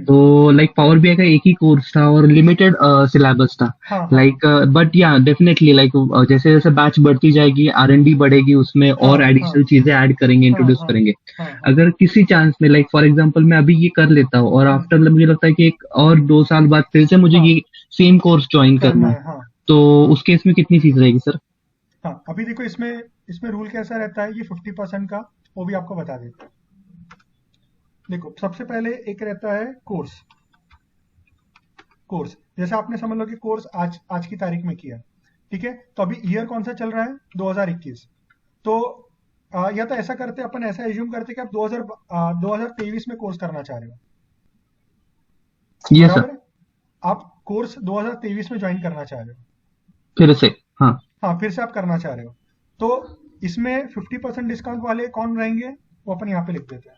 तो लाइक पावर बीआई का एक ही कोर्स था और लिमिटेड सिलेबस था, हाँ हाँ लाइक बट या डेफिनेटली लाइक जैसे जैसे बैच बढ़ती जाएगी, आर&डी बढ़ेगी, उसमें हाँ और हाँ एडिशनल चीजें ऐड करेंगे, हाँ इंट्रोड्यूस हाँ करेंगे। हाँ हाँ अगर किसी चांस में लाइक फॉर एग्जांपल मैं अभी ये कर लेता हूँ और आफ्टर मुझे लगता है कि एक और 2 साल बाद फिर से मुझे हाँ ये सेम कोर्स ज्वाइन करना करना है, है, हाँ तो उस केस में कितनी फीस रहेगी सर? हाँ। अभी देखो इसमें रूल कैसा रहता है, ये 50% का, वो भी आपको बता देते हैं। देखो सबसे पहले एक रहता है कोर्स जैसे आपने समझ लो कि कोर्स आज की तारीख में किया, ठीक है, तो अभी ईयर कौन सा चल रहा है, 2021। तो या तो ऐसा करते, अपन ऐसा एज्यूम करते कि आप 2023 में कोर्स करना चाह रहे हो, ये बराबर सर है। आप कोर्स 2023 में ज्वाइन करना चाह रहे हो, फिर से। हाँ हाँ फिर से आप करना चाह रहे हो, तो इसमें 50% डिस्काउंट वाले कौन रहेंगे, वो अपन यहाँ पे लिख देते हैं।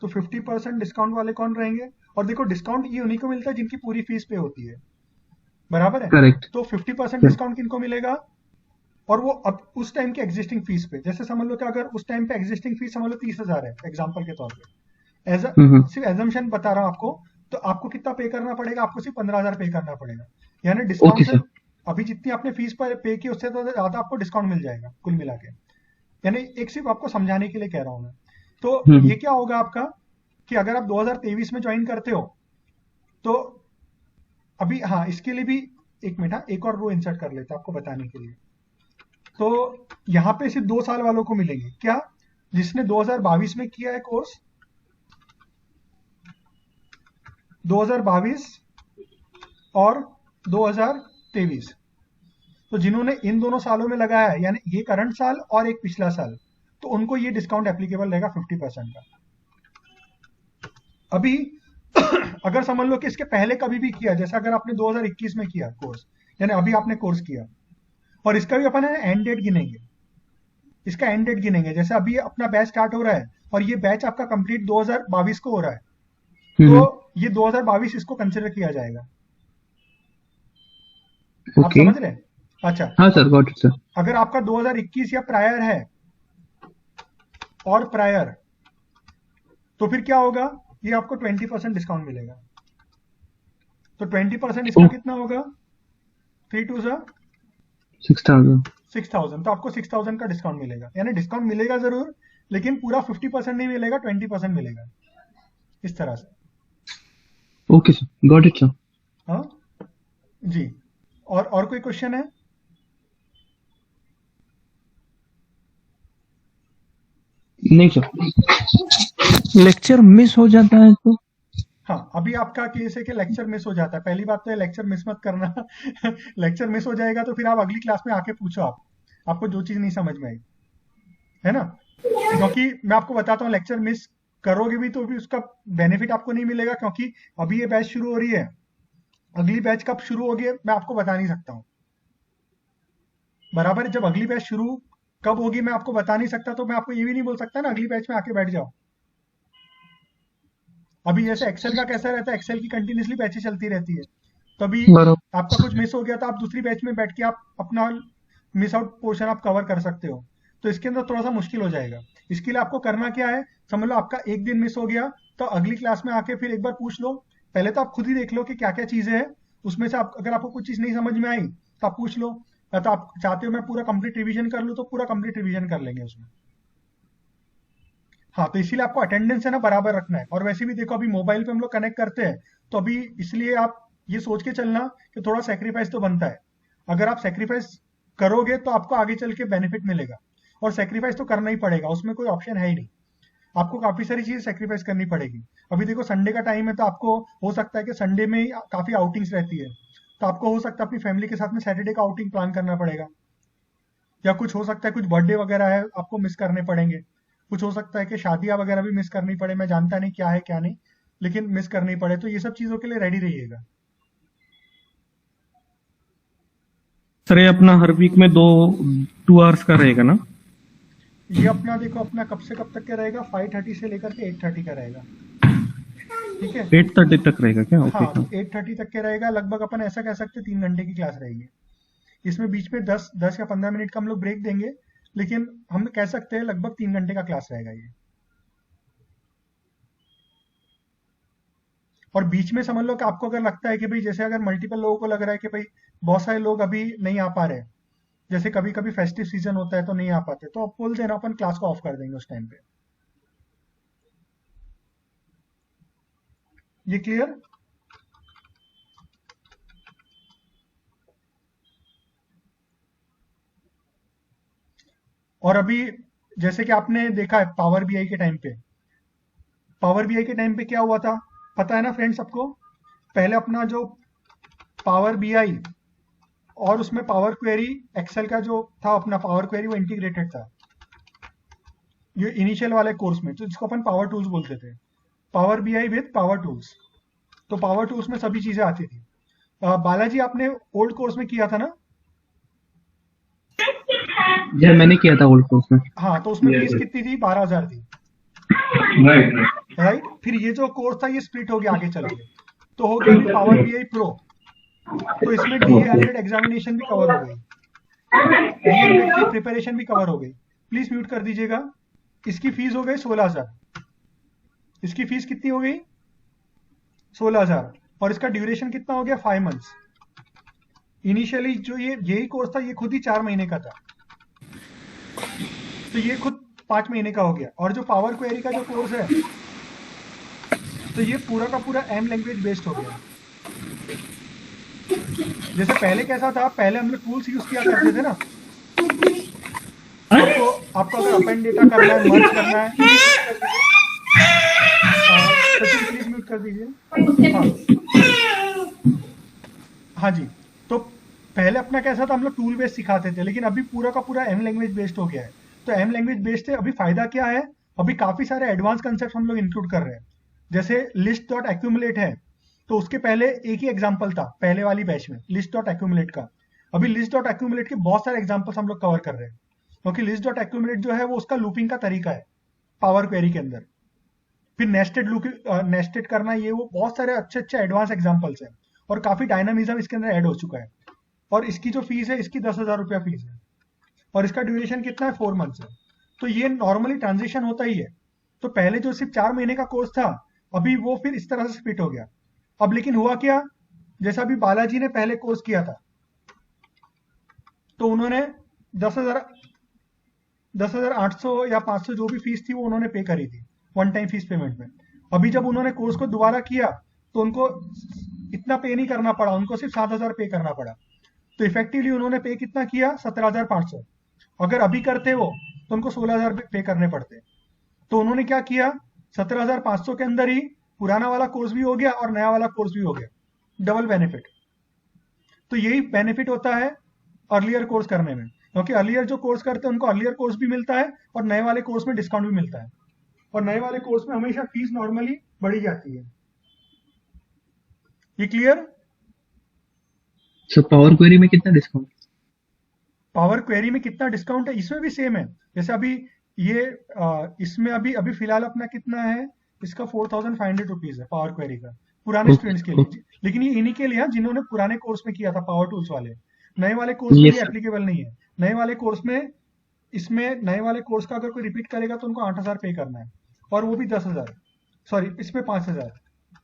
तो 50% डिस्काउंट वाले कौन रहेंगे, और देखो डिस्काउंट ये उन्हीं को मिलता है जिनकी पूरी फीस पे होती है, बराबर है। करेक्ट। तो 50% डिस्काउंट किनको मिलेगा, और वो अब उस टाइम की एग्जिस्टिंग फीस पे, जैसे समझ लो कि अगर उस टाइम पे एग्जिस्टिंग फीस समझ लो 30,000 है एग्जाम्पल के तौर पे, सिर्फ एजम्पन बता रहा हूँ आपको, तो आपको कितना पे करना पड़ेगा, आपको सिर्फ 15,000 पे करना पड़ेगा, यानी डिस्काउंट ओके से सर। अभी जितनी आपने फीस पर पे की उससे तो ज्यादा आपको डिस्काउंट मिल जाएगा कुल मिला के। यानी एक सिर्फ आपको समझाने के लिए कह रहा हूँ मैं। तो ये क्या होगा आपका कि अगर आप 2023 में ज्वाइन करते हो तो अभी, हाँ इसके लिए भी एक मिनट, हाँ, एक और रो इंसर्ट कर लेते हैं आपको बताने के लिए। तो यहाँ पे सिर्फ 2 साल वालों को मिलेंगे क्या, जिसने 2022 में किया है कोर्स, 2022 और 2023, तो जिन्होंने इन दोनों सालों में लगाया है, यानी ये करंट साल और एक पिछला साल, तो उनको ये डिस्काउंट एप्लीकेबल रहेगा 50% का। अभी अगर समझ लो कि इसके पहले कभी भी किया, जैसे अगर आपने 2021 में किया कोर्स, यानी अभी आपने कोर्स किया, और इसका भी अपन एंड डेट गिनेंगे, इसका एंड डेट गिनेंगे, जैसे अभी अपना बैच स्टार्ट हो रहा है और ये बैच आपका कंप्लीट 2022 को हो रहा है, तो ये 2022 इसको कंसिडर किया जाएगा। आप समझ रहे हैं? अच्छा, हाँ सर, गॉट इट सर। अगर आपका 2021 या प्रायर है और प्रायर, तो फिर क्या होगा, ये आपको 20% डिस्काउंट मिलेगा। तो 20% इसका कितना होगा, 3 2 6,000, तो आपको 6,000 का डिस्काउंट मिलेगा, यानी डिस्काउंट मिलेगा जरूर, लेकिन पूरा 50% नहीं मिलेगा, 20% मिलेगा, इस तरह से। Okay sir, got it sir. हाँ जी, और कोई क्वेश्चन है? नहीं सर। लेक्चर मिस हो जाता है तो? हाँ, अभी आपका केस है कि लेक्चर मिस हो जाता है, पहली बात तो लेक्चर मिस मत करना लेक्चर मिस हो जाएगा तो फिर आप अगली क्लास में आके पूछो, आपको जो चीज नहीं समझ में आई, है ना, क्योंकि मैं आपको बताता हूँ लेक्चर मिस करोगे भी तो भी उसका बेनिफिट आपको नहीं मिलेगा, क्योंकि अभी ये बैच शुरू हो रही है, अगली बैच कब शुरू होगी मैं आपको बता नहीं सकता हूँ, बराबर है। जब अगली बैच शुरू कब होगी मैं आपको बता नहीं सकता, तो मैं आपको ये भी नहीं बोल सकता ना अगली बैच में आके बैठ जाओ। अभी जैसे एक्सेल का कैसा रहता है, एक्सेल की कंटिन्यूसली बैचें चलती रहती है, तो अभी आपका कुछ मिस हो गया तो आप दूसरी बैच में बैठ के आप अपना मिस आउट पोर्शन आप कवर कर सकते हो, तो इसके अंदर थोड़ा सा मुश्किल हो जाएगा। इसके लिए आपको करना क्या है, समझ लो आपका एक दिन मिस हो गया तो अगली क्लास में आके फिर एक बार पूछ लो, पहले तो आप खुद ही देख लो कि क्या क्या चीजें हैं उसमें से, अगर आपको कुछ चीज नहीं समझ में आई तो आप पूछ लो, या तो आप चाहते हो मैं पूरा कंप्लीट रिवीजन कर लूँ तो पूरा कंप्लीट रिवीजन कर लेंगे उसमें। हाँ, तो इसीलिए आपको अटेंडेंस है ना बराबर रखना है, और वैसे भी देखो अभी मोबाइल पे हम लोग कनेक्ट करते हैं, तो अभी इसलिए आप ये सोच के चलना कि थोड़ा सेक्रीफाइस तो बनता है, अगर आप सेक्रीफाइस करोगे तो आपको आगे चल के बेनिफिट मिलेगा, और सेक्रीफाइस तो करना ही पड़ेगा, उसमें कोई ऑप्शन है ही नहीं, आपको काफी सारी चीजें सेक्रीफाइस करनी पड़ेगी। अभी देखो संडे का टाइम है, तो आपको हो सकता है कि संडे में काफी आउटिंग्स रहती है, तो आपको हो सकता है अपनी फैमिली के साथ में सैटरडे का आउटिंग प्लान करना पड़ेगा, या कुछ हो सकता है कुछ बर्थडे वगैरह है आपको मिस करने पड़ेंगे, कुछ हो सकता है कि शादियां वगैरह भी मिस करनी पड़े, मैं जानता नहीं क्या है क्या नहीं, लेकिन मिस करनी पड़े, तो ये सब चीजों के लिए रेडी रहिएगा। सर ये अपना हर वीक में 2 आवर्स का रहेगा ना? ये अपना देखो अपना कब से कब तक का रहेगा, 5:30 से लेकर के 8:30 का रहेगा, ठीक है। 8:30 तक रहेगा क्या? ओके हाँ, 8:30 तक के रहेगा लगभग। अपन ऐसा कह सकते हैं 3 घंटे की क्लास रहेगी। इसमें बीच में 10 या 15 मिनट का हम लोग ब्रेक देंगे, लेकिन हम कह सकते हैं लगभग 3 घंटे का क्लास रहेगा ये। और बीच में समझ लो कि आपको अगर लगता है कि भाई जैसे अगर मल्टीपल लोगों को लग रहा है कि भाई बहुत सारे लोग अभी नहीं आ पा रहे, जैसे कभी कभी फेस्टिव सीजन होता है तो नहीं आ पाते, तो आप बोल देना, अपन क्लास को ऑफ कर देंगे उस टाइम पे। ये क्लियर? और अभी जैसे कि आपने देखा है पावर बीआई के टाइम पे, पावर बीआई के टाइम पे क्या हुआ था पता है ना फ्रेंड्स सबको? पहले अपना जो पावर बीआई और उसमें पावर क्वेरी, एक्सेल का जो था अपना पावर क्वेरी वो इंटीग्रेटेड था ये इनिशियल वाले कोर्स में, तो जिसको अपन पावर टूल्स बोलते थे, power BI with power tools. तो पावर टूल्स में सभी चीजें आती थी। बालाजी आपने ओल्ड कोर्स में किया था ना? यार मैंने किया था ओल्ड कोर्स में। हाँ, तो उसमें फीस कितनी थी? 12,000 थी, राइट। फिर ये जो कोर्स था ये स्प्लिट हो गया आगे चल के, तो हो गया पावर बीआई प्रो। तो इसमें DA100 एग्जामिनेशन भी कवर हो गई, DA100 की प्रिपरेशन भी कवर हो गई। प्लीज म्यूट कर दीजिएगा। इसकी फीस हो गई 16,000। इसकी फीस कितनी हो गई? 16,000। और इसका ड्यूरेशन कितना हो गया? 5 मंथ्स। इनिशियली जो यही कोर्स था ये खुद ही 4 महीने का था, तो ये खुद 5 महीने का हो गया। और जो पावर क्वेरी का जो कोर्स है तो ये पूरा का पूरा M लैंग्वेज बेस्ड हो गया। जैसे पहले कैसा था, पहले हम लोग टूल्स यूज किया करते थे ना, आपको अगर अपेंड डेटा करना है, मर्ज करना है, सचिन प्लीज म्यूट कर दीजिए। हाँ जी, तो पहले अपना कैसा था, हम लोग टूल बेस्ड सिखाते थे, लेकिन अभी पूरा का पूरा M लैंग्वेज बेस्ड हो गया है। तो M लैंग्वेज बेस्ड है, अभी फायदा क्या है, अभी काफी सारे एडवांस कंसेप्ट हम लोग इंक्लूड कर रहे हैं। जैसे लिस्ट डॉट एक्यूमुलेट है, तो उसके पहले एक ही एग्जाम्पल था पहले वाली बैच में लिस्ट डॉट एक्यूमुलेट का। अभी लिस्ट डॉट एक्यूमुलेट के बहुत सारे एग्जाम्पल्स हम लोग कवर कर रहे हैं, क्योंकि लिस्ट डॉट एक्यूमुलेट जो है वो उसका लूपिंग का तरीका है पावर क्वेरी के अंदर। फिर नेस्टेड करना, ये वो बहुत सारे अच्छे अच्छे एडवांस एग्जाम्पल्स हैं, और काफी डायनामिज्म इसके अंदर ऐड हो चुका है। और इसकी जो फीस है, इसकी 10,000 रुपया फीस है, और इसका ड्यूरेशन कितना है? 4 मंथ्स है। तो ये नॉर्मली ट्रांजिशन होता ही है। तो पहले जो सिर्फ 4 महीने का कोर्स था, अभी वो फिर इस तरह से स्प्लिट हो गया। अब लेकिन हुआ क्या, जैसा अभी बालाजी ने पहले कोर्स किया था, तो उन्होंने 10,800 या 500 जो भी फीस थी वो उन्होंने पे करी थी वन टाइम फीस पेमेंट में। अभी जब उन्होंने कोर्स को दोबारा किया तो उनको इतना पे नहीं करना पड़ा, उनको सिर्फ 7,000 पे करना पड़ा। तो इफेक्टिवली उन्होंने पे कितना किया? 17,500। अगर अभी करते वो तो उनको 16,000 पे करने पड़ते। तो उन्होंने क्या किया, 17,500 के अंदर ही पुराना वाला कोर्स भी हो गया और नया वाला कोर्स भी हो गया, डबल बेनिफिट। तो यही बेनिफिट होता है अर्लियर कोर्स करने में, क्योंकि अर्लियर जो कोर्स करते हैं उनको अर्लियर कोर्स भी मिलता है और नए वाले कोर्स में डिस्काउंट भी मिलता है। और नए वाले कोर्स में हमेशा फीस नॉर्मली बढ़ी जाती है। ये क्लियर? सो पावर क्वेरी में कितना डिस्काउंट? पावर क्वेरी में कितना डिस्काउंट है, इसमें भी सेम है। जैसे अभी ये इसमें अभी फिलहाल अपना कितना है, इसका 4,500 रुपीज है पावर क्वेरी का, पुराने स्टूडेंट्स के लिए। लेकिन ये इन्हीं के लिए जिन्होंने पुराने कोर्स में किया था पावर टूल्स वाले। नए वाले कोर्स में ये एप्लीकेबल नहीं है। नए वाले कोर्स में, इसमें नए वाले कोर्स का अगर कोई रिपीट करेगा तो उनको 8,000 पे करना है, और वो भी 10,000, सॉरी इसमें 5,000।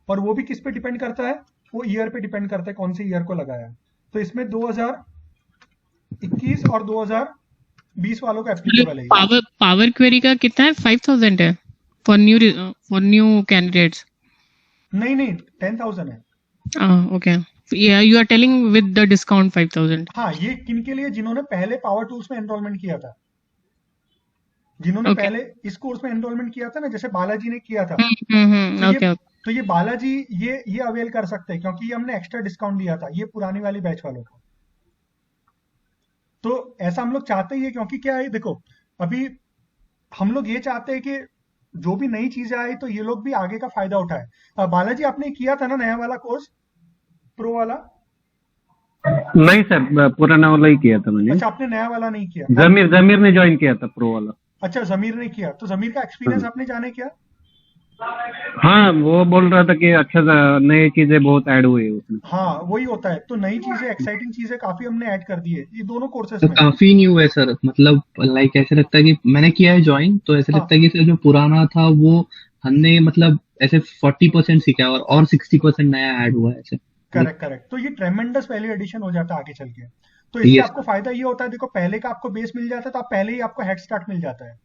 और वो भी किस पे डिपेंड करता है, वो ईयर पे डिपेंड करता है कौन से ईयर को लगाया। तो इसमें 2021 और 2020 वालों का एप्लीकेबल है। पावर क्वेरी का कितना है? 5,000 है फॉर न्यू कैंडिडेट्स? नहीं 10,000 है। Okay, you are telling with the discount 5,000। हाँ, ये किन के लिए? जिन्होंने पहले पावर टूल्स में एनरोलमेंट किया था, जिन्होंने पहले इस कोर्स में एनरोलमेंट किया था ना, जैसे बालाजी ने किया था। तो ये बालाजी ये अवेल कर सकते हैं, क्योंकि ये हमने एक्स्ट्रा डिस्काउंट दिया था ये पुरानी वाली बैच वालों को। तो ऐसा हम लोग चाहते ही है, क्योंकि क्या है, देखो अभी हम लोग ये चाहते हैं कि जो भी नई चीजें आई तो ये लोग भी आगे का फायदा उठाए। बालाजी आपने किया था ना नया वाला कोर्स, प्रो वाला? नहीं सर, पुराना वाला ही किया था मैंने। अच्छा, आपने नया वाला नहीं किया? जमीर ने ज्वाइन किया था प्रो वाला। अच्छा, जमीर ने किया, तो जमीर का एक्सपीरियंस आपने जाने क्या? हाँ, वो बोल रहा था कि अच्छा नई चीजें बहुत ऐड हुई है उसमें। हाँ, वही होता है, तो नई चीजें, एक्साइटिंग चीजें काफी हमने ऐड कर दी है ये दोनों कोर्सेस तो में। काफी न्यू है सर, मतलब लाइक ऐसे लगता है कि मैंने किया है ज्वाइन, तो ऐसे हाँ, लगता है कि सर जो पुराना था वो हमने मतलब ऐसे 40% सीखा है और 60% नया ऐड हुआ है ऐसे। करेक्ट करेक्ट, तो ये ट्रेमेंडस वैल्यू एडिशन हो जाता है आगे चल के। तो इससे ये आपको फायदा ये होता है, देखो पहले का आपको बेस मिल जाता है तो आप पहले ही आपको हेड स्टार्ट मिल जाता है,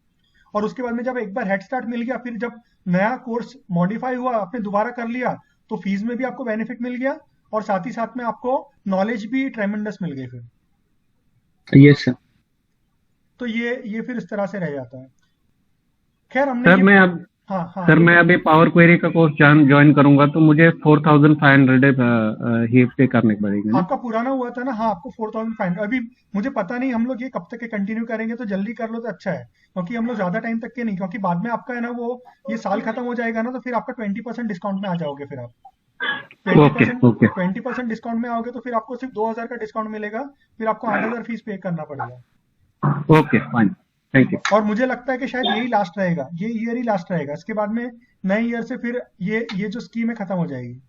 और उसके बाद में जब एक बार हेड स्टार्ट मिल गया, फिर जब नया कोर्स मॉडिफाई हुआ, आपने दोबारा कर लिया, तो फीस में भी आपको बेनिफिट मिल गया, और साथ ही साथ में आपको नॉलेज भी ट्रेमेंडस मिल गई फिर। Yes sir. तो ये फिर इस तरह से रह जाता है। खैर, हमने सर ये, मैं अब हाँ हाँ, सर मैं अभी पावर क्वेरी का कोर्स ज्वाइन करूंगा तो मुझे 4500 ही पे करने पड़ेंगे ना? आपका पुराना हुआ था ना? हाँ, आपको 4500। अभी मुझे पता नहीं हम लोग ये कब तक कंटिन्यू करेंगे, तो जल्दी कर लो तो अच्छा है, क्योंकि हम लोग ज्यादा टाइम तक के नहीं, क्योंकि बाद में आपका है ना वो, ये साल खत्म हो जाएगा ना, तो फिर आपका 20% डिस्काउंट में आ जाओगे, फिर आप ओके 20% डिस्काउंट में आओगे, तो फिर आपको सिर्फ 2000 का डिस्काउंट मिलेगा, फिर आपको 8000 फीस पे करना पड़ेगा। Okay fine, thank you. और मुझे लगता है कि शायद यही लास्ट रहेगा, ये ईयर ही लास्ट रहेगा, इसके बाद में नए ईयर से फिर ये जो स्कीम है खत्म हो जाएगी।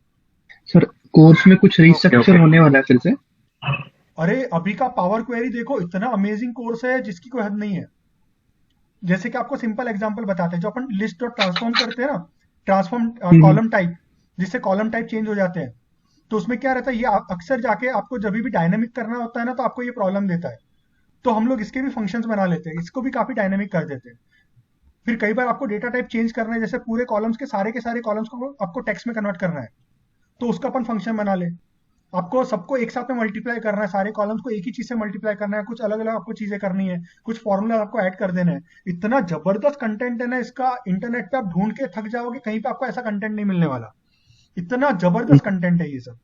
सर कोर्स में कुछ रिस्ट्रक्चर ओके। होने वाला है फिर से? अरे, अभी का पावर क्वेरी देखो, इतना अमेजिंग कोर्स है जिसकी कोई हद नहीं है। जैसे कि आपको सिंपल एग्जांपल बताते हैं, जो अपन लिस्ट डॉट ट्रांसफॉर्म करते हैं ना, ट्रांसफॉर्म कॉलम टाइप, जिससे कॉलम टाइप चेंज हो जाते हैं, तो उसमें क्या रहता है, ये अक्सर जाके आपको जब भी डायनेमिक करना होता है ना, तो आपको ये प्रॉब्लम देता है, तो हम लोग इसके भी फंक्शंस बना लेते हैं, इसको भी काफी डायनेमिक कर देते हैं। फिर कई बार आपको डेटा टाइप चेंज करना है, जैसे पूरे कॉलम्स के सारे कॉलम्स को आपको टेक्स्ट में कन्वर्ट करना है, तो उसका अपन फंक्शन बना ले। आपको सबको एक साथ में मल्टीप्लाई करना है, सारे कॉलम्स को एक ही चीज से मल्टीप्लाई करना है, कुछ अलग अलग आपको चीजें करनी है, कुछ फॉर्मूला आपको ऐड कर देना है। इतना जबरदस्त कंटेंट है ना इसका, इंटरनेट पे आप ढूंढ के थक जाओगे, कहीं पे आपको ऐसा कंटेंट नहीं मिलने वाला, इतना जबरदस्त कंटेंट है ये सब।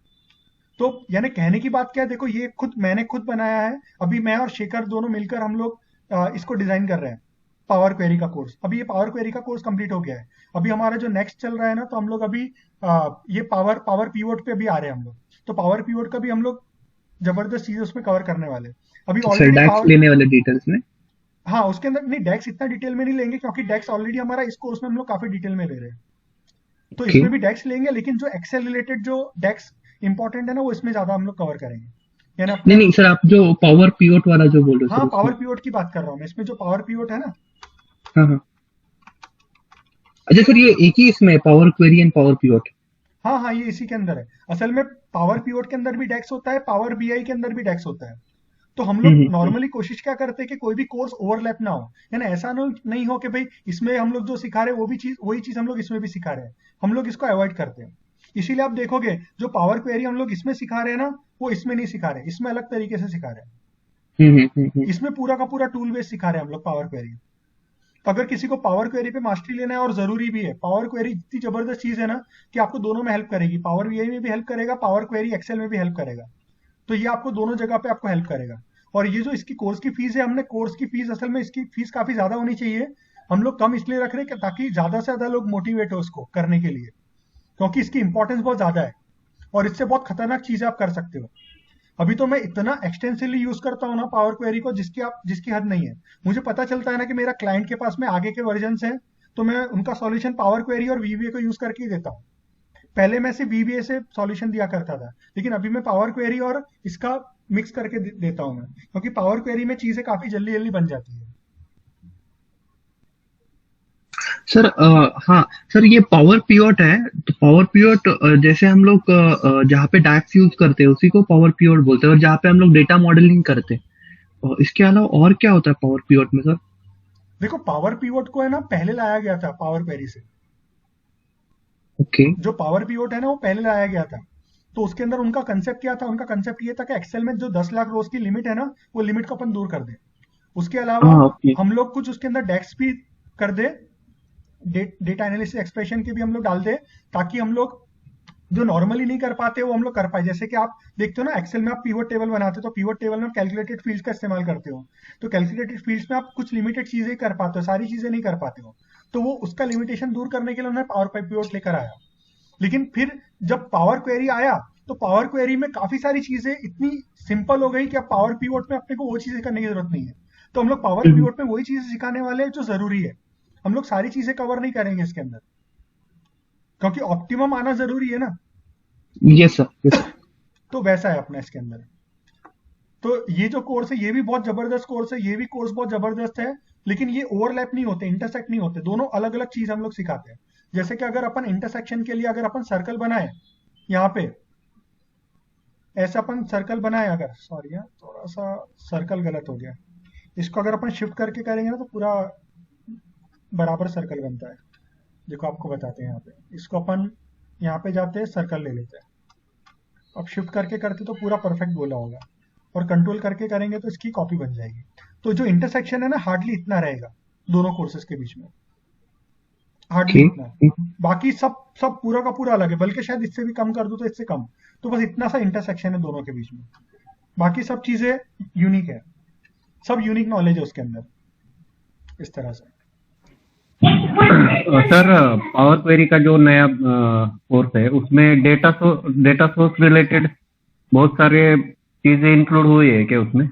तो यानी कहने की बात क्या है, देखो ये मैंने खुद बनाया है, अभी मैं और शेखर दोनों मिलकर हम लोग इसको डिजाइन कर रहे हैं, पावर क्वेरी का कोर्स। अभी ये पावर क्वेरी का कोर्स कंप्लीट हो गया है, अभी हमारा जो नेक्स्ट चल रहा है ना, तो हम लोग अभी ये पावर पीवोट पे भी आ रहे हैं हम लोग, तो पावर पीवोट का भी हम लोग जबरदस्त चीजें उसमें कवर करने वाले हैं। अभी सर ऑलरेडी डैक्स पावर, लेने वाले डिटेल्स में? हाँ उसके अंदर नहीं, डेक्स इतना डिटेल में नहीं लेंगे, क्योंकि डेक्स ऑलरेडी हमारा इस कोर्स में हम लोग काफी डिटेल में ले रहे हैं, तो ओके। इसमें भी डेक्स लेंगे, लेकिन जो एक्सेल रिलेटेड जो डेक्स इंपॉर्टेंट है ना, वो इसमें ज्यादा हम लोग कवर करेंगे, यानी अपने। नहीं नहीं सर, आप जो पावर पीओट वाला जो बोल रहे हो हाँ, सर पावर उसमें? पीवोट की बात कर रहा हूँ मैं, इसमें जो पावर पीवोट है ना। हाँ हाँ। अच्छा सर, ये एक ही इसमें पावर क्वेरी एंड पावर पीओट? हाँ हाँ, ये इसी के अंदर है। असल में पावर पीवोट के अंदर भी डेक्स होता है, पावर बीआई के अंदर भी डेक्स होता है। तो हम लोग नॉर्मली कोशिश क्या करते हैं कि कोई भी कोर्स ओवरलैप ना हो, यानी ऐसा नहीं हो कि भाई इसमें हम लोग जो सिखा रहे हैं वही चीज हम लोग इसमें भी सिखा रहे हैं, हम लोग इसको अवॉइड करते हैं। इसीलिए आप देखोगे जो पावर क्वेरी हम लोग इसमें सिखा रहे हैं ना, वो इसमें नहीं सिखा रहे, इसमें अलग तरीके से सिखा रहे हैं। इसमें पूरा का पूरा टूल बेस्ड सिखा रहे हैं हम लोग पावर क्वेरी। तो अगर किसी को पावर क्वेरी पे मास्टरी लेना है, और जरूरी भी है, पावर क्वेरी इतनी जबरदस्त चीज है ना कि आपको दोनों में हेल्प करेगी, पावर बीआई में भी हेल्प करेगा, पावर क्वेरी एक्सेल में भी हेल्प करेगा, तो ये आपको दोनों जगह पे आपको हेल्प करेगा। और ये जो इसकी कोर्स की फीस है, हमने कोर्स की फीस, असल में इसकी फीस काफी ज्यादा होनी चाहिए, हम लोग कम इसलिए रख रहे हैं ताकि ज्यादा से ज्यादा लोग मोटिवेट हो उसको करने के लिए, क्योंकि इसकी इंपॉर्टेंस बहुत ज्यादा है, और इससे बहुत खतरनाक चीजें आप कर सकते हो। अभी तो मैं इतना एक्सटेंसिवली यूज करता हूँ ना पावर क्वेरी को, जिसकी हद नहीं है। मुझे पता चलता है ना कि मेरा क्लाइंट के पास में आगे के वर्जन हैं, तो मैं उनका सॉल्यूशन पावर क्वेरी और वीबीए को यूज करके ही देता हूँ। पहले मैं सिर्फ वीबीए से सॉल्यूशन दिया करता था, लेकिन अभी मैं पावर क्वेरी और इसका मिक्स करके देता हूँ मैं, क्योंकि पावर क्वेरी में चीजें काफी जल्दी जल्दी बन जाती है। सर हाँ सर, ये पावर पीओट है, तो पावर पीओट जैसे हम लोग जहाँ पे डैक्स यूज करते हैं उसी को पावर पीओट बोलते हैं, और जहाँ पे हम लोग डेटा मॉडलिंग करते हैं, और इसके अलावा और क्या होता है पावर पीओट में सर? देखो, पावर पीवोट को है ना पहले लाया गया था पावर क्वेरी से। ओके। जो पावर पीवोट है ना, वो पहले लाया गया था, तो उसके अंदर उनका कंसेप्ट क्या था, उनका कंसेप्ट ये था कि एक्सेल में जो 10 लाख रोज की लिमिट है ना, वो लिमिट को अपन दूर कर दें। उसके अलावा हाँ ओके। हम लोग कुछ उसके अंदर डेक्स भी कर दे, डेटा एनालिसिस एक्सप्रेशन के भी हम लोग डाल दे, ताकि हम लोग जो नॉर्मली नहीं कर पाते वो हम लोग कर पाए। जैसे कि आप देखते हो ना, एक्सेल में आप पीवोट टेबल बनाते हो, तो पीवोट टेबल में आप कैलकुलेटेड फील्ड्स का इस्तेमाल करते हो, तो कैलकुलेटेड फील्ड्स में आप कुछ लिमिटेड चीजें ही कर पाते हो, सारी चीजें नहीं कर पाते हो, तो वो उसका लिमिटेशन दूर करने के लिए उन्होंने पावर पीवोट लेकर आया। लेकिन फिर जब पावर क्वेरी आया, तो पावर क्वेरी में काफी सारी चीजें इतनी सिंपल हो गई कि अब पावर पिवोट में अपने को वो चीजें करने की जरूरत नहीं है। तो हम लोग पावर पिवोट में वही चीजें सिखाने वाले हैं जो जरूरी है। हम लोग सारी चीजें कवर नहीं करेंगे इसके अंदर, क्योंकि ऑप्टिमम आना जरूरी है ना। Yes sir. तो वैसा है अपना इसके अंदर। तो ये जो कोर्स है ये भी बहुत जबरदस्त कोर्स है, ये भी कोर्स बहुत जबरदस्त है, लेकिन ये ओवरलैप नहीं होते, इंटरसेक्ट नहीं होते, दोनों अलग अलग चीज हम लोग सिखाते हैं। जैसे कि अगर अपन इंटरसेक्शन के लिए अगर अपन सर्कल बनाए यहाँ पे, ऐसा अपन सर्कल बनाए, अगर सॉरी यार थोड़ा सा सर्कल गलत हो गया, इसको अगर अपन शिफ्ट करके करेंगे ना तो पूरा बराबर सर्कल बनता है। देखो आपको बताते हैं, यहाँ पे इसको अपन यहाँ पे जाते हैं, सर्कल ले लेते हैं, अब शिफ्ट करके करते तो पूरा परफेक्ट बोला होगा, और कंट्रोल करके करेंगे तो इसकी कॉपी बन जाएगी। तो जो इंटरसेक्शन है ना हार्डली इतना रहेगा दोनों कोर्सेज के बीच में, हार्डली इतना। बाकी सब सब पूरा का पूरा अलग है, बल्कि शायद इससे भी कम कर दूं तो इससे कम, तो बस इतना सा इंटरसेक्शन है दोनों के बीच में। बाकी सब चीजें यूनिक है, सब यूनिक नॉलेज है उसके अंदर, इस तरह से। सर पावर क्वेरी का जो नया कोर्स है उसमें डेटा सोर्स रिलेटेड बहुत सारे चीजें इंक्लूड हुई है क्या उसमें,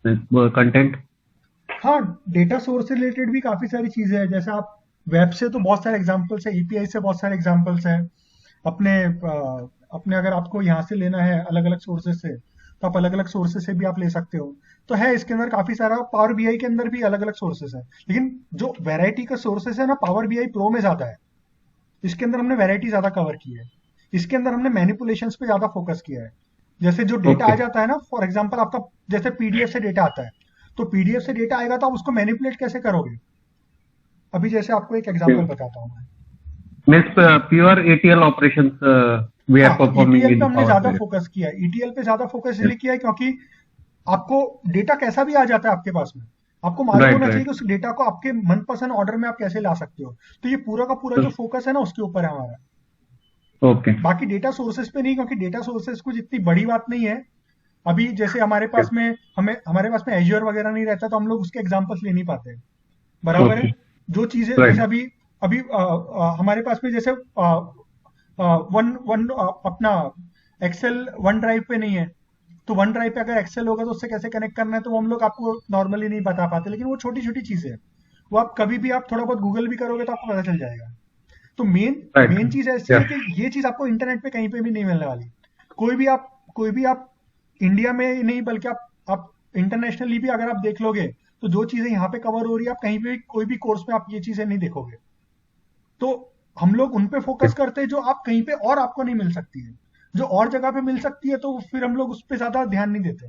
कंटेंट? हाँ, डेटा सोर्स से रिलेटेड भी काफी सारी चीजें हैं। जैसे आप वेब से तो बहुत सारे एग्जांपल्स है, एपीआई से बहुत सारे एग्जांपल्स हैं, अपने अगर आपको यहाँ से लेना है अलग अलग सोर्सेज से तो आप अलग अलग सोर्सेज से भी आप ले सकते हो। तो है इसके अंदर काफी सारा, पावर बीआई के अंदर भी अलग अलग सोर्सेज है, लेकिन जो वैरायटी का सोर्सेज है ना पावर बीआई प्रो में ज्यादा है। इसके अंदर हमने वैरायटी ज्यादा कवर की है, इसके अंदर हमने मैनिपुलेशंस पे ज्यादा फोकस किया है। जैसे जो डेटा आ जाता है ना, फॉर एग्जाम्पल आपका जैसे पीडीएफ से डेटा आता है, तो पीडीएफ से डेटा आएगा तो आप उसको मैनिपुलेट कैसे करोगे। अभी जैसे आपको एक एग्जाम्पल बताता हूँ मैं, pure ETL operations we are performing ETL in पे हमने पावर ज्यादा क्वेरी। फोकस किया है, ईटीएल पे ज्यादा फोकस इसलिए किया है क्योंकि आपको डेटा कैसा भी आ जाता है आपके पास में, आपको मालूम Right, होना right. चाहिए कि उस डेटा को आपके मनपसंद ऑर्डर में आप कैसे ला सकते हो। तो ये पूरा का पूरा जो फोकस है ना उसके ऊपर है हमारा। ओके बाकी डेटा सोर्सेज पे नहीं, क्योंकि डेटा सोर्सेज कुछ इतनी बड़ी बात नहीं है। अभी जैसे हमारे पास में एज्योर वगैरह नहीं रहता तो हम लोग उसके एग्जांपल्स ले नहीं पाते, बराबर है। जो चीजें Right. जैसे अभी हमारे पास में जैसे अपना एक्सेल वन ड्राइव पे नहीं है, तो वन ड्राइव पे अगर एक्सेल होगा तो उससे कैसे कनेक्ट करना है तो वो हम लोग आपको नॉर्मली नहीं बता पाते, लेकिन वो छोटी छोटी चीजें है, वो आप कभी भी आप थोड़ा बहुत गूगल भी करोगे तो आपको पता चल जाएगा। तो Right. मेन चीज ऐसी है कि ये चीज आपको इंटरनेट पे कहीं पे भी नहीं मिलने वाली। कोई भी आप इंडिया में नहीं बल्कि आप इंटरनेशनली भी अगर आप देख लोगे तो जो चीजें यहाँ पे कवर हो रही है आप कहीं पे कोई भी कोर्स में आप ये चीजें नहीं देखोगे। तो हम लोग उन पे फोकस करते हैं जो आप कहीं पे और आपको नहीं मिल सकती है, जो और जगह पे मिल सकती है तो फिर हम लोग उस पर ज्यादा ध्यान नहीं देते।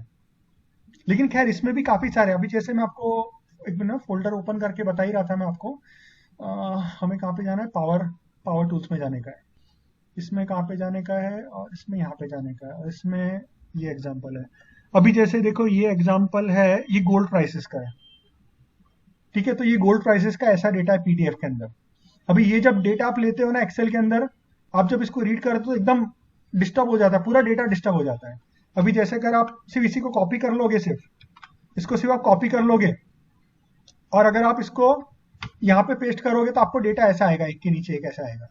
लेकिन खैर इसमें भी काफी सारे, अभी जैसे मैं आपको एक मिनट फोल्डर ओपन करके बता ही रहा था मैं आपको, हमें कहाँ पे जाना है, पावर टूल्स में जाने का है, इसमें कहाँ पे जाने का है, और इसमें यहाँ पे जाने का है, और इसमें ये एग्जाम्पल है। अभी जैसे देखो ये एग्जाम्पल है, ये गोल्ड प्राइसेस का है, ठीक है। तो ये गोल्ड प्राइसेस का ऐसा डेटा है पीडीएफ के अंदर। अभी ये जब डेटा आप लेते हो ना एक्सेल के अंदर, आप जब इसको रीड करते हो तो एकदम डिस्टर्ब हो जाता है, पूरा डेटा डिस्टर्ब हो जाता है। अभी जैसे अगर आप सिर्फ इसी को कॉपी कर लोगे, सिर्फ आप कॉपी कर लोगे, और अगर आप इसको यहाँ पे पेस्ट करोगे तो आपको डेटा ऐसा आएगा, एक के नीचे एक ऐसा आएगा।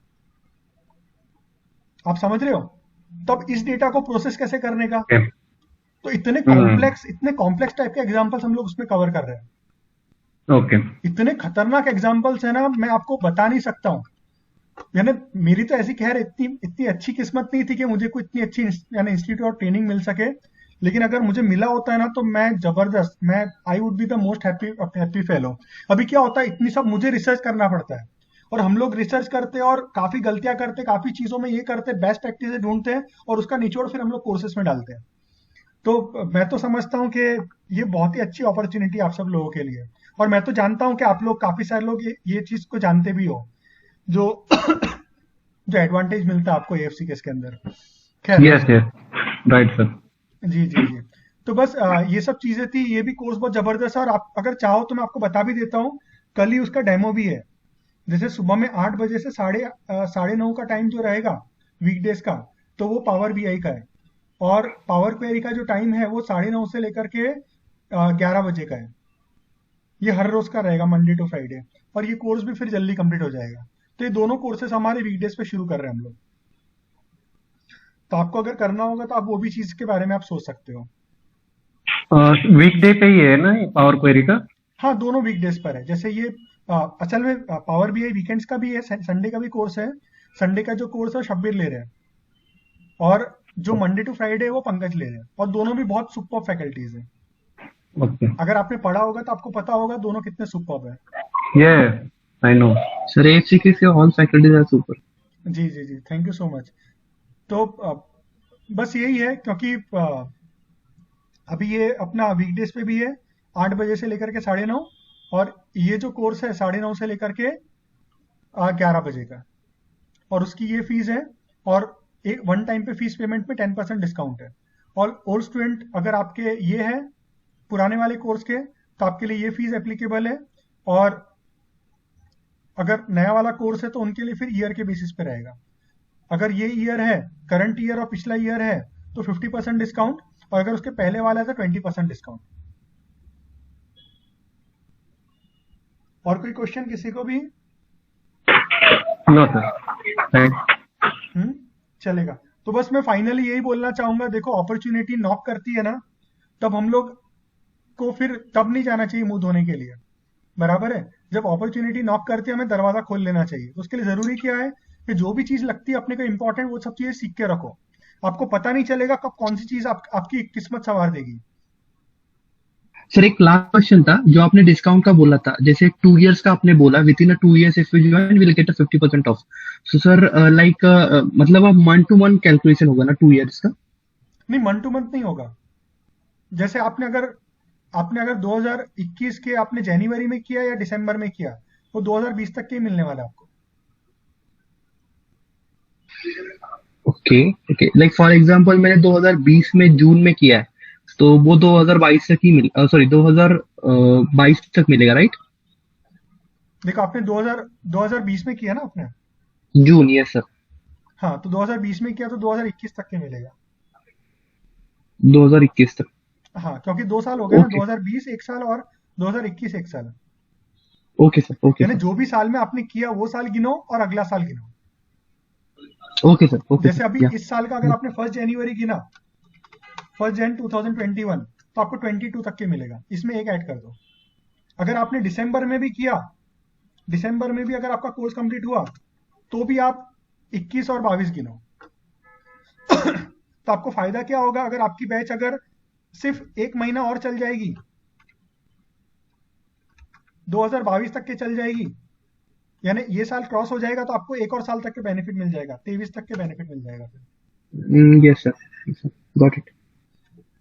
आप समझ रहे हो? तब इस डेटा को प्रोसेस कैसे करने का, तो इतने कॉम्प्लेक्स टाइप के एग्जांपल्स हम लोग उसमें कवर कर रहे हैं। ओके इतने खतरनाक एग्जांपल्स है ना, मैं आपको बता नहीं सकता हूँ। यानी मेरी तो ऐसी खैर इतनी अच्छी किस्मत नहीं थी कि मुझे कोई इतनी अच्छी इंस्टीट्यूट और ट्रेनिंग मिल सके, लेकिन अगर मुझे मिला होता है ना तो मैं जबरदस्त, मैं I would be the most happy fellow. अभी क्या होता है, इतनी सब मुझे रिसर्च करना पड़ता है, और हम लोग रिसर्च करते हैं और काफी गलतियां करते, काफी चीजों में ये करते, बेस्ट प्रैक्टिस ढूंढते हैं और उसका निचोड़ फिर हम लोग कोर्सेस में डालते हैं। तो मैं तो समझता हूँ कि ये बहुत ही अच्छी अपॉर्चुनिटी आप सब लोगों के लिए, और मैं तो जानता हूँ कि आप लोग काफी सारे लोग ये चीज को जानते भी हो, जो जो एडवांटेज मिलता है आपको एएफसी के इसके अंदर। खैर यस राइट सर। जी जी जी, तो बस ये सब चीजें थी। ये भी कोर्स बहुत जबरदस्त है, और आप अगर चाहो तो मैं आपको बता भी देता हूँ, कल ही उसका डेमो भी है। जैसे सुबह में 8 बजे से 9:30 का टाइम जो रहेगा वीकडेज का, तो वो पावर बीआई का है, और पावर क्वेरी का जो टाइम है वो 9:30 से लेकर के 11 बजे का है। ये हर रोज का रहेगा, मंडे टू फ्राइडे, और ये कोर्स भी फिर जल्दी कंप्लीट हो जाएगा। तो ये दोनों कोर्सेस हमारे वीकडेज पे शुरू कर रहे हैं हम लोग। तो आपको अगर करना होगा तो आप वो भी चीज के बारे में आप सोच सकते हो। वीकडे पे ही है ना पावर क्वेरी का? हाँ, दोनों वीकडेज पर है। जैसे ये असल में पावर बीआई वीकेंड्स का भी है, संडे का भी कोर्स है। संडे का जो कोर्स है वो शब्बीर ले रहे हैं, और जो मंडे टू फ्राइडे है वो पंकज ले रहे हैं, और दोनों भी बहुत सुपर फैकल्टीज हैं। ओके, अगर आपने पढ़ा होगा तो आपको पता होगा दोनों कितने सुपर है। ये I know. Sir, HCK all faculties are super. जी जी जी, थैंक यू सो मच। तो बस यही है, क्योंकि अभी ये अपना वीकडेज पे भी है 8 बजे से लेकर के 9:30, और ये जो कोर्स है 9:30 से लेकर के 11 बजे का, और उसकी ये फीस है। और एक वन टाइम पे फीस पेमेंट में 10% डिस्काउंट है। और ओल्ड स्टूडेंट अगर आपके ये है पुराने वाले कोर्स के, तो आपके लिए ये फीस एप्लीकेबल है। और अगर नया वाला कोर्स है तो उनके लिए फिर ईयर के बेसिस पे रहेगा। अगर ये ईयर है, करंट ईयर और पिछला ईयर है, तो 50% डिस्काउंट, और अगर उसके पहले वाला है तो 20% डिस्काउंट। और कोई क्वेश्चन किसी को भी? नो सर, चलेगा। तो बस मैं फाइनली यही बोलना चाहूंगा, देखो अपॉर्चुनिटी नॉक करती है ना, तब हम लोग को फिर तब नहीं जाना चाहिए मुंह धोने के लिए, बराबर है। जब अपॉर्चुनिटी नॉक करती है हमें दरवाजा खोल लेना चाहिए। तो उसके लिए जरूरी क्या है कि जो भी चीज लगती है अपने को इंपॉर्टेंट, वो सब चीजें सीख के रखो। आपको पता नहीं चलेगा कब कौन सी चीज आपकी किस्मत संवार देगी। सर, एक लास्ट क्वेश्चन था जो आपने डिस्काउंट का बोला था, जैसे 2 years का आपने बोला, with in 2 years if you join will get 50% of. So sir, like मतलब अब मंथ टू मंथ कैलकुलेशन होगा ना 2 years का? नहीं, मंथ टू मंथ नहीं होगा। जैसे आपने अगर 2021 के आपने जनवरी में किया या दिसंबर में किया, वो 2020 तक के ही मिलने वाला है आपको। Okay okay, like for example मैंने 2020 में जून में किया है, तो वो 2022 तक ही 2022 तक मिलेगा, राइट? देखो, आपने 2020 में किया ना आपने? जून, यस सर। हाँ, तो 2020 में किया तो 2021 तक के मिलेगा। 2021 तक। हाँ, क्योंकि 2 साल हो गए ना, ओके 2020 1 साल और 2021 1 साल। ओके सर, ओके यानी सर, जो भी साल में आपने किया वो साल गिनो और अगला साल गिनो। ओके सर, ओके जैसे सर, अभी या इस साल का अगर आपने 1 जनवरी गिना, 1 जन 2021, तो आपको 22 तक के मिलेगा। इसमें एक ऐड कर दो। अगर आपने दिसंबर में भी किया, दिसंबर में भी अगर आपका कोर्स कंप्लीट हुआ, तो भी आप 21 और 22 गिनो। तो आपको फायदा क्या होगा, अगर आपकी बैच अगर सिर्फ 1 महीना और चल जाएगी, 2022 तक के चल जाएगी, यानी ये साल क्रॉस हो जाएगा, तो आपको 1 और साल तक के बेनिफिट मिल जाएगा, 23 तक के बेनिफिट मिल जाएगा फिर। Yes sir, got it.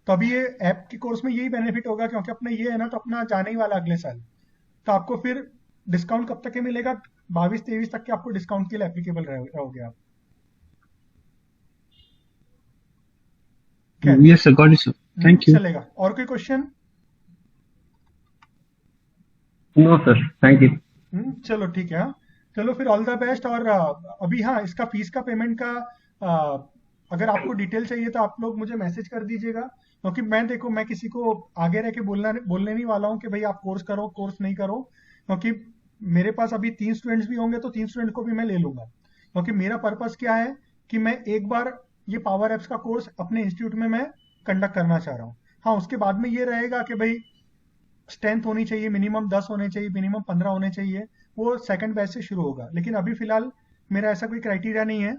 तो अभी ये ऐप के कोर्स में यही बेनिफिट होगा, क्योंकि अपना ये है ना, तो अपना जाने ही वाला अगले साल। तो आपको फिर डिस्काउंट कब तक के मिलेगा? 22-23 तक के आपको डिस्काउंट के लिए एप्लीकेबल रहोगे आप। Yes sir, got it sir, thank you. चलेगा। और कोई question? No sir, thank you. चलो ठीक है। हाँ, चलो फिर ऑल द बेस्ट। और अभी हाँ, इसका फीस का पेमेंट का अगर आपको डिटेल चाहिए तो आप लोग मुझे मैसेज कर दीजिएगा, क्योंकि मैं किसी को आगे रह के बोलने नहीं वाला हूँ कि भाई आप कोर्स करो, कोर्स नहीं करो। क्योंकि मेरे पास अभी 3 स्टूडेंट्स भी होंगे तो 3 स्टूडेंट को भी मैं ले लूंगा, क्योंकि मेरा पर्पस क्या है कि मैं एक बार ये पावर एप्स का कोर्स अपने इंस्टीट्यूट में मैं कंडक्ट करना चाह रहा हूँ। हाँ, उसके बाद में ये रहेगा कि भाई स्ट्रेंथ होनी चाहिए, मिनिमम 10 होने चाहिए, मिनिमम 15 होने चाहिए, वो सेकंड बैच से शुरू होगा। लेकिन अभी फिलहाल मेरा ऐसा कोई क्राइटेरिया नहीं है।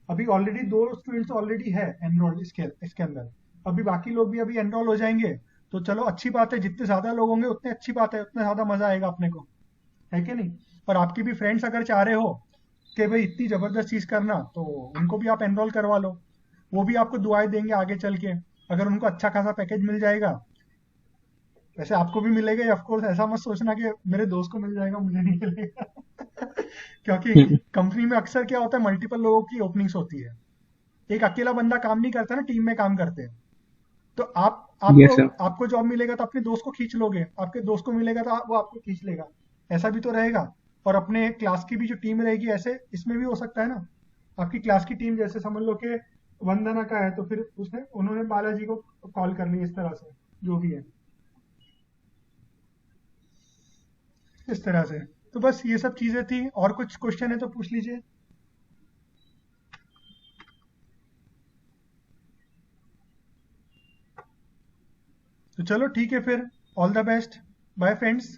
अभी ऑलरेडी 2 स्टूडेंट्स ऑलरेडी है एनरोल्ड इसके अंदर। अभी बाकी लोग भी अभी एनरोल हो जाएंगे, तो चलो अच्छी बात है। जितने ज्यादा लोग होंगे उतने अच्छी बात है, उतना ज्यादा मजा आएगा अपने को, है कि नहीं? और आपके भी फ्रेंड्स अगर चाह रहे हो कि भाई इतनी जबरदस्त चीज करना, तो उनको भी आप एनरोल करवा लो। वो भी आपको दुआएं देंगे आगे चल के, अगर उनको अच्छा खासा पैकेज मिल जाएगा। वैसे आपको भी मिलेगा ऑफ कोर्स, ऐसा मत सोचना कि मेरे दोस्त को मिल जाएगा मुझे नहीं मिलेगा। क्योंकि कंपनी में अक्सर क्या होता है, मल्टीपल लोगों की ओपनिंग्स होती है। एक अकेला बंदा काम नहीं करता ना, टीम में काम करते हैं। तो यस सर, आपको जॉब मिलेगा तो अपने दोस्त को खींच लोगे, आपके दोस्त को मिलेगा तो वो आपको खींच लेगा। ऐसा भी तो रहेगा। और अपने क्लास की भी जो टीम रहेगी, ऐसे इसमें भी हो सकता है ना। आपकी क्लास की टीम जैसे समझ लो कि वंदना का है, तो फिर उन्होंने बालाजी को कॉल कर ली, इस तरह से जो भी है, इस तरह से। तो बस ये सब चीजें थी। और कुछ क्वेश्चन है तो पूछ लीजिए। तो चलो ठीक है फिर, all the best, bye friends.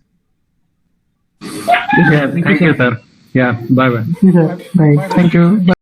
Yeah, thank you, sir. Yeah, bye bye. Right. Thank you.